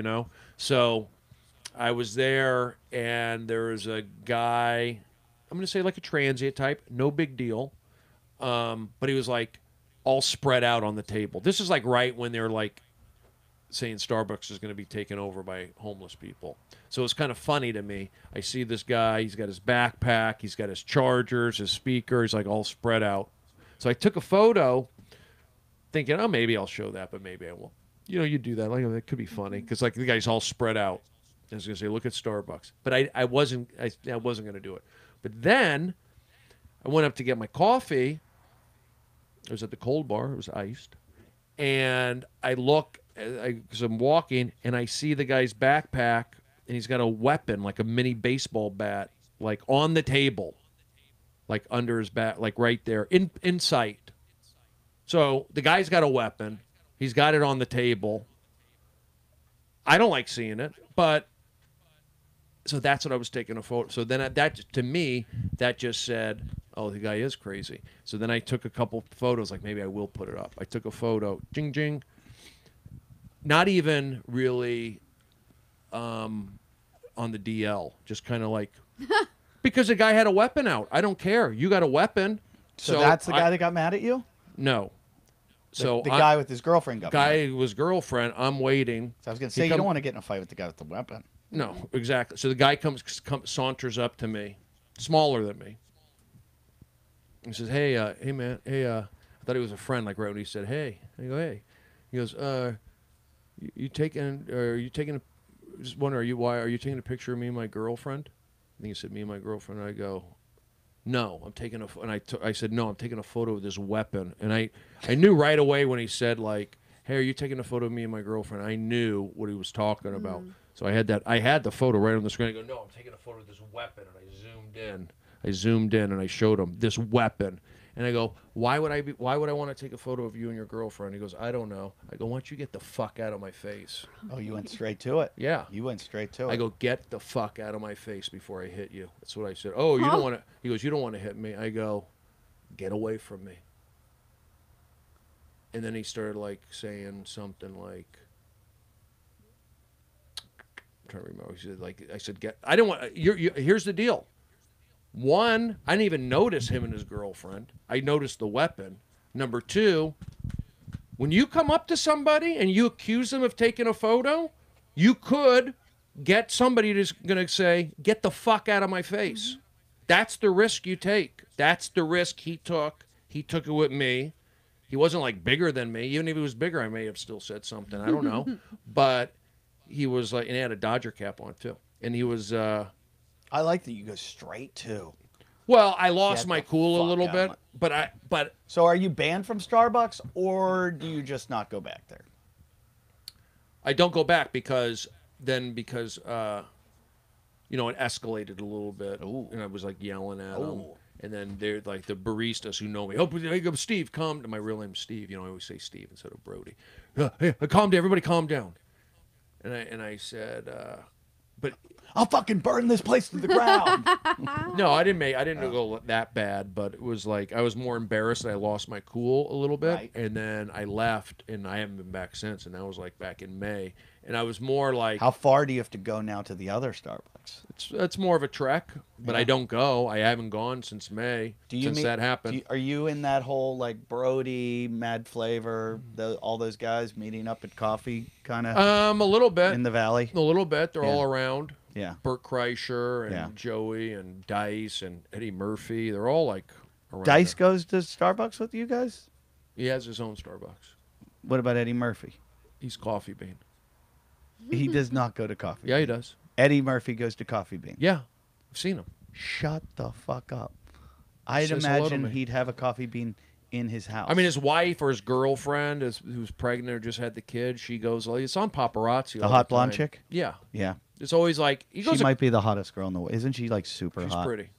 S5: So I was there, and there was a guy, I'm going to say like a transient type, no big deal. But he was like all spread out on the table. This is like right when they're like saying Starbucks is going to be taken over by homeless people. So it's kind of funny to me. I see this guy, he's got his backpack, he's got his chargers, his speaker, he's like all spread out. So I took a photo thinking, oh, maybe I'll show that, but maybe I won't. You do that. Like, that could be funny because like the guy's all spread out. I was going to say, look at Starbucks. But I wasn't going to do it. But then I went up to get my coffee. It was at the cold bar. It was iced. And I look, because I'm walking, and I see the guy's backpack, and he's got a weapon, like a mini baseball bat, like on the table, like under his back, like right there, in sight. So the guy's got a weapon. He's got it on the table. I don't like seeing it, but... So that's what I was taking a photo. So then that, to me, that just said, oh, the guy is crazy. So then I took a couple photos, like maybe I will put it up. I took a photo, jing, jing. Not even really on the DL, just kind of like, because the guy had a weapon out. I don't care. You got a weapon.
S1: So that's the guy that got mad at you?
S5: No. So
S1: the guy with his girlfriend got mad.
S5: Guy with his girlfriend, I'm waiting.
S1: So I was going to say, you don't want to get in a fight with the guy with the weapon.
S5: No, exactly. So the guy saunters up to me, smaller than me. He says, hey, man, I thought he was a friend, like right when he said, hey. I go, hey. He goes, you taking just wondering, why are you taking a picture of me and my girlfriend? I think he said, me and my girlfriend. And I go, no, I'm taking I said, no, I'm taking a photo of this weapon. And I knew right away when he said, like, hey, are you taking a photo of me and my girlfriend? I knew what he was talking about. So I had the photo right on the screen. I go, no, I'm taking a photo of this weapon, and I zoomed in, and I showed him this weapon, and I go, why would I want to take a photo of you and your girlfriend? He goes, I don't know. I go, why don't you get the fuck out of my face?
S1: Oh, you went straight to it.
S5: Yeah,
S1: you went straight to it.
S5: I go, get the fuck out of my face before I hit you. That's what I said. Oh, you don't want to? He goes, you don't want to hit me. I go, get away from me. And then he started like saying something like, I'm trying to remember. He said, like, I said, I don't want. Here's the deal. One, I didn't even notice him and his girlfriend. I noticed the weapon. Number two, when you come up to somebody and you accuse them of taking a photo, you could get somebody that's going to say, get the fuck out of my face. That's the risk you take. That's the risk he took. He took it with me. He wasn't like bigger than me. Even if he was bigger, I may have still said something. I don't know. But he was like, and he had a Dodger cap on too. And he was,
S1: I like that you go straight to.
S5: Well, I lost my cool a little bit, but
S1: So are you banned from Starbucks, or do you just not go back there?
S5: I don't go back because it escalated a little bit.
S1: Ooh.
S5: And I was like yelling at him. And then they're like the baristas who know me. Oh, hey, Steve, calm. My real name's Steve. You know, I always say Steve instead of Brody. Hey, calm down. Everybody calm down. And I said, but
S1: I'll fucking burn this place to the ground.
S5: no, I didn't go that bad, but it was like I was more embarrassed. I lost my cool a little bit,
S1: Right.
S5: and then I left, and I haven't been back since. And that was like back in May, and I was more like,
S1: How far do you have to go now to the other Starbucks?
S5: it's more of a trek, but
S1: Yeah.
S5: I don't go. I haven't gone since May. Since that happened.
S1: Are you in that whole like Brody, Mad Flavor, all those guys meeting up at coffee kind of
S5: A little bit
S1: in the valley?
S5: A little bit. They're
S1: Yeah.
S5: all around.
S1: Yeah.
S5: Bert Kreischer and
S1: Yeah.
S5: Joey and Dice and Eddie Murphy. They're all like around.
S1: Dice
S5: there.
S1: goes to Starbucks with you guys?
S5: He has his own Starbucks.
S1: What about Eddie Murphy?
S5: He's Coffee Bean.
S1: He does not go to Coffee
S5: Yeah,
S1: Bean.
S5: he does.
S1: Eddie Murphy goes to Coffee Bean.
S5: Yeah, I've seen him.
S1: Shut the fuck up. I'd
S5: Says hello to
S1: imagine
S5: me.
S1: he'd have a Coffee Bean in his house.
S5: I mean, his wife or his girlfriend who's pregnant or just had the kid. She goes, "Oh, it's on paparazzi."
S1: the
S5: all
S1: hot
S5: the
S1: blonde
S5: time."
S1: chick?
S5: Yeah,
S1: Yeah.
S5: it's always like he goes.
S1: She might be the hottest girl in the world. Isn't she like super
S5: she's
S1: hot?
S5: pretty.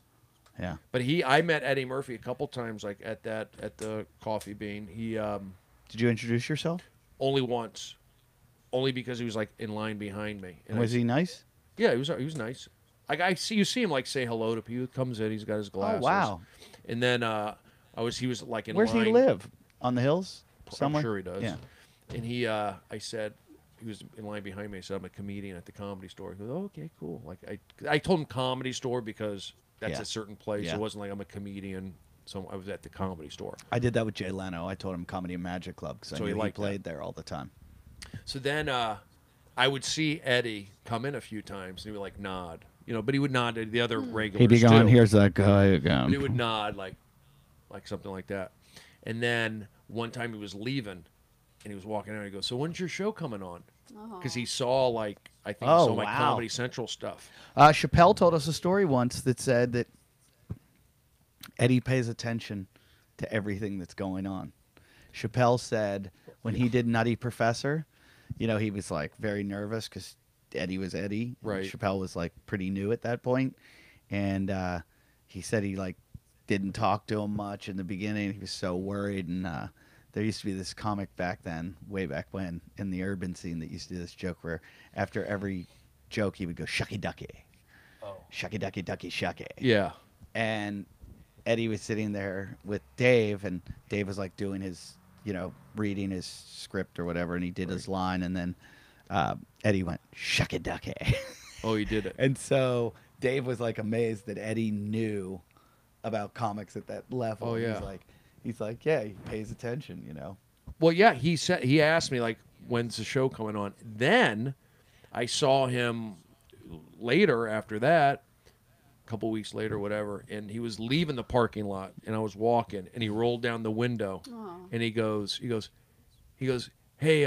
S1: Yeah.
S5: But I met Eddie Murphy a couple times, like at the Coffee Bean. He
S1: Did you introduce yourself?
S5: only once, only because he was like in line behind me. And
S1: Was he nice?
S5: Yeah, he was nice. Like you see him like say hello to people. He comes in, he's got his glasses.
S1: Oh, wow.
S5: And then he was like in
S1: Where's
S5: line.
S1: he live? On the hills? Somewhere?
S5: I'm sure he does.
S1: Yeah.
S5: And I said, he was in line behind me. I said, I'm a comedian at the Comedy Store. He goes, oh, okay, cool. Like I told him Comedy Store because that's
S1: Yeah.
S5: a certain place.
S1: Yeah.
S5: It wasn't like I'm a comedian. So I was at the Comedy Store.
S1: I did that with Jay Leno. I told him Comedy and Magic Club because
S5: So
S1: I
S5: he
S1: knew he
S5: liked
S1: played there all the time.
S5: So then I would see Eddie come in a few times, and he would like nod, but he would nod to the other regulars
S1: He'd be going,
S5: too.
S1: here's that guy
S5: But he
S1: again.
S5: would nod like something like that. And then one time he was leaving, and he was walking out. And he goes, "So when's your show coming on?" Because he saw I think he
S1: Oh,
S5: saw my
S1: wow.
S5: Comedy Central stuff.
S1: Chappelle told us a story once that said that Eddie pays attention to everything that's going on. Chappelle said when he did Nutty Professor, he was like very nervous because Eddie was Eddie.
S5: Right.
S1: Chappelle was like pretty new at that point, and he said he like didn't talk to him much in the beginning. He was so worried, and there used to be this comic back then, way back when, in the urban scene that used to do this joke where after every joke he would go shucky ducky, shucky ducky ducky shucky.
S5: Yeah.
S1: And Eddie was sitting there with Dave, and Dave was like doing his, reading his script or whatever, and he did his line, and then Eddie went shucky ducky.
S5: Oh, he did it.
S1: And so Dave was like amazed that Eddie knew about comics at that level.
S5: Oh, yeah.
S1: He's like, yeah, he pays attention,
S5: Well, yeah, he asked me like, when's the show coming on? Then I saw him later after that, a couple weeks later, whatever, and he was leaving the parking lot, and I was walking, and he rolled down the window, and he goes, hey,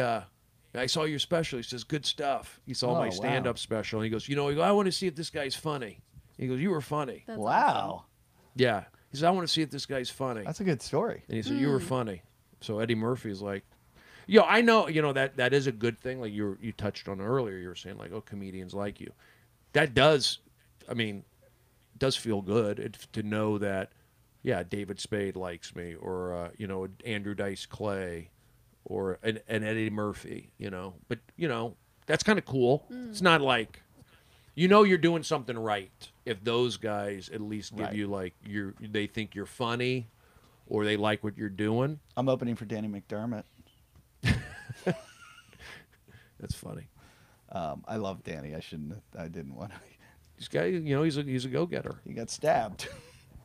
S5: I saw your special. He says, good stuff. He saw
S1: Oh,
S5: my
S1: wow.
S5: stand-up special, and he goes, I want to see if this guy's funny. He goes, you were funny.
S2: That's
S1: Wow.
S5: Yeah. He says, I want to see if this guy's funny.
S1: That's a good story.
S5: And he said, you were funny. So Eddie Murphy's like, I know, that is a good thing. Like you touched on earlier, you were saying like, oh, comedians like you. That does feel good to know that, yeah, David Spade likes me, or, Andrew Dice Clay, or an Eddie Murphy, But, that's kind of cool. It's not like, you're doing something right if those guys at least give
S1: Right.
S5: you like they think you're funny, or they like what you're doing.
S1: I'm opening for Danny McDermott.
S5: That's funny.
S1: I love Danny. I didn't want to.
S5: This guy, he's a go-getter.
S1: He got stabbed.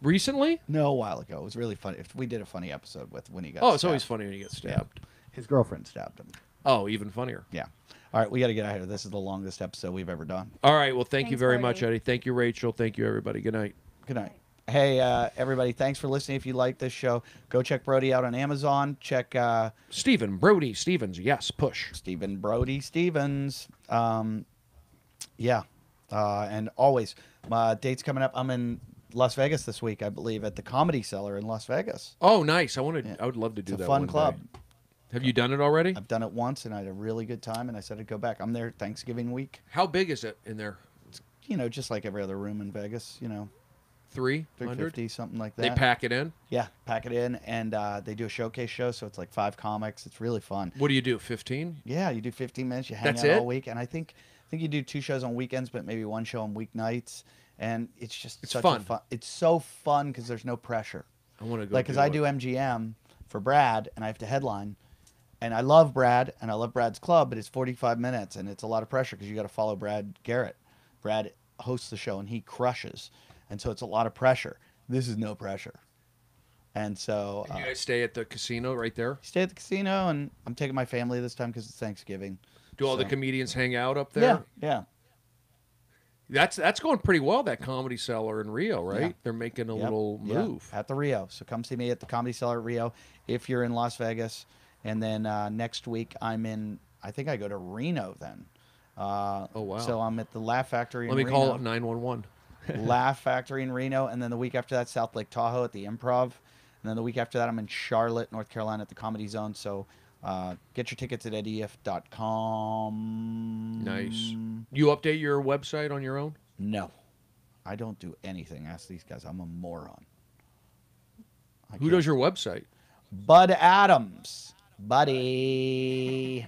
S5: Recently?
S1: No, a while ago. It was really funny. We did a funny episode when he got
S5: Oh,
S1: stabbed.
S5: it's always funny when you get stabbed.
S1: His girlfriend stabbed him.
S5: Oh, even funnier.
S1: Yeah. All right, we got to get out of here. This is the longest episode we've ever done.
S5: All right. Well, thank you
S2: Thanks,
S5: very
S2: Brody.
S5: much, Eddie. Thank you, Rachel. Thank you, everybody. Good night.
S1: Good night. Hey, everybody, thanks for listening. If you like this show, go check Brody out on Amazon. Check
S5: Stephen Brody Stevens. Yes, push.
S1: Stephen Brody Stevens. Yeah. And always, my date's coming up. I'm in Las Vegas this week, I believe, at the Comedy Cellar in Las Vegas.
S5: Oh, nice. I
S1: Yeah.
S5: would love to do
S1: It's a
S5: that.
S1: fun
S5: one
S1: club.
S5: day. Have you done it already?
S1: I've done it once, and I had a really good time, and I said I'd go back. I'm there Thanksgiving week.
S5: How big is it in there?
S1: Just like every other room in Vegas,
S5: 300?
S1: 350, something like that.
S5: They pack it in?
S1: Yeah, pack it in, and they do a showcase show, so it's like 5 comics. It's really fun.
S5: What do you do, 15?
S1: Yeah, you do 15 minutes. You hang
S5: That's
S1: out
S5: it?
S1: all week, and I think you do 2 shows on weekends, but maybe 1 show on weeknights, and it's just such
S5: fun.
S1: a fun. It's so fun because there's no pressure.
S5: I want to go.
S1: Like, because I do MGM for Brad, and I have to headline, and I love Brad, and I love Brad's club, but it's 45 minutes, and it's a lot of pressure because you got to follow Brad Garrett. Brad hosts the show, and he crushes, and so it's a lot of pressure. This is no pressure, and so
S5: You guys stay at the casino right there?
S1: stay at the casino, and I'm taking my family this time because it's Thanksgiving.
S5: Do all the
S1: So-
S5: comedians hang out up
S1: Yeah,
S5: there?
S1: yeah.
S5: That's going pretty well, that Comedy Cellar in Rio, right?
S1: Yeah.
S5: They're making a
S1: Yep,
S5: little
S1: yeah,
S5: move.
S1: at the Rio. So come see me at the Comedy Cellar at Rio if you're in Las Vegas. And then next week I think I go to Reno then.
S5: Oh, wow.
S1: So I'm at the Laugh Factory
S5: Let me
S1: in
S5: call
S1: Reno.
S5: it 911.
S1: Laugh Factory in Reno. And then the week after that, South Lake Tahoe at the Improv. And then the week after that, I'm in Charlotte, North Carolina at the Comedy Zone. So get your tickets at eddyiff.com.
S5: Nice. You update your website on your own?
S1: No. I don't do anything. Ask these guys. I'm a moron.
S5: Who does your website?
S1: Bud Adams. Buddy.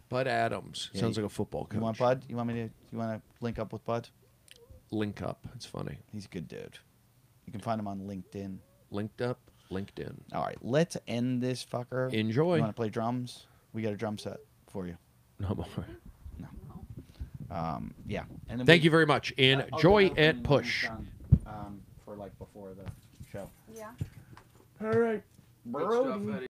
S5: Bud Adams.
S1: Yeah,
S5: Sounds like a football coach.
S1: You want Bud? You want to link up with Bud?
S5: Link up. It's funny.
S1: He's a good dude. You can find him on LinkedIn.
S5: Linked up, LinkedIn.
S1: All right, let's end this fucker.
S5: Enjoy.
S1: You want to play drums? We got a drum set for you.
S5: No more.
S1: Yeah. And then
S5: Thank you very much. Enjoy
S1: I'll go
S5: it.
S1: when
S5: Push.
S1: it's done, for like before the show.
S2: Yeah.
S1: All right.
S5: Good stuff, Eddie.